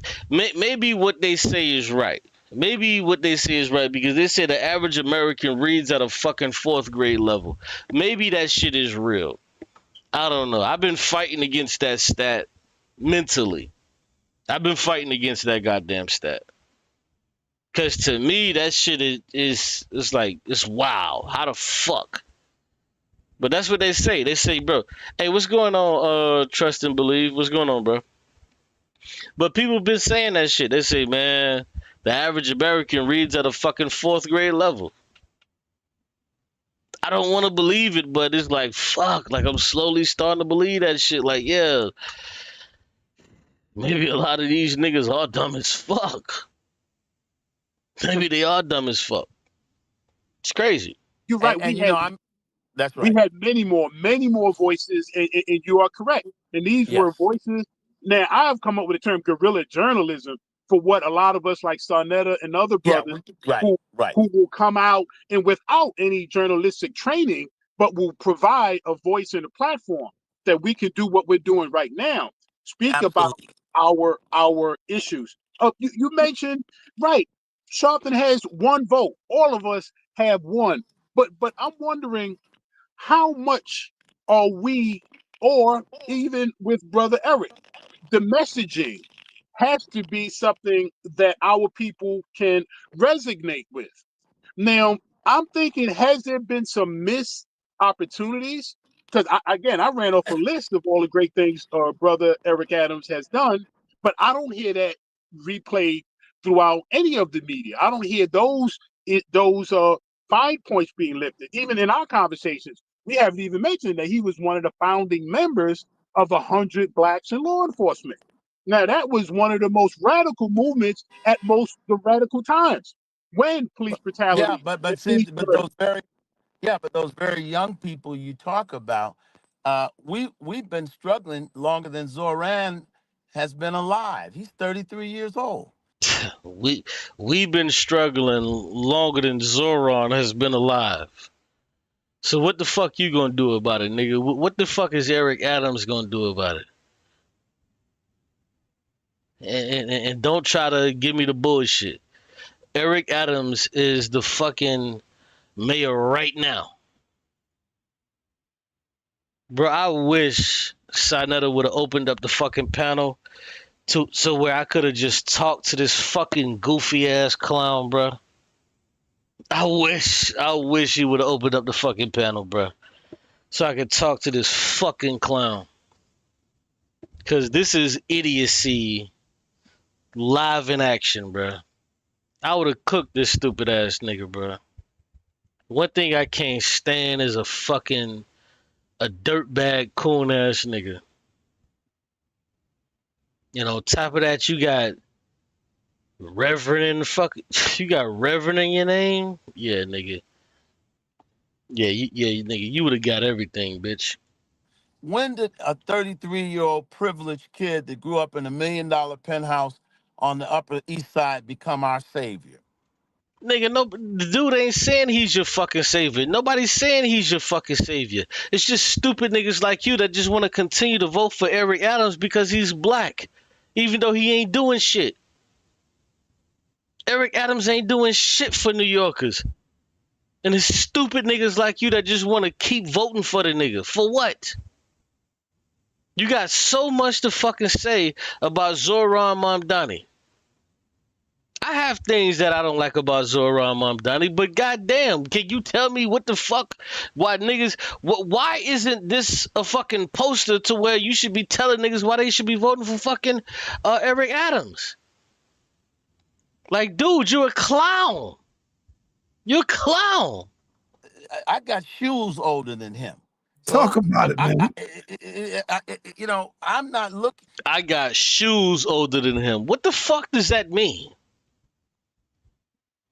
what they say is right. Maybe what they say is right because they say the average American reads at a fucking 4th grade level. Maybe that shit is real. I don't know. I've been fighting against that stat mentally. I've been fighting against that goddamn stat. Cause to me that shit is like, it's wow. How the fuck? But that's what they say. They say, bro, hey, what's going on, Trust and Believe? What's going on, bro? But people been saying that shit. They say, man, the average American reads at a fucking 4th grade level. I don't want to believe it, but it's like, fuck. Like, I'm slowly starting to believe that shit. Like, yeah, maybe a lot of these niggas are dumb as fuck. Maybe they are dumb as fuck. It's crazy. You're right. And you know, that's right. We had many more voices, and you are correct. And these were voices. Now, I have come up with the term guerrilla journalism for what a lot of us like Sarnetta and other brothers who will come out and without any journalistic training, but will provide a voice and a platform that we can do what we're doing right now. Speak about our issues. You mentioned, right, Sharpton has one vote. All of us have one. But I'm wondering, how much are we, or even with Brother Eric, the messaging has to be something that our people can resonate with. Now, I'm thinking, has there been some missed opportunities? Because I ran off a list of all the great things Brother Eric Adams has done, but I don't hear that replayed throughout any of the media. I don't hear those fine points being lifted. Even in our conversations, we haven't even mentioned that he was one of the founding members of 100 Blacks in Law Enforcement. Now, that was one of the most radical movements at most the radical times when police brutality. Yeah, but those very young people you talk about, we've been struggling longer than Zoran has been alive. He's 33 years old. We've been struggling longer than Zoran has been alive. So what the fuck you gonna do about it, nigga? What the fuck is Eric Adams gonna do about it? And don't try to give me the bullshit. Eric Adams is the fucking mayor right now. Bro, I wish Sinetta would have opened up the fucking panel so where I could have just talked to this fucking goofy ass clown, bro. I wish he would have opened up the fucking panel, bro, so I could talk to this fucking clown. Cause this is idiocy live in action, bro. I would have cooked this stupid ass nigga, bro. One thing I can't stand is a dirtbag coon ass nigga. You know, top of that, you got Reverend in the you got Reverend in your name? Yeah, nigga. Yeah, nigga, you would have got everything, bitch. When did a 33-year-old privileged kid that grew up in a $1 million penthouse on the Upper East Side become our savior? Nigga, no, the dude ain't saying he's your fucking savior. Nobody's saying he's your fucking savior. It's just stupid niggas like you that just want to continue to vote for Eric Adams because he's black, even though he ain't doing shit. Eric Adams ain't doing shit for New Yorkers. And it's stupid niggas like you that just want to keep voting for the nigga. For what? You got so much to fucking say about Zoran Mamdani. I have things that I don't like about Zoran Mamdani, but goddamn, can you tell me what the fuck? Why niggas? Why isn't this a fucking poster to where you should be telling niggas why they should be voting for fucking Eric Adams? Like, dude, you're a clown. You're a clown. I got shoes older than him. Talk about it, man. You know, I'm not looking. I got shoes older than him. What the fuck does that mean?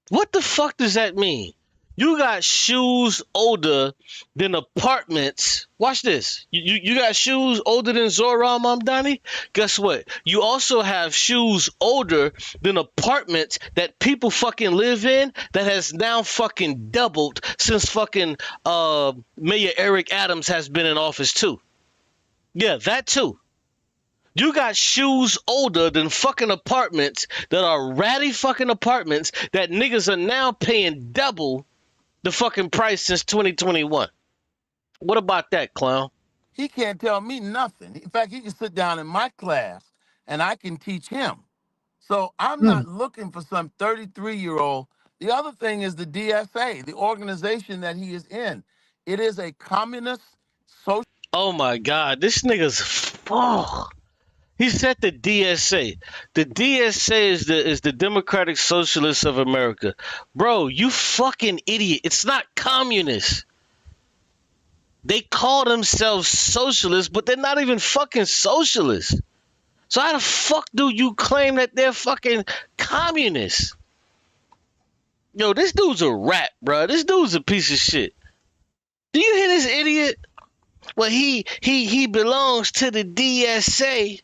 What the fuck does that mean? You got shoes older than apartments. Watch this. You got shoes older than Zoran Mamdani? Guess what? You also have shoes older than apartments that people fucking live in that has now fucking doubled since fucking Mayor Eric Adams has been in office too. Yeah, that too. You got shoes older than fucking apartments that are ratty fucking apartments that niggas are now paying double the fucking price since 2021. What about that, clown? He can't tell me nothing. In fact, he can sit down in my class and I can teach him. So I'm not looking for some 33-year-old. The other thing is the DSA, the organization that he is in. It is a communist social. Oh my God, this nigga's He said the DSA. The DSA is the Democratic Socialists of America. Bro, you fucking idiot. It's not communist. They call themselves socialists, but they're not even fucking socialists. So how the fuck do you claim that they're fucking communists? Yo, this dude's a rat, bro. This dude's a piece of shit. Do you hear this idiot? Well, he belongs to the DSA.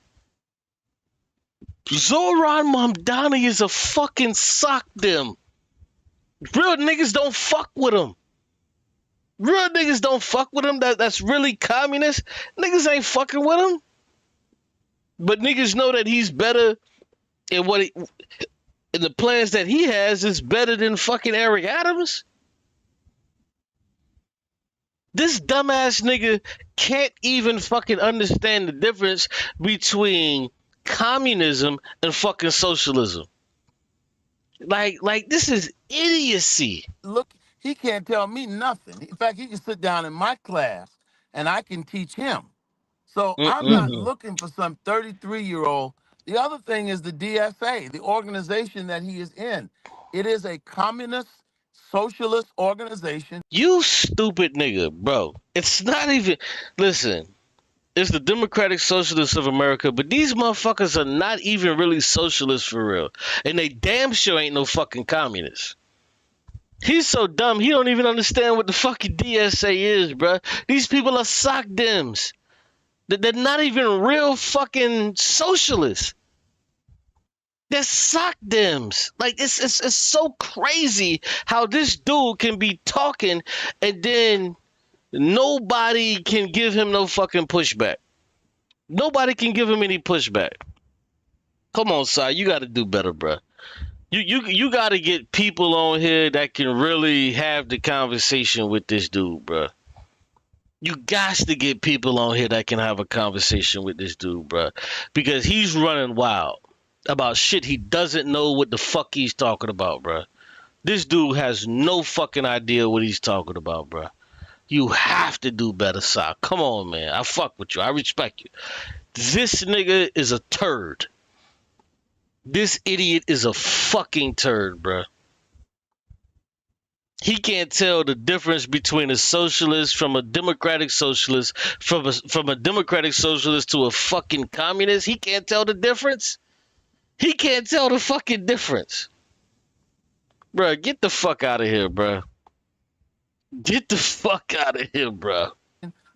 Zoran Mamdani is a fucking sock them. Real niggas don't fuck with him. Real niggas don't fuck with him. That's really communist. Niggas ain't fucking with him. But niggas know that he's better in in the plans that he has is better than fucking Eric Adams. This dumbass nigga can't even fucking understand the difference between communism and fucking socialism. Like this is idiocy. Look, he can't tell me nothing. In fact, he can sit down in my class and I can teach him. So I'm not looking for some 33-year-old. The other thing is the DSA, the organization that he is in. It is a communist socialist organization. You stupid nigga, bro. It's not even, listen, it's the Democratic Socialists of America, but these motherfuckers are not even really socialists for real. And they damn sure ain't no fucking communists. He's so dumb, he don't even understand what the fucking DSA is, bro. These people are sock dems. They're not even real fucking socialists. They're sock dems. Like, it's so crazy how this dude can be talking and then nobody can give him no fucking pushback. Nobody can give him any pushback. Come on, Si, you got to do better, bro. You got to get people on here that can really have the conversation with this dude, bro. You got to get people on here that can have a conversation with this dude, bro. Because he's running wild about shit he doesn't know what the fuck he's talking about, bro. This dude has no fucking idea what he's talking about, bro. You have to do better, Si. Come on, man. I fuck with you. I respect you. This nigga is a turd. This idiot is a fucking turd, bro. He can't tell the difference between a socialist from a democratic socialist, from a democratic socialist to a fucking communist. He can't tell the difference. He can't tell the fucking difference. Bro, get the fuck out of here, bro. Get the fuck out of here, bro.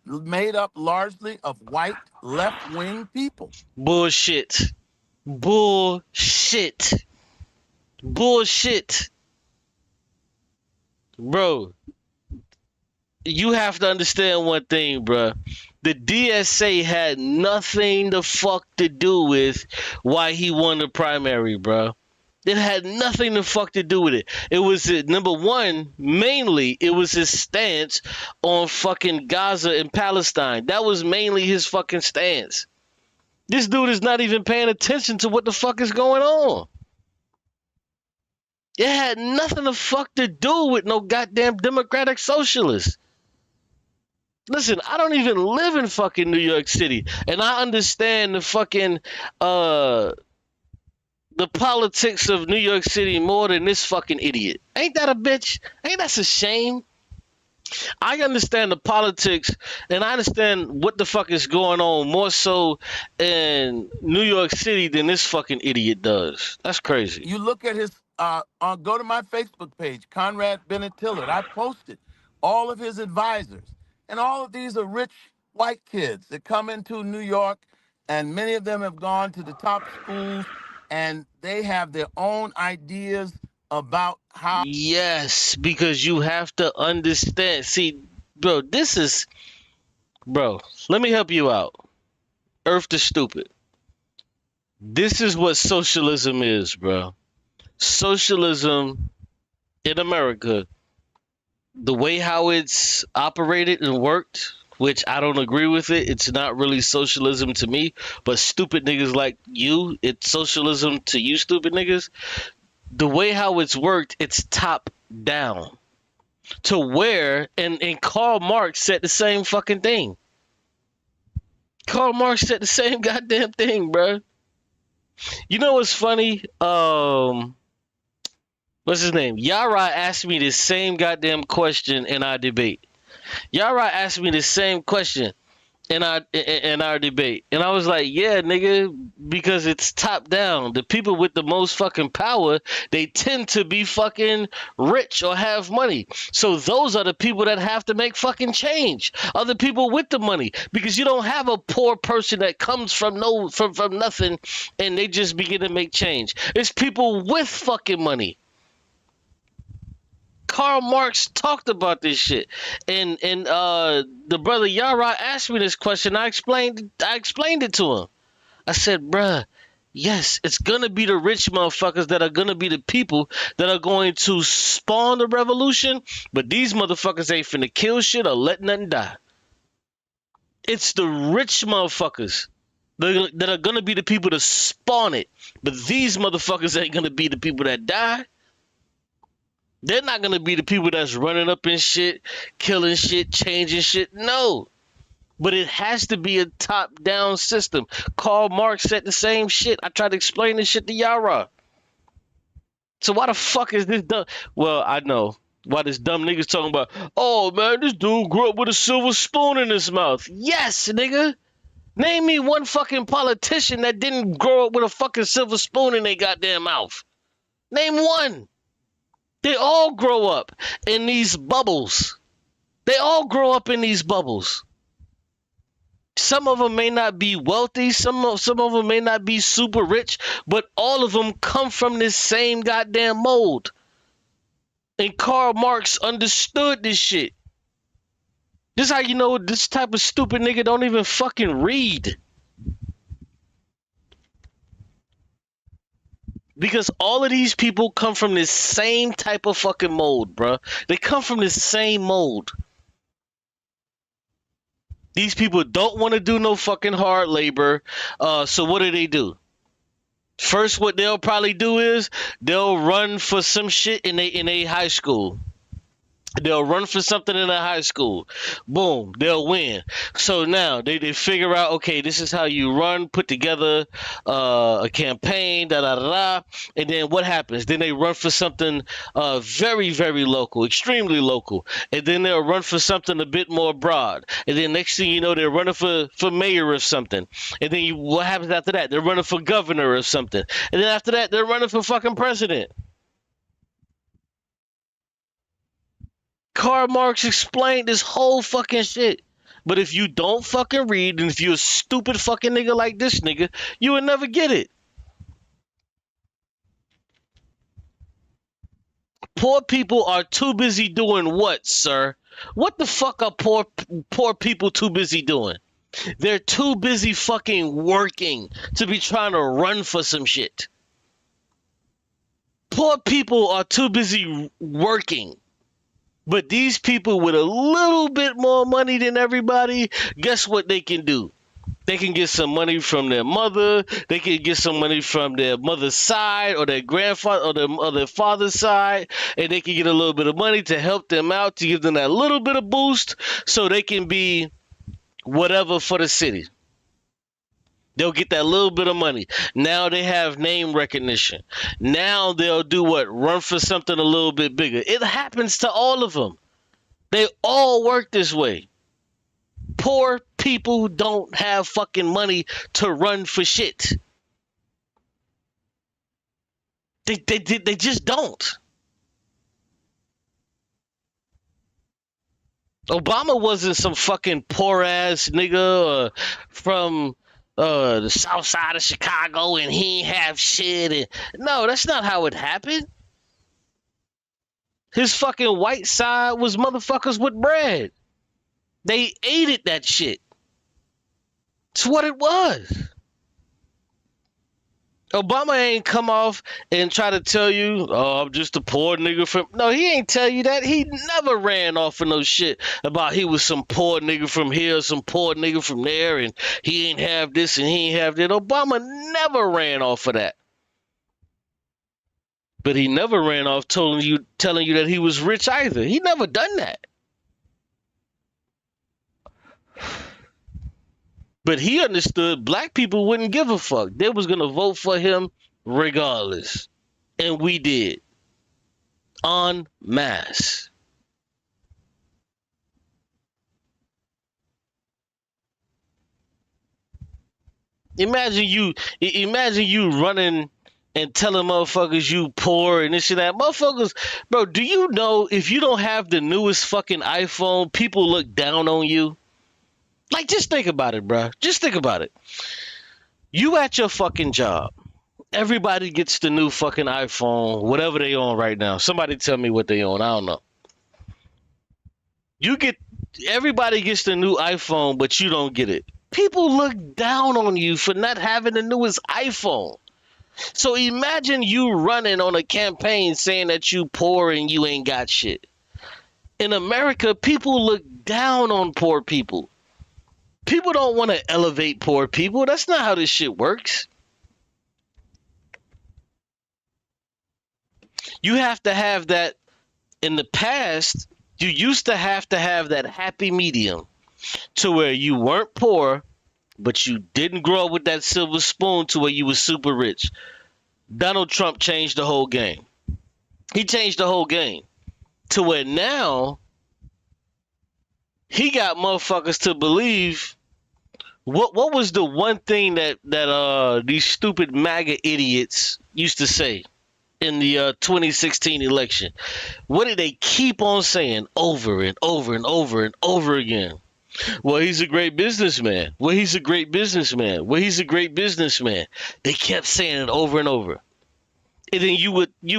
Made up largely of white left-wing people. Bullshit. Bullshit. Bullshit. Bro, you have to understand one thing, bro. The DSA had nothing the fuck to do with why he won the primary, bro. It had nothing to fuck to do with it. It was, number one, mainly, it was his stance on fucking Gaza and Palestine. That was mainly his fucking stance. This dude is not even paying attention to what the fuck is going on. It had nothing to fuck to do with no goddamn democratic socialist. Listen, I don't even live in fucking New York City, and I understand the fucking the politics of New York City more than this fucking idiot. Ain't that a bitch? Ain't that a shame? I understand the politics, and I understand what the fuck is going on more so in New York City than this fucking idiot does. That's crazy. You look at his go to my Facebook page, Conrad Bennett Tillard. I posted all of his advisors, and all of these are rich white kids that come into New York, and many of them have gone to the top schools, and they have their own ideas about how. Yes, because you have to understand. See, bro, let me help you out. Earth the stupid. This is what socialism is, bro. Socialism in America, the way how it's operated and worked, which I don't agree with it. It's not really socialism to me, but stupid niggas like you, it's socialism to you stupid niggas. The way how it's worked, it's top down. To where, and Karl Marx said the same fucking thing. Karl Marx said the same goddamn thing, bro. You know what's funny? What's his name? Yara asked me the same goddamn question in our debate. Yara asked me the same question in our debate, and I was like, yeah, nigga, because it's top down. The people with the most fucking power, they tend to be fucking rich or have money. So those are the people that have to make fucking change. Other people with the money, because you don't have a poor person that comes from nothing and they just begin to make change. It's people with fucking money. Karl Marx talked about this shit, and the brother Yara asked me this question. I explained it to him. I said, bruh, yes, it's gonna be the rich motherfuckers that are gonna be the people that are going to spawn the revolution, but these motherfuckers ain't finna kill shit or let nothing die. It's the rich motherfuckers that are gonna be the people to spawn it, but these motherfuckers ain't gonna be the people that die. They're not going to be the people that's running up in shit, killing shit, changing shit. No. But it has to be a top-down system. Karl Marx said the same shit. I tried to explain this shit to Yara. So why the fuck is this dumb? Well, I know. Why this dumb nigga's talking about, oh, man, this dude grew up with a silver spoon in his mouth. Yes, nigga. Name me one fucking politician that didn't grow up with a fucking silver spoon in their goddamn mouth. Name one. They all grow up in these bubbles. They all grow up in these bubbles. Some of them may not be wealthy. Some of them may not be super rich, but all of them come from this same goddamn mold. And Karl Marx understood this shit. This is how you know this type of stupid nigga don't even fucking read. Because all of these people come from this same type of fucking mold, bro. They come from this same mold. These people don't want to do no fucking hard labor. So what do? First, what they'll probably do is they'll run for some shit in a high school. They'll run for something in a high school. Boom, they'll win. So now they figure out, okay, this is how you run, put together a campaign, and then what happens? Then they run for something very, very local, extremely local. And then they'll run for something a bit more broad. And then next thing you know, they're running for mayor of something. And then what happens after that? They're running for governor of something. And then after that, they're running for fucking president. Karl Marx explained this whole fucking shit. But if you don't fucking read, and if you're a stupid fucking nigga like this nigga, you will never get it. Poor people are too busy doing what, sir? What the fuck are poor people too busy doing? They're too busy fucking working to be trying to run for some shit. Poor people are too busy working. But these people with a little bit more money than everybody, guess what they can do? They can get some money from their mother. They can get some money from their mother's side or their grandfather or their father's side. And they can get a little bit of money to help them out, to give them that little bit of boost so they can be whatever for the city. They'll get that little bit of money. Now they have name recognition. Now they'll do what? Run for something a little bit bigger. It happens to all of them. They all work this way. Poor people who don't have fucking money to run for shit. They just don't. Obama wasn't some fucking poor ass nigga from the south side of Chicago and he ain't have shit. And no, that's not how it happened. His fucking white side was motherfuckers with bread. They ate that shit. It's what it was. Obama ain't come off and try to tell you, oh, I'm just a poor nigga from... No, he ain't tell you that. He never ran off of no shit about he was some poor nigga from here, some poor nigga from there, and he ain't have this and he ain't have that. Obama never ran off of that. But he never ran off telling you that he was rich either. He never done that. But he understood black people wouldn't give a fuck. They was going to vote for him regardless. And we did. En masse. Imagine you running and telling motherfuckers you poor and this and that. Motherfuckers, bro, do you know if you don't have the newest fucking iPhone, people look down on you? Like, just think about it, bro. Just think about it. You at your fucking job. Everybody gets the new fucking iPhone, whatever they on right now. Somebody tell me what they on. I don't know. Everybody gets the new iPhone, but you don't get it. People look down on you for not having the newest iPhone. So imagine you running on a campaign saying that you poor and you ain't got shit. In America, people look down on poor people. People don't want to elevate poor people. That's not how this shit works. You have to have that. In the past, you used to have that happy medium to where you weren't poor, but you didn't grow up with that silver spoon to where you were super rich. Donald Trump changed the whole game. He changed the whole game to where now he got motherfuckers to believe. What was the one thing that these stupid MAGA idiots used to say in the 2016 election? What did they keep on saying over and over and over and over again? Well, he's a great businessman. Well, he's a great businessman. Well, he's a great businessman. They kept saying it over and over. And then you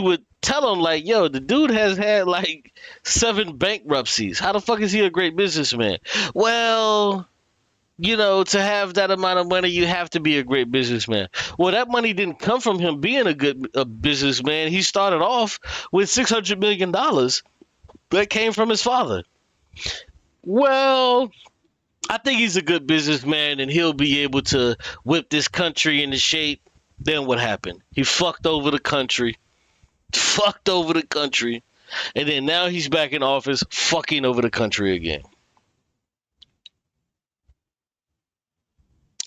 would tell them, like, yo, the dude has had like 7 bankruptcies. How the fuck is he a great businessman? Well, you know, to have that amount of money, you have to be a great businessman. Well, that money didn't come from him being a businessman. He started off with $600 million that came from his father. Well, I think he's a good businessman and he'll be able to whip this country into shape. Then what happened? He fucked over the country. And then now he's back in office fucking over the country again.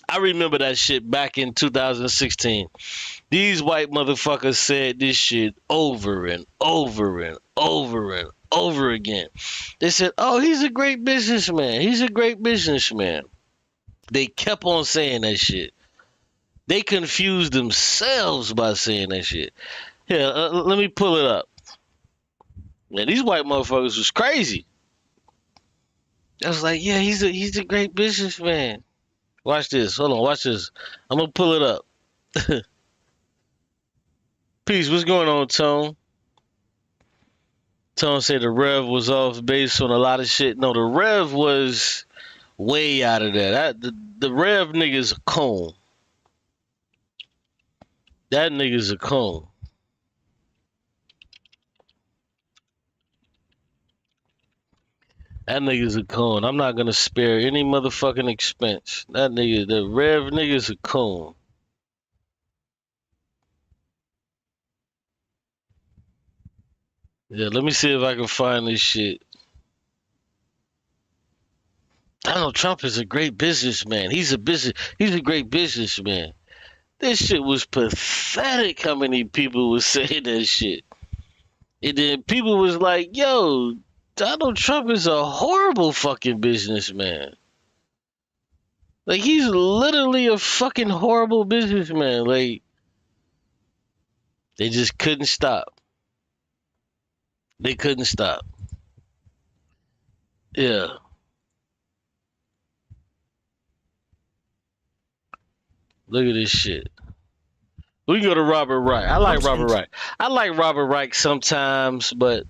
I remember that shit back in 2016. These white motherfuckers said this shit over and over and over and over again. They said, oh, he's a great businessman. He's a great businessman. They kept on saying that shit. They confused themselves by saying that shit. Here, let me pull it up. Man, these white motherfuckers was crazy. I was like, yeah, he's a great businessman. Watch this. Hold on. Watch this. I'm going to pull it up. Peace. What's going on, Tone? Tone said the Rev was off base on a lot of shit. No, the Rev was way out of there. The Rev nigga's a cone. That nigga's a cone. That nigga's a cone. I'm not gonna spare any motherfucking expense. That nigga, the Rev nigga's a cone. Yeah, let me see if I can find this shit. Donald Trump is a great businessman. He's a great businessman. This shit was pathetic how many people was saying that shit. And then people was like, yo, Donald Trump is a horrible fucking businessman. Like, he's literally a fucking horrible businessman. Like, they just couldn't stop. They couldn't stop. Yeah. Look at this shit. We can go to Robert Reich. I like Robert Reich. I like Robert Reich sometimes, but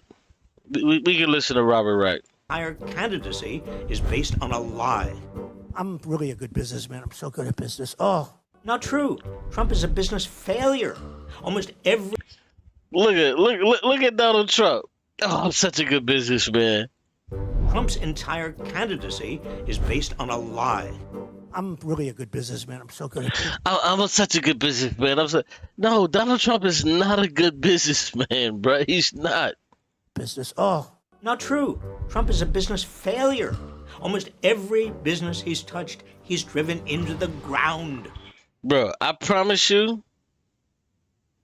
we can listen to Robert Reich. Entire candidacy is based on a lie. I'm really a good businessman. I'm so good at business. Oh, Not true. Trump is a business failure. Almost every Look at Donald Trump. Oh, I'm such a good businessman. Trump's entire candidacy is based on a lie. I'm really a good businessman. I'm so good at business. I'm such a good businessman. No, Donald Trump is not a good businessman, bro. He's not. Business. Oh, Not true. Trump is a business failure. Almost every business he's touched, he's driven into the ground. Bro, I promise you,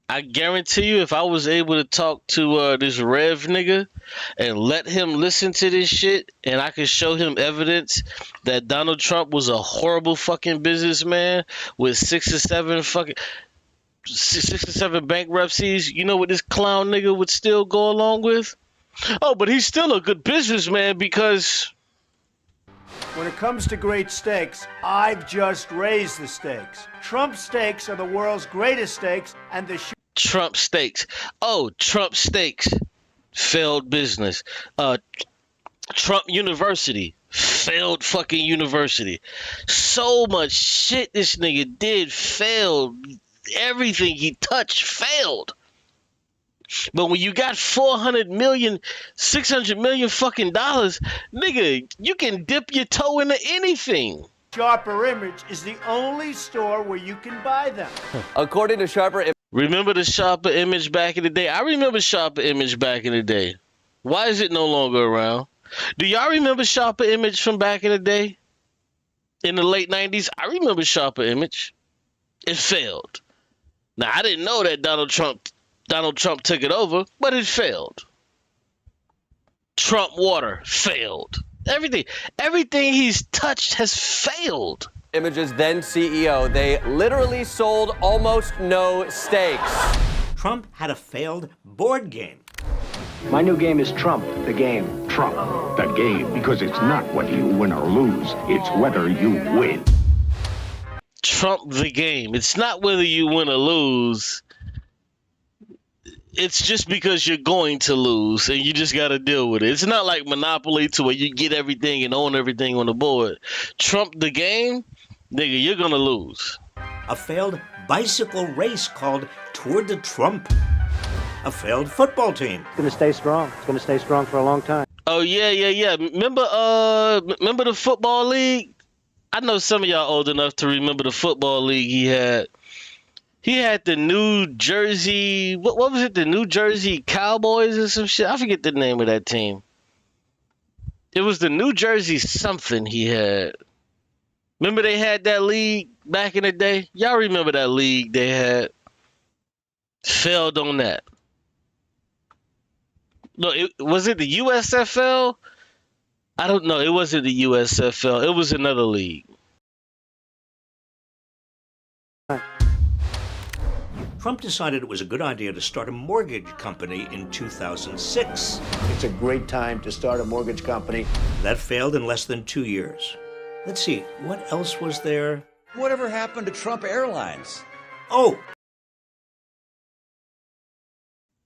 I guarantee you, if I was able to talk to this Rev nigga and let him listen to this shit, and I could show him evidence that Donald Trump was a horrible fucking businessman with 6 or 7 bankruptcies, you know what this clown nigga would still go along with? Oh, but he's still a good businessman because... When it comes to great steaks, I've just raised the stakes. Trump steaks are the world's greatest steaks, and the Trump steaks. Oh, Trump steaks. Failed business. Trump University. Failed fucking university. So much shit this nigga did failed. Everything he touched failed. But when you got 400 million, 600 million fucking dollars, nigga, you can dip your toe into anything. Sharper Image is the only store where you can buy them. According to Sharper Image. Remember the Sharper Image back in the day? I remember Sharper Image back in the day. Why is it no longer around? Do y'all remember Sharper Image from back in the day? In the late 90s? I remember Sharper Image. It failed. Now, I didn't know that Donald Trump took it over, but it failed. Trump Water failed. Everything he's touched has failed. Image's then CEO, they literally sold almost no steaks. Trump had a failed board game. My new game is Trump, the game. Trump, the game, because it's not whether you win or lose, it's whether you win. Trump, the game. It's not whether you win or lose. It's just because you're going to lose and you just got to deal with it. It's not like Monopoly to where you get everything and own everything on the board. Trump, the game, nigga, you're going to lose. A failed bicycle race called Tour de Trump. A failed football team. It's going to stay strong. It's going to stay strong for a long time. Oh, yeah. Remember the football league? I know some of y'all old enough to remember the football league he had. He had the New Jersey, what was it? The New Jersey Cowboys or some shit? I forget the name of that team. It was the New Jersey something he had. Remember they had that league back in the day? Y'all remember that league they had? Failed on that. No, was it the USFL? I don't know. It wasn't the USFL. It was another league. Trump decided it was a good idea to start a mortgage company in 2006. It's a great time to start a mortgage company. That failed in less than 2 years. Let's see, what else was there? Whatever happened to Trump Airlines? Oh!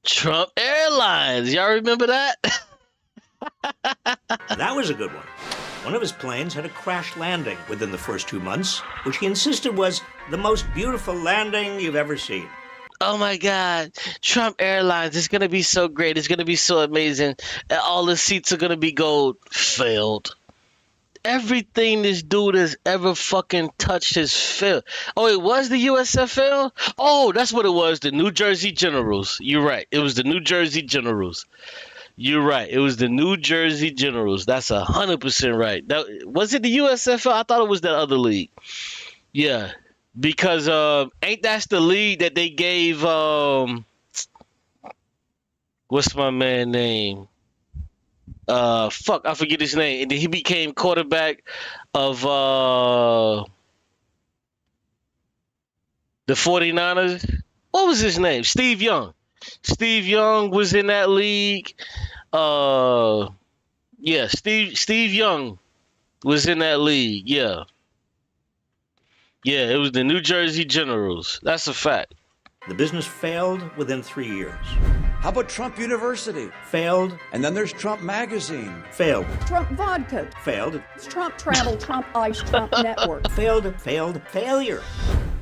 Trump Airlines. Y'all remember that? That was a good one. One of his planes had a crash landing within the first 2 months, which he insisted was the most beautiful landing you've ever seen. Oh my God, Trump Airlines is going to be so great. It's going to be so amazing. All the seats are going to be gold. Failed. Everything this dude has ever fucking touched has failed. Oh, it was the USFL? Oh, that's what it was. The New Jersey Generals. You're right. It was the New Jersey Generals. You're right. It was the New Jersey Generals. That's 100% right. Was it the USFL? I thought it was that other league. Yeah. Because ain't that's the league that they gave what's my man name? fuck, I forget his name. And then he became quarterback of the 49ers. What was his name? Steve Young. Steve Young was in that league. Yeah, Steve Young was in that league. Yeah. Yeah, it was the New Jersey Generals. That's a fact. The business failed within 3 years. How about Trump University? Failed. And then there's Trump Magazine. Failed. Trump Vodka. Failed. Trump Travel, Trump Ice, Trump Network. Failed. Failure.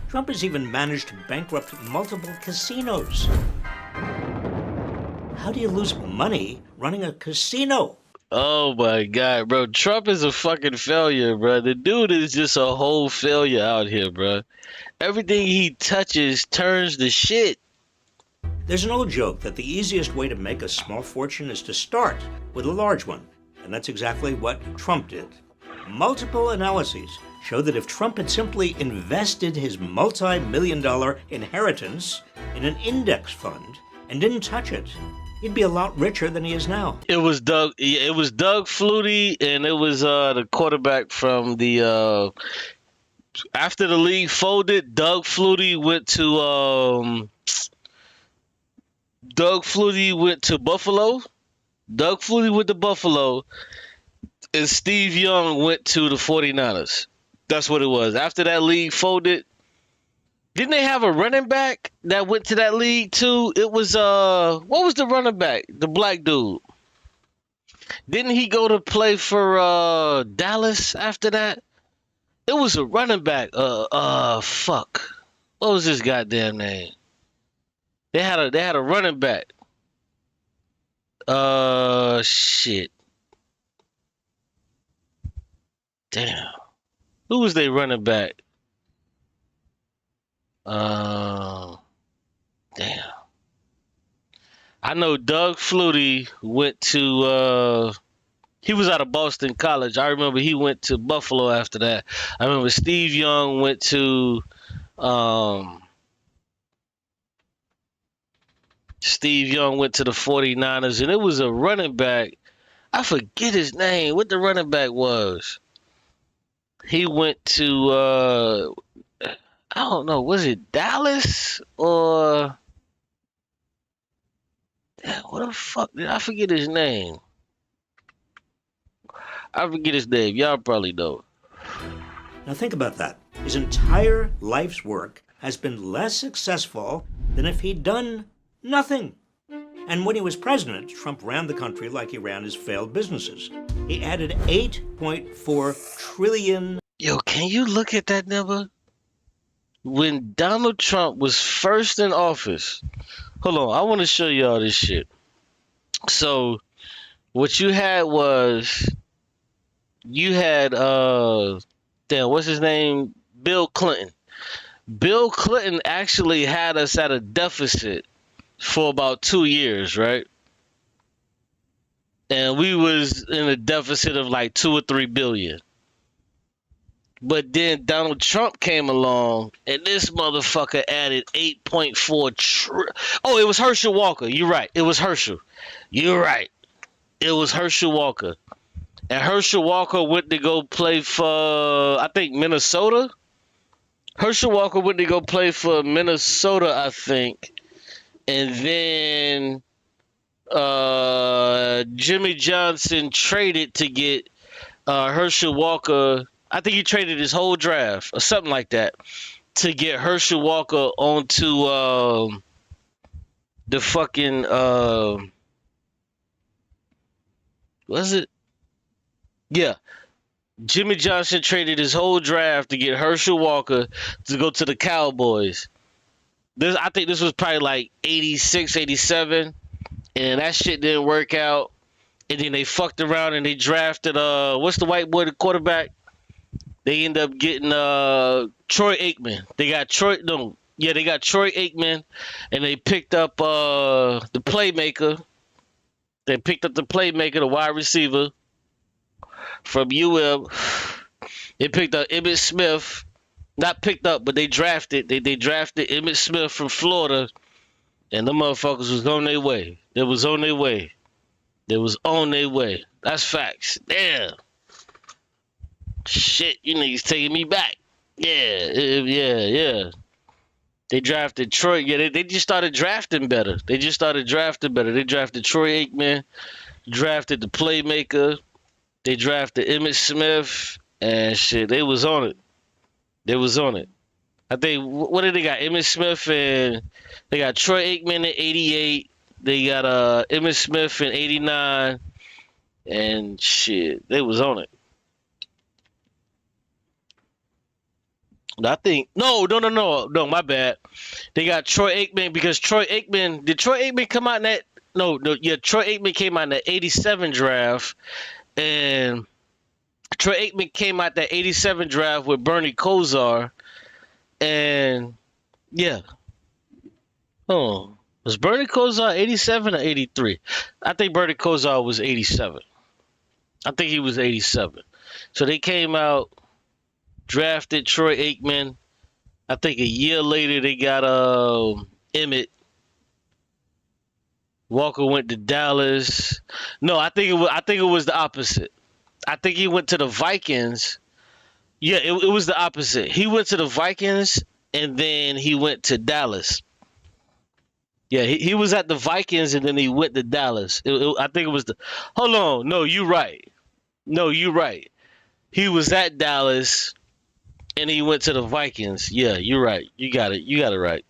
Trump has even managed to bankrupt multiple casinos. How do you lose money running a casino? Oh my God, bro. Trump is a fucking failure, bro. The dude is just a whole failure out here, bro. Everything he touches turns to shit. There's an old joke that the easiest way to make a small fortune is to start with a large one. And that's exactly what Trump did. Multiple analyses show that if Trump had simply invested his multi-million-dollar inheritance in an index fund and didn't touch it, he'd be a lot richer than he is now. It was Doug Flutie, and it was the quarterback from the after the league folded. Doug Flutie went to Buffalo. Doug Flutie went to Buffalo, and Steve Young went to the 49ers. That's what it was. After that league folded, didn't they have a running back that went to that league too? It was what was the running back? The black dude. Didn't he go to play for Dallas after that? It was a running back. Fuck. What was his goddamn name? They had a running back. Shit. Damn. Who was they running back? Damn. I know Doug Flutie went to he was out of Boston College. I remember he went to Buffalo after that. I remember Steve Young went to the 49ers, and it was a running back. I forget his name. What the running back was. He went to I don't know, was it Dallas or what the fuck? Did I forget his name? I forget his name. Y'all probably know. Now think about that. His entire life's work has been less successful than if he'd done nothing. And when he was president, Trump ran the country like he ran his failed businesses. He added $8.4 trillion. Yo, can you look at that number? When Donald Trump was first in office, hold on, I want to show y'all this shit. So, what you had was, damn, what's his name? Bill Clinton. Bill Clinton actually had us at a deficit for about 2 years, right? And we was in a deficit of like 2 or 3 billion. But then Donald Trump came along, and this motherfucker added 8.4 trillion. Oh, it was Herschel Walker. You're right. It was Herschel. You're right. It was Herschel Walker. And Herschel Walker went to go play for, I think, Minnesota. Herschel Walker went to go play for Minnesota, I think. And then Jimmy Johnson traded to get Herschel Walker. I think he traded his whole draft or something like that to get Herschel Walker onto the fucking was it? Yeah. Jimmy Johnson traded his whole draft to get Herschel Walker to go to the Cowboys. I think this was probably like 86, 87, and that shit didn't work out. And then they fucked around and they drafted what's the white boy, the quarterback? They end up getting Troy Aikman. They got Troy Aikman, and they picked up the playmaker. They picked up the playmaker, the wide receiver from UM. They picked up Emmitt Smith. Not picked up, but they drafted. They drafted Emmitt Smith from Florida, and the motherfuckers was on their way. They was on their way. They was on their way. That's facts. Damn. Shit, you niggas taking me back. Yeah. They drafted Troy. Yeah, they just started drafting better. They drafted Troy Aikman, drafted the playmaker. They drafted Emmitt Smith, and shit, they was on it. I think, what did they got? Emmitt Smith, and they got Troy Aikman in 88. They got Emmitt Smith in 89, and shit, they was on it. I think no, my bad. They got Troy Aikman because Troy Aikman come out in that Troy Aikman came out in the 87 draft, and Troy Aikman came out that 87 draft with Bernie Kosar, and yeah. Oh, was Bernie Kosar 87 or 83? I think Bernie Kosar was 87. I think he was 87. So they came out, drafted Troy Aikman. I think a year later they got Emmett. Walker went to Dallas. No, I think it was the opposite. I think he went to the Vikings. Yeah, it was the opposite. He went to the Vikings and then he went to Dallas. Yeah, he was at the Vikings and then he went to Dallas. I think it was the. Hold on, no, you're right. He was at Dallas. And he went to the Vikings. Yeah, you're right. You got it right.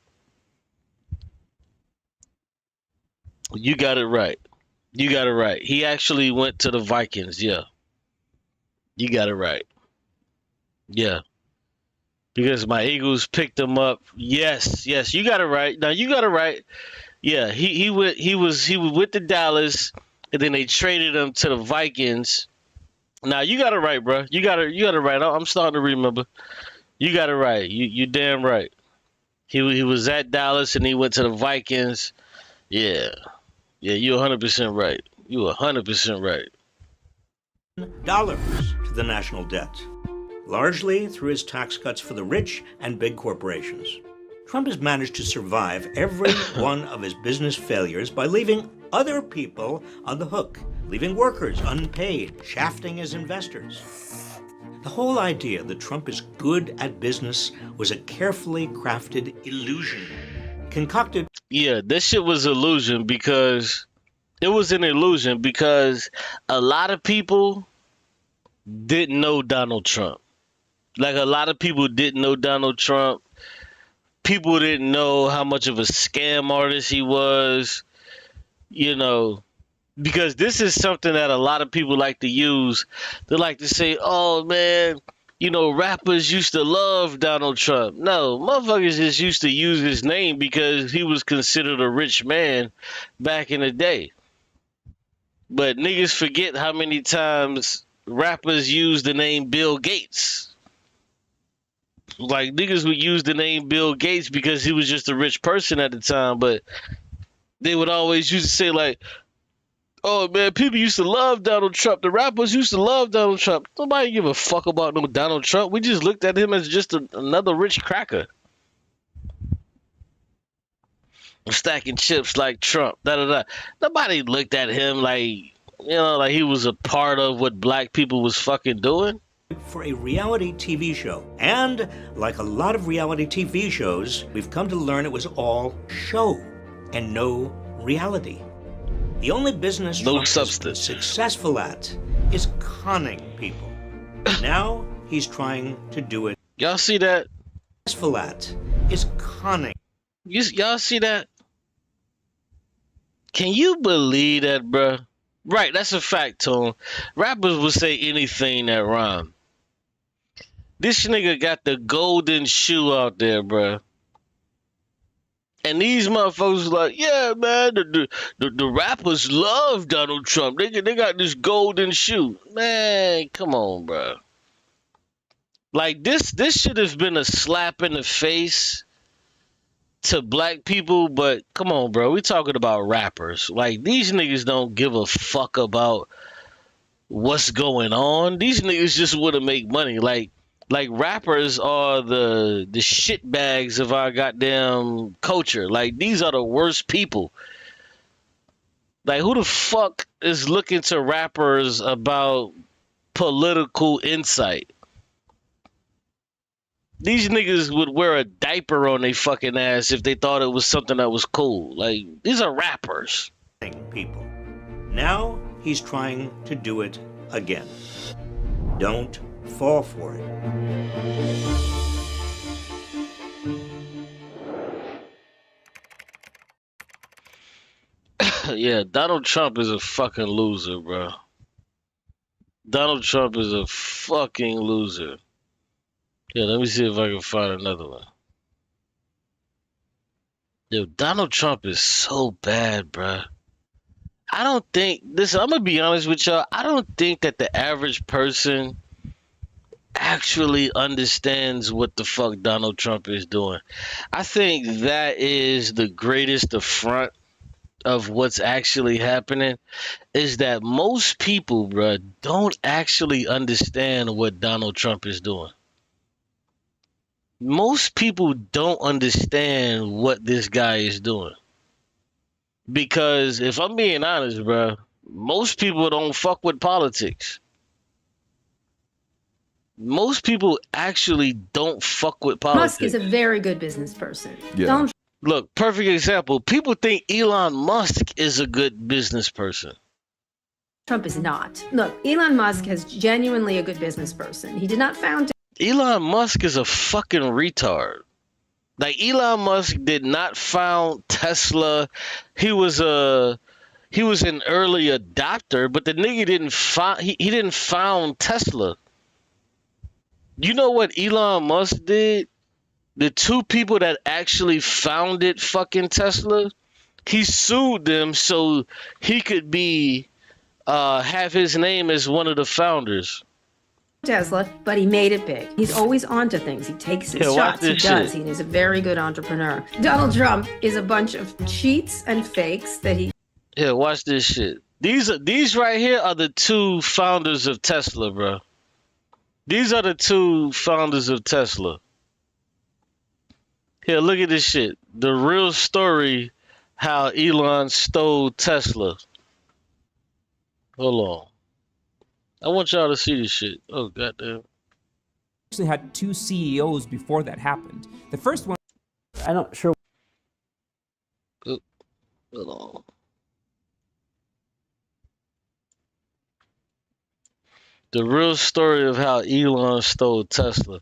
You got it right. He actually went to the Vikings. Yeah. You got it right. Yeah. Because my Eagles picked him up. Yes. You got it right. Now you got it right. Yeah, he was with the Dallas, and then they traded him to the Vikings. Now you got it right, bro. You got it right. I'm starting to remember. You got it right. You damn right. He was at Dallas and he went to the Vikings. Yeah, you're 100% right. You 100% right. Dollars to the national debt, largely through his tax cuts for the rich and big corporations. Trump has managed to survive every one of his business failures by leaving other people on the hook, leaving workers unpaid, shafting his investors. The whole idea that Trump is good at business was a carefully crafted illusion, concocted. Yeah, this shit was illusion because it was an illusion because a lot of people didn't know Donald Trump. Like a lot of people didn't know Donald Trump. People didn't know how much of a scam artist he was, because this is something that a lot of people like to use. They like to say, oh, man, rappers used to love Donald Trump. No, motherfuckers just used to use his name because he was considered a rich man back in the day. But niggas forget how many times rappers used the name Bill Gates. Like, niggas would use the name Bill Gates because he was just a rich person at the time, but they would always used to say, like, oh, man, people used to love Donald Trump. The rappers used to love Donald Trump. Nobody give a fuck about no Donald Trump. We just looked at him as just another rich cracker. Stacking chips like Trump. Nobody looked at him like he was a part of what black people was fucking doing. For a reality TV show. And like a lot of reality TV shows, we've come to learn it was all show and no reality. The only business Trump has been successful at is conning people. Now he's trying to do it. Y'all see that? Successful at is conning. Y'all see that? Can you believe that, bruh? Right, that's a fact, Tone. Rappers will say anything that rhyme. This nigga got the golden shoe out there, bruh. And these motherfuckers like, yeah, man, the rappers love Donald Trump. They got this golden shoe. Man, come on, bro. Like, this should have been a slap in the face to black people, but come on, bro. We talking about rappers. Like, these niggas don't give a fuck about what's going on. These niggas just want to make money. Like rappers are the shit bags of our goddamn culture. Like, these are the worst people. Like, who the fuck is looking to rappers about political insight? These niggas would wear a diaper on their fucking ass if they thought it was something that was cool. Like, these are rappers. People. Now he's trying to do it again. Don't fall for it. Yeah, Donald Trump is a fucking loser, bro. Donald Trump is a fucking loser. Yeah, let me see if I can find another one. Yo, Donald Trump is so bad, bro. I don't think this. I'm gonna be honest with y'all. I don't think that the average person actually understands what the fuck Donald Trump is doing. I think that is the greatest affront of what's actually happening, is that most people, bro, don't actually understand what Donald Trump is doing. Most people don't understand what this guy is doing. Because if I'm being honest, bro, most people don't fuck with politics. Most people actually don't fuck with politics. Musk is a very good business person. Yeah. Don't Look, perfect example. People think Elon Musk is a good business person. Trump is not. Look, Elon Musk is genuinely a good business person. He did not found Elon Musk is a fucking retard. Like, Elon Musk did not found Tesla. He was an early adopter, but the nigga didn't found he didn't found Tesla. You know what Elon Musk did? The two people that actually founded fucking Tesla, he sued them so he could be have his name as one of the founders. Tesla, but he made it big. He's always onto things. He takes his shots. He does. He's a very good entrepreneur. Donald Trump is a bunch of cheats and fakes that he. Yeah, watch this shit. These right here are the two founders of Tesla, bro. These are the two founders of Tesla. Here, look at this shit. The real story, how Elon stole Tesla. Hold on. I want y'all to see this shit. Oh, goddamn. Actually had two CEOs before that happened. The first one... I'm not sure. Hold on. The real story of how Elon stole Tesla.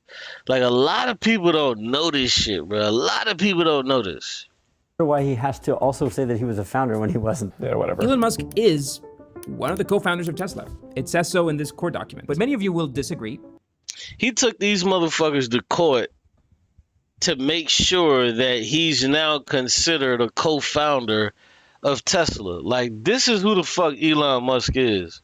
Like, a lot of people don't know this shit, bro. A lot of people don't know this. Why he has to also say that he was a founder when he wasn't. Yeah, whatever. Elon Musk is one of the co-founders of Tesla. It says so in this court document, but many of you will disagree. He took these motherfuckers to court to make sure that he's now considered a co-founder of Tesla. Like, this is who the fuck Elon Musk is.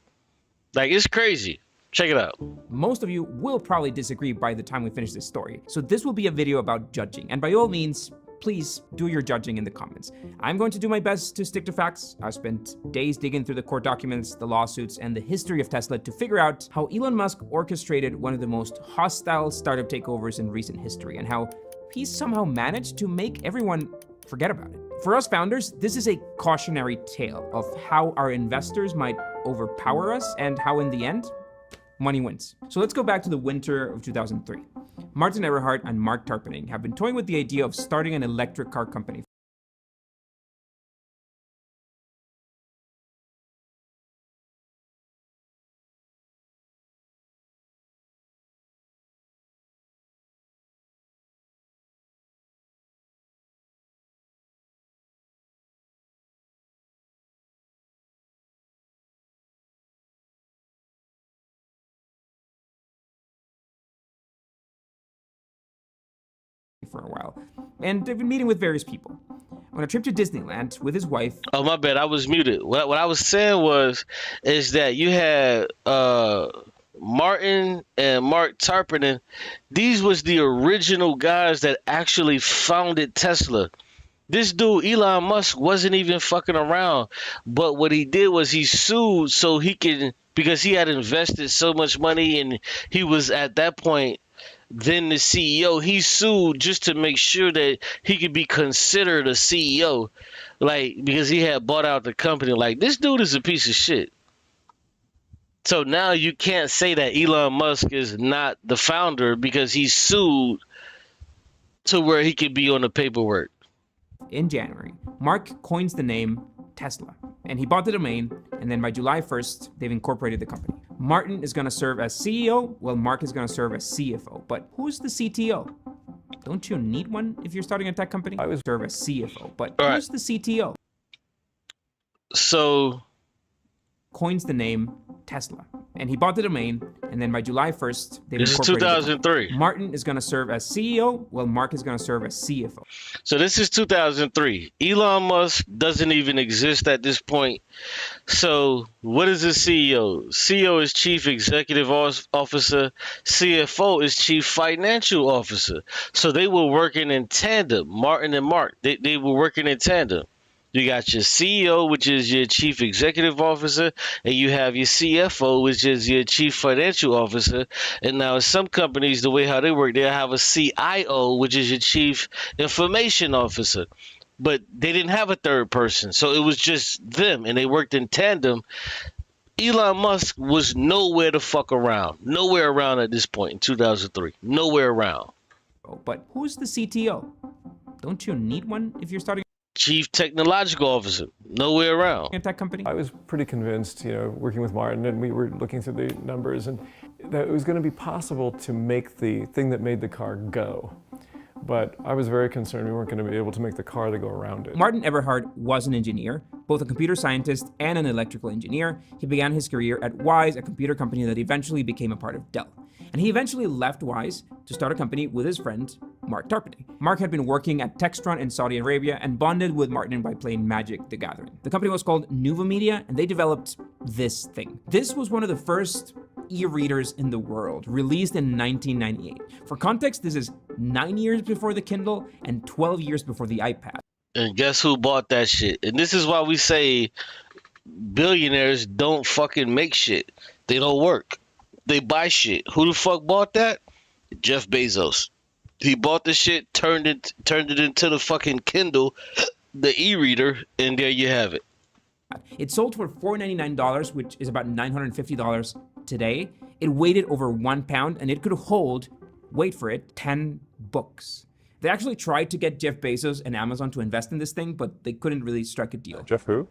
Like, it's crazy. Check it out. Most of you will probably disagree by the time we finish this story. So this will be a video about judging. And by all means, please do your judging in the comments. I'm going to do my best to stick to facts. I've spent days digging through the court documents, the lawsuits, and the history of Tesla to figure out how Elon Musk orchestrated one of the most hostile startup takeovers in recent history, and how he's somehow managed to make everyone forget about it. For us founders, this is a cautionary tale of how our investors might overpower us and how in the end, money wins. So let's go back to the winter of 2003. Martin Eberhard and Mark Tarpenning have been toying with the idea of starting an electric car company. For a while, and they've been meeting with various people. On a trip to Disneyland with his wife. Oh, my bad, I was muted. What I was saying is that you had Martin and Mark Tarpenning. These was the original guys that actually founded Tesla. This dude, Elon Musk, wasn't even fucking around. But what he did was he sued so he could, because he had invested so much money and he was at that point then the CEO. He sued just to make sure that he could be considered a CEO, like, because he had bought out the company. Like, this dude is a piece of shit. So now you can't say that Elon Musk is not the founder because he sued to where he could be on the paperwork. In January, Mark coins the name Tesla, and he bought the domain, and then by July 1st, they've incorporated the company. Martin is going to serve as CEO, while Mark is going to serve as CFO. But who's the CTO? Don't you need one if you're starting a tech company? I would serve as CFO, but who's the CTO? So, coins the name Tesla, and he bought the domain, and then by July 1st, they this is 2003. Martin is going to serve as CEO, while Mark is going to serve as CFO. So this is 2003. Elon Musk doesn't even exist at this point. So what is a CEO? CEO is Chief Executive Officer. CFO is Chief Financial Officer. So they were working in tandem, Martin and Mark. They were working in tandem. You got your CEO, which is your Chief Executive Officer, and you have your CFO, which is your Chief Financial Officer. And now in some companies, the way how they work, they have a CIO, which is your Chief Information Officer. But they didn't have a third person, so it was just them, and they worked in tandem. Elon Musk was nowhere to fuck around. Nowhere around at this point in 2003. Nowhere around. But who's the CTO? Don't you need one if you're starting Chief Technological Officer, nowhere around. a tech company? I was pretty convinced, working with Martin, and we were looking through the numbers, and that it was going to be possible to make the thing that made the car go. But I was very concerned we weren't going to be able to make the car to go around it. Martin Eberhard was an engineer, both a computer scientist and an electrical engineer. He began his career at Wise, a computer company that eventually became a part of Dell. And he eventually left Wise to start a company with his friend, Mark Tarpenay. Mark had been working at Textron in Saudi Arabia and bonded with Martin by playing Magic the Gathering. The company was called Nuva Media, and they developed this thing. This was one of the first e-readers in the world, released in 1998. For context, this is 9 years before the Kindle and 12 years before the iPad. And guess who bought that shit? And this is why we say billionaires don't fucking make shit. They don't work. They buy shit. Who the fuck bought that? Jeff Bezos. He bought the shit, turned it into the fucking Kindle, the e-reader, and there you have it. It sold for $499, which is about $950 today. It weighed over 1 pound, and it could hold, wait for it, 10 books. They actually tried to get Jeff Bezos and Amazon to invest in this thing, but they couldn't really strike a deal. Jeff who?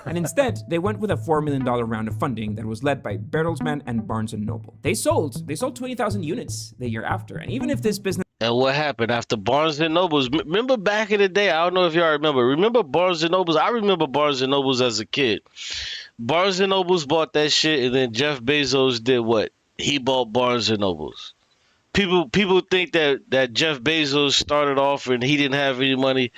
And instead, they went with a $4 million round of funding that was led by Bertelsmann and Barnes & Noble. They sold 20,000 units the year after. And even if this business... And what happened after Barnes & Nobles? Remember back in the day, I don't know if y'all remember. Remember Barnes & Nobles? I remember Barnes & Nobles as a kid. Barnes & Nobles bought that shit, and then Jeff Bezos did what? He bought Barnes & Nobles. People think that Jeff Bezos started off and he didn't have any money.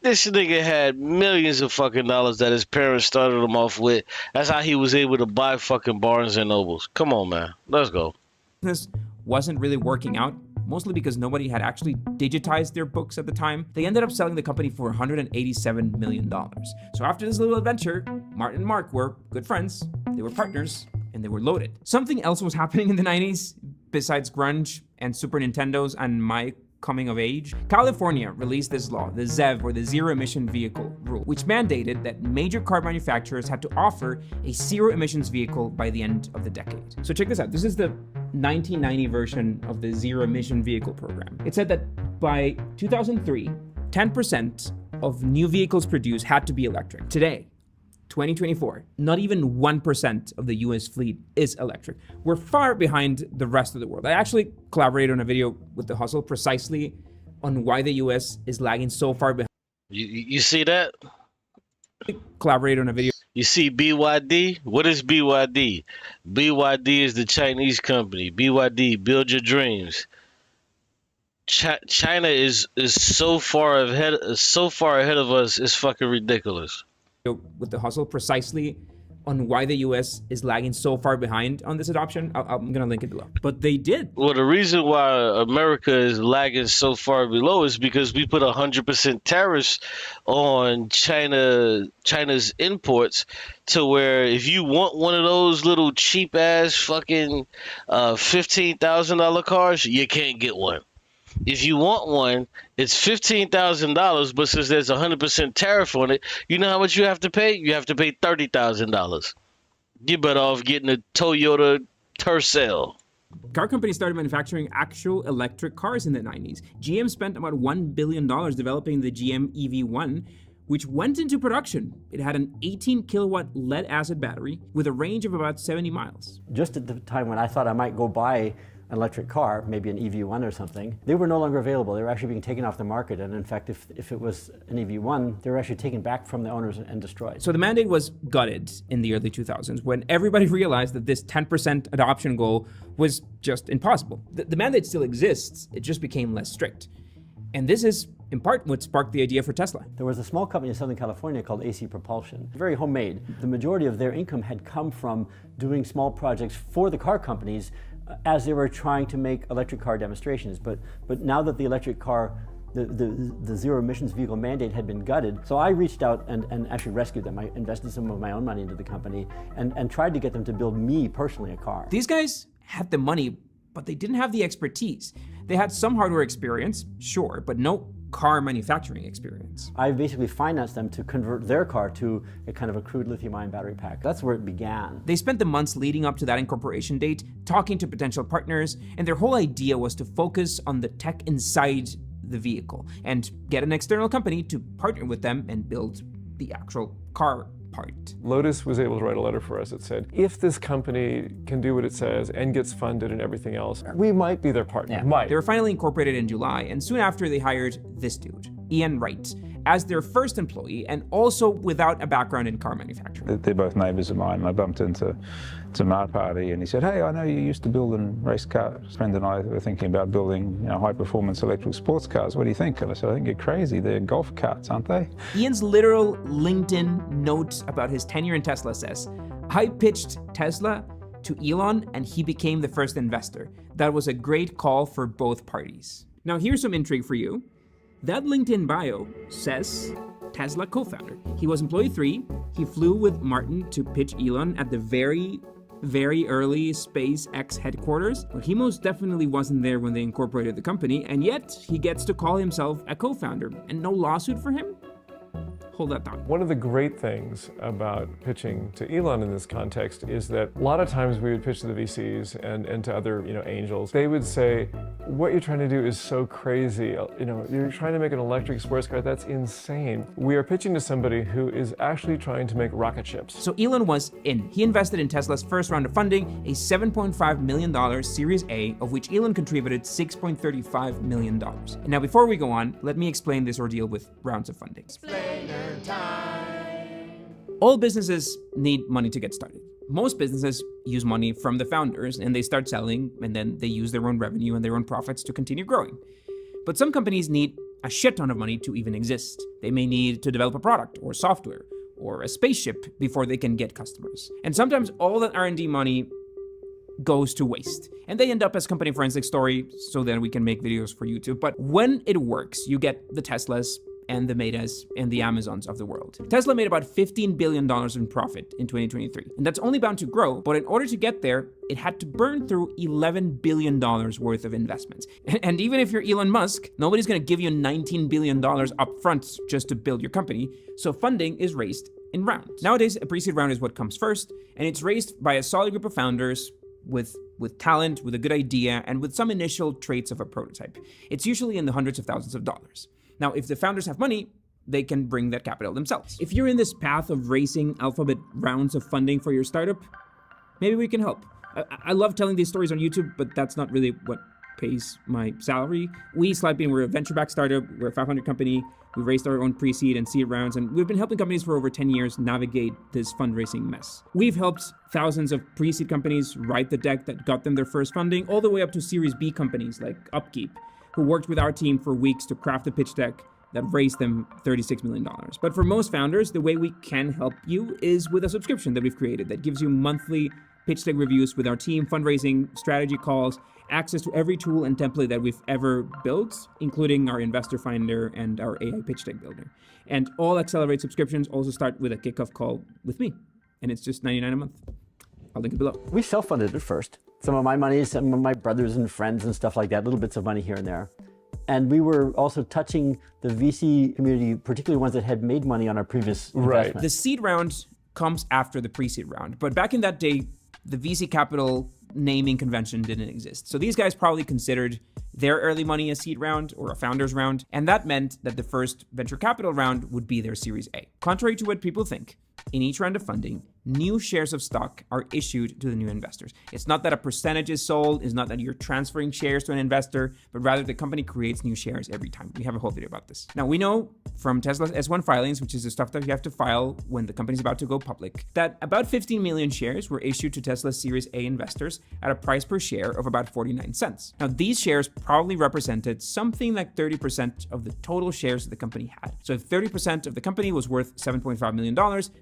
This nigga had millions of fucking dollars that his parents started him off with. That's how he was able to buy fucking Barnes and Nobles. Come on, man. Let's go. This wasn't really working out, mostly because nobody had actually digitized their books at the time. They ended up selling the company for $187 million. So after this little adventure, Martin and Mark were good friends, they were partners, and they were loaded. Something else was happening in the 90s, besides grunge and Super Nintendos and my coming of age. California released this law, the ZEV, or the Zero Emission Vehicle Rule, which mandated that major car manufacturers had to offer a zero emissions vehicle by the end of the decade. So check this out. This is the 1990 version of the Zero Emission Vehicle Program. It said that by 2003, 10% of new vehicles produced had to be electric. Today, 2024, not even 1% of the US fleet is electric. We're far behind the rest of the world. I actually collaborated on a video with The Hustle precisely on why the US is lagging so far behind. You see that? Collaborated on a video. You see BYD? What is BYD? BYD is the Chinese company. BYD, build your dreams. China is so far ahead of us. It's fucking ridiculous. With The Hustle precisely on why the US is lagging so far behind on this adoption, I'm going to link it below. But they did. Well, the reason why America is lagging so far below is because we put 100% tariffs on China's imports, to where if you want one of those little cheap ass fucking $15,000 cars, you can't get one. If you want one, it's $15,000, but since there's 100% tariff on it, you know how much you have to pay? You have to pay $30,000. You're better off getting a Toyota Tercel. Car companies started manufacturing actual electric cars in the 90s. GM spent about $1 billion developing the GM EV1, which went into production. It had an 18-kilowatt lead-acid battery with a range of about 70 miles. Just at the time when I thought I might go buy an electric car, maybe an EV1 or something, they were no longer available. They were actually being taken off the market. And in fact, if it was an EV1, they were actually taken back from the owners and destroyed. So the mandate was gutted in the early 2000s when everybody realized that this 10% adoption goal was just impossible. The mandate still exists, it just became less strict. And this is, in part, what sparked the idea for Tesla. There was a small company in Southern California called AC Propulsion, very homemade. The majority of their income had come from doing small projects for the car companies as they were trying to make electric car demonstrations. But now that the electric car, the zero emissions vehicle mandate had been gutted, so I reached out and actually rescued them. I invested some of my own money into the company and tried to get them to build me personally a car. These guys had the money, but they didn't have the expertise. They had some hardware experience, sure, but no car manufacturing experience. I basically financed them to convert their car to a kind of a crude lithium-ion battery pack. That's where it began. They spent the months leading up to that incorporation date talking to potential partners, and their whole idea was to focus on the tech inside the vehicle and get an external company to partner with them and build the actual car part. Lotus was able to write a letter for us that said, if this company can do what it says and gets funded and everything else, we might be their partner. Might. They were finally incorporated in July, and soon after they hired this dude, Ian Wright, as their first employee, and also without a background in car manufacturing. They're both neighbors of mine, and I bumped into Mar Party, and he said, hey, I know you used to build and race cars. A friend and I were thinking about building high-performance electric sports cars. What do you think? And I said, I think you're crazy. They're golf carts, aren't they? Ian's literal LinkedIn note about his tenure in Tesla says, I pitched Tesla to Elon, and he became the first investor. That was a great call for both parties. Now here's some intrigue for you. That LinkedIn bio says Tesla co-founder. He was employee 3. He flew with Martin to pitch Elon at the very early SpaceX headquarters. Well, he most definitely wasn't there when they incorporated the company, and yet he gets to call himself a co-founder. And no lawsuit for him? Hold that thought. One of the great things about pitching to Elon in this context is that a lot of times we would pitch to the VCs and to other angels. They would say, what you're trying to do is so crazy. You're trying to make an electric sports car. That's insane. We are pitching to somebody who is actually trying to make rocket ships. So Elon was in. He invested in Tesla's first round of funding, a $7.5 million Series A, of which Elon contributed $6.35 million. And now before we go on, let me explain this ordeal with rounds of funding. All businesses need money to get started. Most businesses use money from the founders and they start selling, and then they use their own revenue and their own profits to continue growing. But some companies need a shit ton of money to even exist. They may need to develop a product or software or a spaceship before they can get customers. And sometimes all that R&D money goes to waste, and they end up as company forensic story so that we can make videos for YouTube. But when it works, you get the Teslas and the Metas and the Amazons of the world. Tesla made about $15 billion in profit in 2023, and that's only bound to grow, but in order to get there, it had to burn through $11 billion worth of investments. And even if you're Elon Musk, nobody's gonna give you $19 billion up front just to build your company, so funding is raised in rounds. Nowadays, a pre-seed round is what comes first, and it's raised by a solid group of founders with talent, with a good idea, and with some initial traits of a prototype. It's usually in the hundreds of thousands of dollars. Now, if the founders have money, they can bring that capital themselves. If you're in this path of racing alphabet rounds of funding for your startup, maybe we can help. I love telling these stories on YouTube, but that's not really what pays my salary. We, Slidebean, we're a venture-backed startup. We're a 500 company. We raised our own pre-seed and seed rounds, and we've been helping companies for over 10 years navigate this fundraising mess. We've helped thousands of pre-seed companies write the deck that got them their first funding, all the way up to Series B companies like Qube, who worked with our team for weeks to craft the pitch deck that raised them $36 million. But for most founders, the way we can help you is with a subscription that we've created that gives you monthly pitch deck reviews with our team, fundraising, strategy calls, access to every tool and template that we've ever built, including our investor finder and our AI pitch deck builder. And all Accelerate subscriptions also start with a kickoff call with me. And it's just $99 a month. I'll link it below. We self-funded it first. Some of my money, some of my brothers and friends and stuff like that, little bits of money here and there. And we were also touching the VC community, particularly ones that had made money on our previous investment. The seed round comes after the pre-seed round. But back in that day, the VC capital naming convention didn't exist. So these guys probably considered their early money a seed round or a founder's round. And that meant that the first venture capital round would be their Series A. Contrary to what people think, in each round of funding, new shares of stock are issued to the new investors. It's not that a percentage is sold, it's not that you're transferring shares to an investor, but rather the company creates new shares every time. We have a whole video about this. Now, we know from Tesla's S1 filings, which is the stuff that you have to file when the company's about to go public, that about 15 million shares were issued to Tesla's Series A investors at a price per share of about 49 cents. Now, these shares probably represented something like 30% of the total shares that the company had. So if 30% of the company was worth $7.5 million,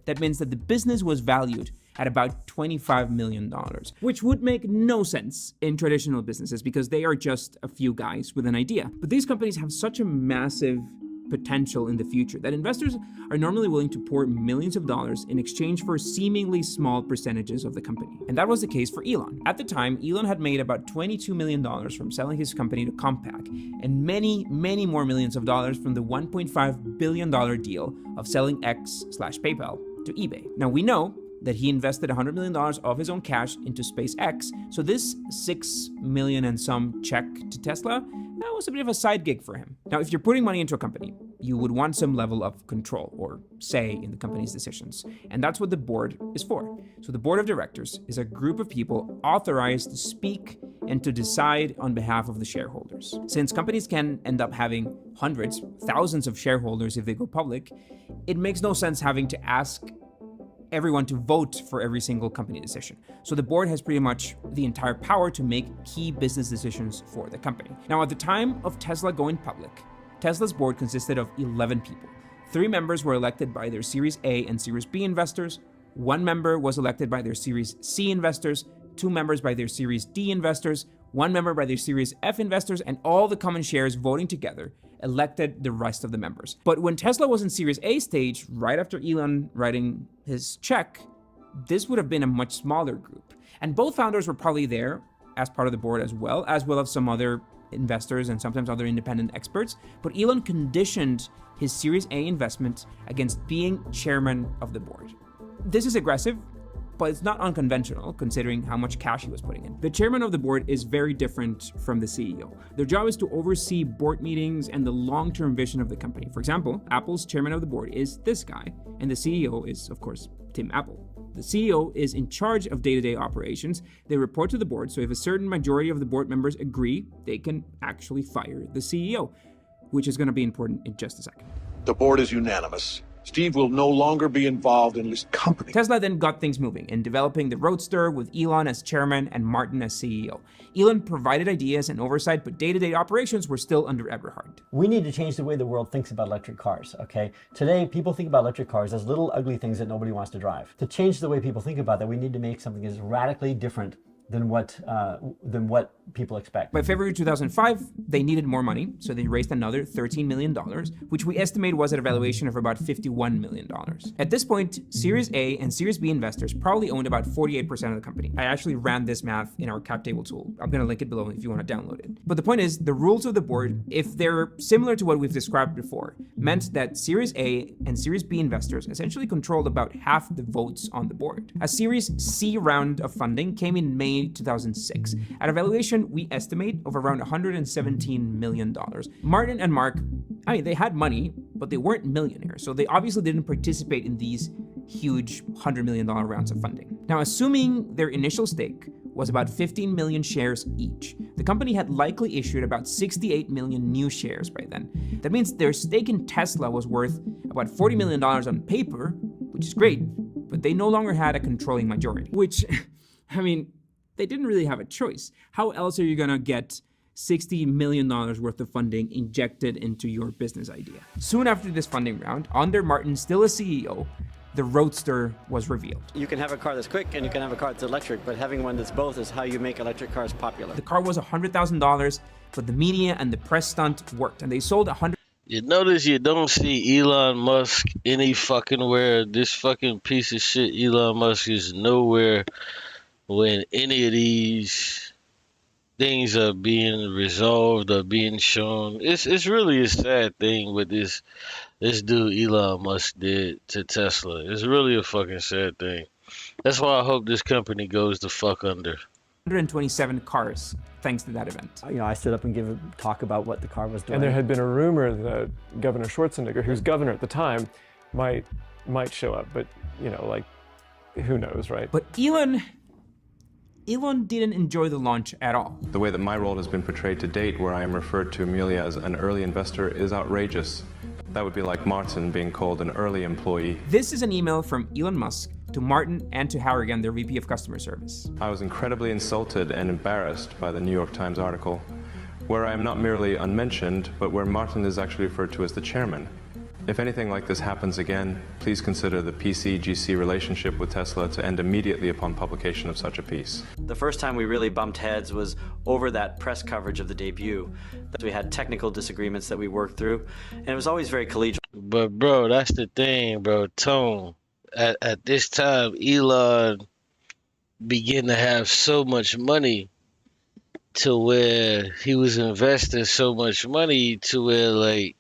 that means that the business was valued at about $25 million, which would make no sense in traditional businesses because they are just a few guys with an idea. But these companies have such a massive potential in the future that investors are normally willing to pour millions of dollars in exchange for seemingly small percentages of the company. And that was the case for Elon. At the time, Elon had made about $22 million from selling his company to Compaq and many, many more millions of dollars from the $1.5 billion deal of selling X/PayPal to eBay. Now we know that he invested $100 million of his own cash into SpaceX, so this $6 million and some check to Tesla, that was a bit of a side gig for him. Now, if you're putting money into a company, you would want some level of control or say in the company's decisions, and that's what the board is for. So the board of directors is a group of people authorized to speak and to decide on behalf of the shareholders. Since companies can end up having hundreds, thousands of shareholders if they go public, it makes no sense having to ask everyone to vote for every single company decision. So the board has pretty much the entire power to make key business decisions for the company. Now, at the time of Tesla going public, Tesla's board consisted of 11 people. 3 members were elected by their Series A and Series B investors. 1 member was elected by their Series C investors, 2 members by their Series D investors, 1 member by their Series F investors, and all the common shares voting together elected the rest of the members. But when Tesla was in Series A stage, right after Elon writing his check, this would have been a much smaller group. And both founders were probably there as part of the board as well as some other investors and sometimes other independent experts. But Elon conditioned his Series A investment against being chairman of the board. This is aggressive, but it's not unconventional considering how much cash he was putting in. The chairman of the board is very different from the CEO. Their job is to oversee board meetings and the long-term vision of the company. For example, Apple's chairman of the board is this guy, and the CEO is, of course, Tim Apple. The CEO is in charge of day-to-day operations. They report to the board, so if a certain majority of the board members agree, they can actually fire the CEO, which is going to be important in just a second. The board is unanimous. Steve will no longer be involved in this company. Tesla then got things moving in developing the Roadster with Elon as chairman and Martin as CEO. Elon provided ideas and oversight, but day-to-day operations were still under Eberhard. We need to change the way the world thinks about electric cars, okay? Today, people think about electric cars as little ugly things that nobody wants to drive. To change the way people think about that, we need to make something that's radically different than what people expect. By February 2005, they needed more money, so they raised another $13 million, which we estimate was at a valuation of about $51 million. At this point, Series A and Series B investors probably owned about 48% of the company. I actually ran this math in our cap table tool. I'm going to link it below if you want to download it. But the point is, the rules of the board, if they're similar to what we've described before, meant that Series A and Series B investors essentially controlled about half the votes on the board. A Series C round of funding came in May 2006 at a valuation we estimate of around $117 million. Martin and Mark, they had money, but they weren't millionaires, so they obviously didn't participate in these huge $100 million rounds of funding. Now, assuming their initial stake was about 15 million shares each, the company had likely issued about 68 million new shares by then. That means their stake in Tesla was worth about $40 million on paper, which is great, but they no longer had a controlling majority, which, they didn't really have a choice. How else are you gonna get $60 million worth of funding injected into your business idea. Soon after this funding round, under Martin, still a CEO, the Roadster was revealed. You can have a car that's quick and you can have a car that's electric, but having one that's both is how you make electric cars popular. The car was $100,000, but the media and the press stunt worked, and they sold 100. You notice you don't see Elon Musk any fucking where. This fucking piece of shit Elon Musk is nowhere when any of these things are being resolved or being shown. It's really a sad thing what this dude Elon Musk did to Tesla. It's really a fucking sad thing. That's why I hope this company goes the fuck under. 127 cars thanks to that event. You know, I stood up and gave a talk about what the car was doing. And there had been a rumor that Governor Schwarzenegger, who's governor at the time, might show up, but you know, like, who knows, right? But Elon didn't enjoy the launch at all. The way that my role has been portrayed to date, where I am referred to merely as an early investor, is outrageous. That would be like Martin being called an early employee. This is an email from Elon Musk to Martin and to Harrigan, their VP of Customer Service. I was incredibly insulted and embarrassed by the New York Times article, where I am not merely unmentioned, but where Martin is actually referred to as the chairman. If anything like this happens again, please consider the PC-GC relationship with Tesla to end immediately upon publication of such a piece. The first time we really bumped heads was over that press coverage of the debut. We had technical disagreements that we worked through, and it was always very collegial. But bro, that's the thing, bro. Tone. At this time, Elon began to have so much money to where he was investing so much money to where, like,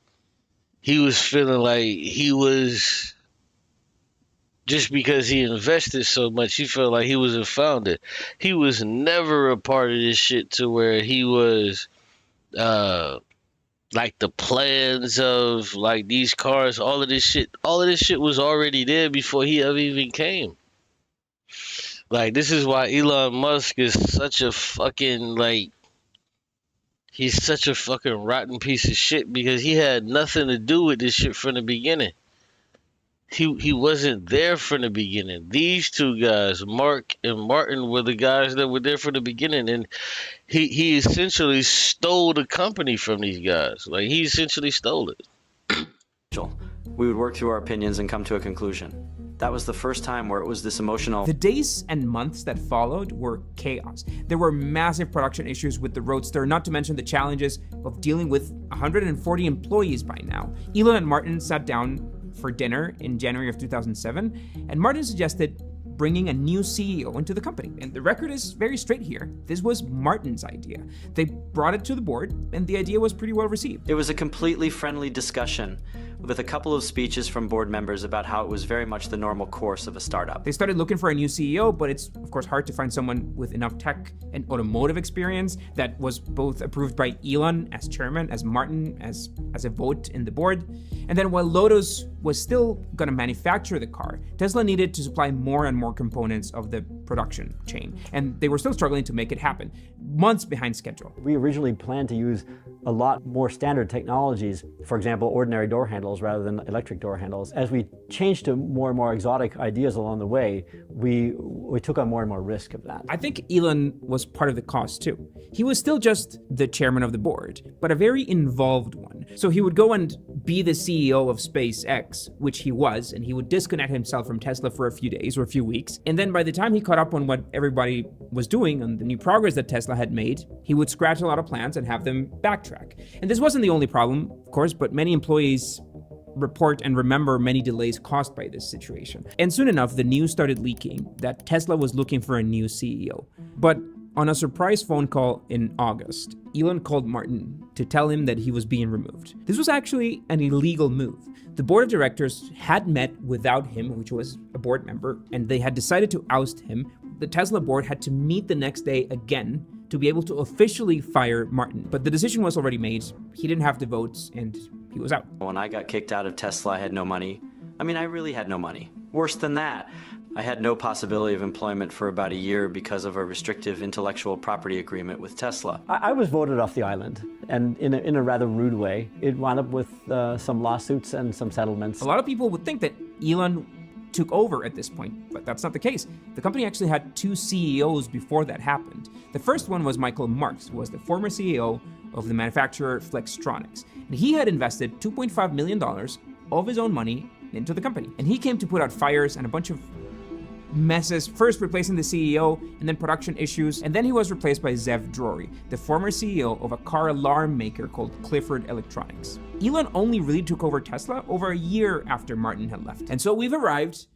he was feeling like he was, just because he invested so much, he felt like he was a founder. He was never a part of this shit to where he was, like, the plans of, like, these cars, all of this shit was already there before he ever even came. Like, this is why Elon Musk is such a fucking, like, he's such a fucking rotten piece of shit, because he had nothing to do with this shit from the beginning. He wasn't there from the beginning. These two guys, Mark and Martin, were the guys that were there from the beginning, and he essentially stole the company from these guys. Like, he essentially stole it. We would work through our opinions and come to a conclusion. That was the first time where it was this emotional. The days and months that followed were chaos. There were massive production issues with the Roadster, not to mention the challenges of dealing with 140 employees by now. Elon and Martin sat down for dinner in January of 2007, and Martin suggested bringing a new CEO into the company. And the record is very straight here. This was Martin's idea. They brought it to the board, and the idea was pretty well received. It was a completely friendly discussion with a couple of speeches from board members about how it was very much the normal course of a startup. They started looking for a new CEO, but it's of course hard to find someone with enough tech and automotive experience that was both approved by Elon as chairman, as Martin as a vote in the board. And then while Lotus was still gonna manufacture the car, Tesla needed to supply more and more components of the production chain. And they were still struggling to make it happen, months behind schedule. We originally planned to use a lot more standard technologies, for example, ordinary door handles rather than electric door handles. As we changed to more and more exotic ideas along the way, we took on more and more risk of that. I think Elon was part of the cause too. He was still just the chairman of the board, but a very involved one. So he would go and be the CEO of SpaceX, which he was, and he would disconnect himself from Tesla for a few days or a few weeks. And then by the time he caught up on what everybody was doing and the new progress that Tesla had made, he would scratch a lot of plans and have them backtrack. And this wasn't the only problem, of course, but many employees report and remember many delays caused by this situation. And soon enough, the news started leaking that Tesla was looking for a new CEO. But on a surprise phone call in August, Elon called Martin to tell him that he was being removed. This was actually an illegal move. The board of directors had met without him, which was a board member, and they had decided to oust him. The Tesla board had to meet the next day again to be able to officially fire Martin. But the decision was already made. He didn't have the votes, and he was out. When I got kicked out of Tesla, I had no money. I mean, I really had no money. Worse than that, I had no possibility of employment for about a year because of a restrictive intellectual property agreement with Tesla. I was voted off the island, and in a rather rude way. It wound up with some lawsuits and some settlements. A lot of people would think that Elon took over at this point, but that's not the case. The company actually had two CEOs before that happened. The first one was Michael Marks, who was the former CEO of the manufacturer Flextronics. And he had invested $2.5 million of his own money into the company. And he came to put out fires and a bunch of messes, first replacing the CEO and then production issues, and then he was replaced by Zev Drury, the former CEO of a car alarm maker called Clifford Electronics. Elon only really took over Tesla over a year after Martin had left. And so we've arrived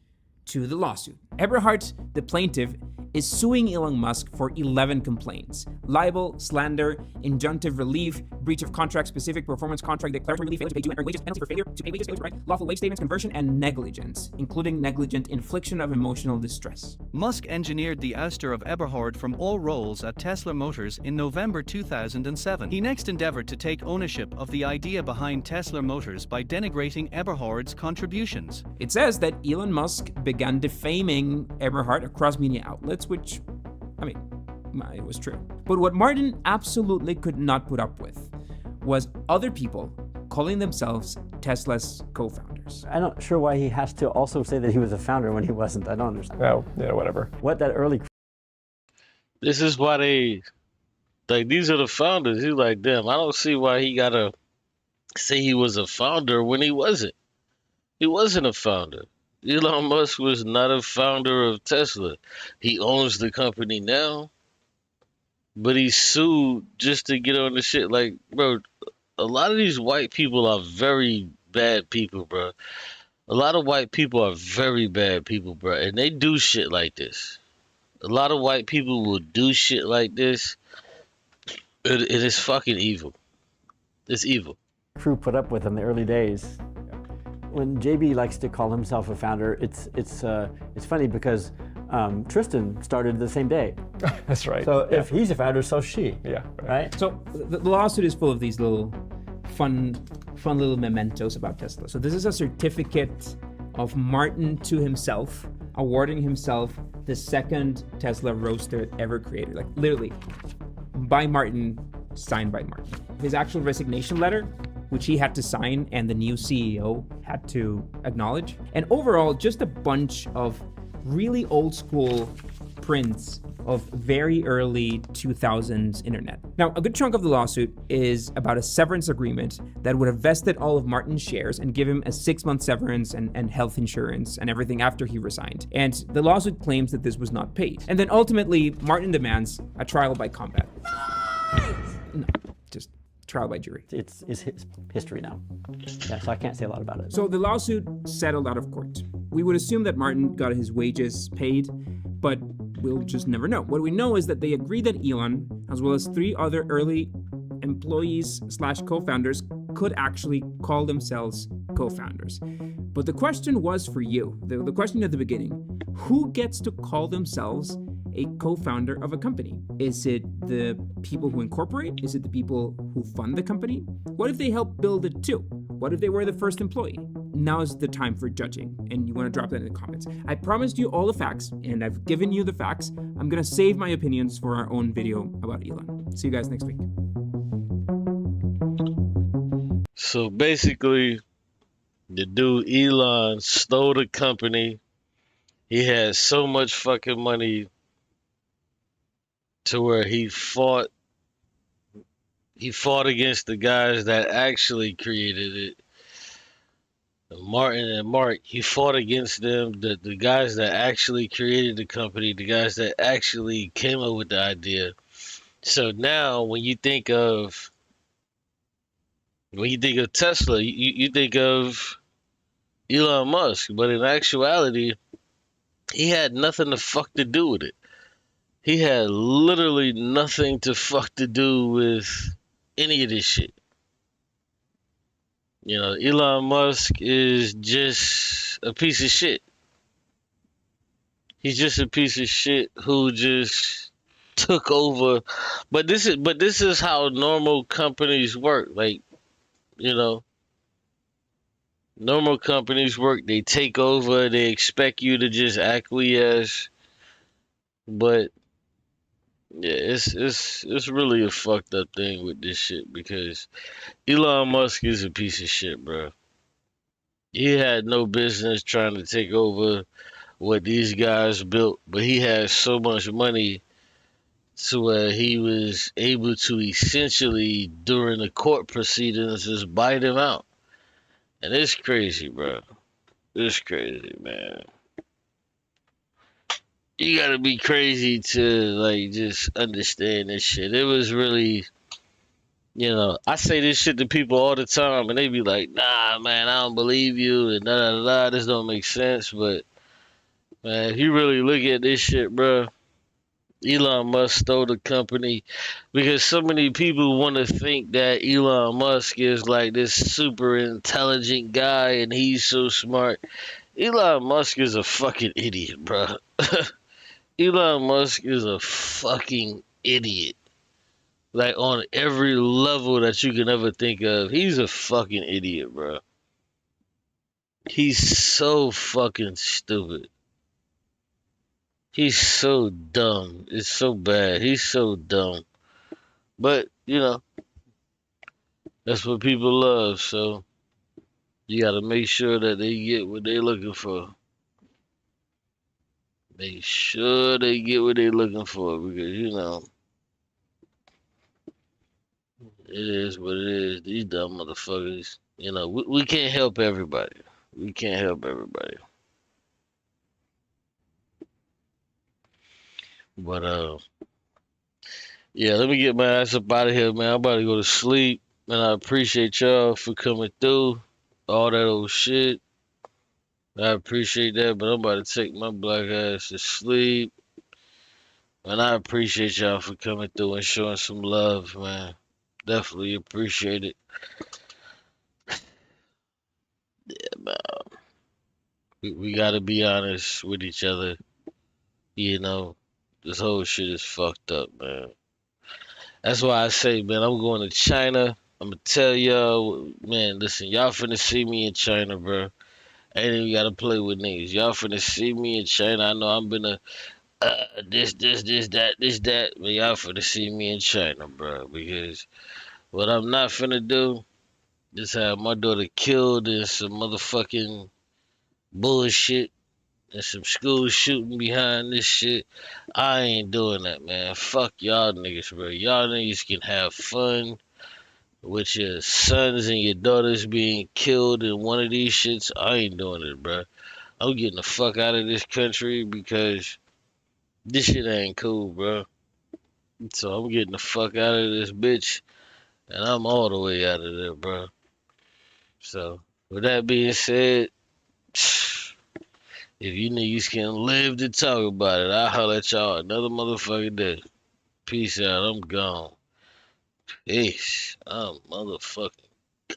to the lawsuit. Eberhard, the plaintiff, is suing Elon Musk for 11 complaints: libel, slander, injunctive relief, breach of contract, specific performance contract, declaratory relief, failure to pay due and earned wages, penalty for failure to pay wages, failure to write lawful wage statements, conversion, and negligence, including negligent infliction of emotional distress. Musk engineered the ouster of Eberhard from all roles at Tesla Motors in November 2007. He next endeavored to take ownership of the idea behind Tesla Motors by denigrating Eberhard's contributions. It says that Elon Musk began defaming Eberhard across media outlets, which, I mean, it was true. But what Martin absolutely could not put up with was other people calling themselves Tesla's co-founders. I'm not sure why he has to also say that he was a founder when he wasn't. I don't understand. Oh, yeah, whatever. What that early... This is why they, like, these are the founders. He's like, damn, I don't see why he gotta say he was a founder when he wasn't. He wasn't a founder. Elon Musk was not a founder of Tesla. He owns the company now, but he sued just to get on the shit. Like, bro, a lot of these white people are very bad people, bro. A lot of white people are very bad people, bro, and they do shit like this. A lot of white people will do shit like this. It is fucking evil. It's evil. Crew put up with in the early days. When JB likes to call himself a founder, it's funny because Tristan started the same day. That's right. So if he's a founder, so's she. Yeah. Right. So the lawsuit is full of these little fun little mementos about Tesla. So this is a certificate of Martin to himself, awarding himself the second Tesla Roadster ever created. Like literally, by Martin, signed by Martin. His actual resignation letter, which he had to sign and the new CEO had to acknowledge. And overall, just a bunch of really old school prints of very early 2000s internet. Now, a good chunk of the lawsuit is about a severance agreement that would have vested all of Martin's shares and give him a 6-month severance and health insurance and everything after he resigned. And the lawsuit claims that this was not paid. And then ultimately, Martin demands a trial by combat. No, just trial by jury. It's history now. Yeah, so I can't say a lot about it. So the lawsuit settled out of court. We would assume that Martin got his wages paid, but we'll just never know. What we know is that they agreed that Elon, as well as 3 other early employees / co-founders, could actually call themselves co-founders. But the question was for you, the question at the beginning, who gets to call themselves a co-founder of a company? Is it the people who incorporate? Is it the people who fund the company? What if they help build it too? What if they were the first employee? Now is the time for judging, and you want to drop that in the comments. I promised you all the facts, and I've given you the facts. I'm gonna save my opinions for our own video about Elon. See you guys next week. So basically, the dude Elon stole the company. He had so much fucking money to where he fought against the guys that actually created it. Martin and Mark, he fought against them, the guys that actually created the company, the guys that actually came up with the idea. So now when you think of Tesla, you think of Elon Musk, but in actuality, he had nothing to fuck to do with it. He had literally nothing to fuck to do with any of this shit. You know, Elon Musk is just a piece of shit. He's just a piece of shit who just took over. But this is how normal companies work. Like, you know, normal companies work. They take over. They expect you to just acquiesce. But yeah, it's really a fucked up thing with this shit because Elon Musk is a piece of shit, bro. He had no business trying to take over what these guys built, but he has so much money to where he was able to essentially, during the court proceedings, just bite him out. And it's crazy, bro. It's crazy, man. You gotta be crazy to, like, just understand this shit. It was really, you know, I say this shit to people all the time, and they be like, nah, man, I don't believe you, and da-da-da-da, this don't make sense. But, man, if you really look at this shit, bro, Elon Musk stole the company because so many people want to think that Elon Musk is like this super intelligent guy and he's so smart. Elon Musk is a fucking idiot, bro. Elon Musk is a fucking idiot. Like, on every level that you can ever think of. He's a fucking idiot, bro. He's so fucking stupid. He's so dumb. It's so bad. He's so dumb. But, you know, that's what people love, so you gotta make sure that they get what they're looking for. Make sure they get what they're looking for, because, you know, it is what it is. These dumb motherfuckers, you know, we can't help everybody. We can't help everybody. But, yeah, let me get my ass up out of here, man. I'm about to go to sleep, and I appreciate y'all for coming through. All that old shit. I appreciate that, but I'm about to take my black ass to sleep. And I appreciate y'all for coming through and showing some love, man. Definitely appreciate it. Yeah, man. We gotta be honest with each other. You know, this whole shit is fucked up, man. That's why I say, man, I'm going to China. I'm gonna tell y'all, man, listen, y'all finna see me in China, bro. Ain't even gotta play with niggas. Y'all finna see me in China. I know I'm gonna this, that. But y'all finna see me in China, bro. Because what I'm not finna do is have my daughter killed in some motherfucking bullshit and some school shooting behind this shit. I ain't doing that, man. Fuck y'all niggas, bro. Y'all niggas can have fun with your sons and your daughters being killed in one of these shits. I ain't doing it, bro. I'm getting the fuck out of this country because this shit ain't cool, bro. So I'm getting the fuck out of this bitch, and I'm all the way out of there, bro. So with that being said, if you niggas can live to talk about it, I'll holler at y'all another motherfucking day. Peace out. I'm gone. Peace. I'm motherfucking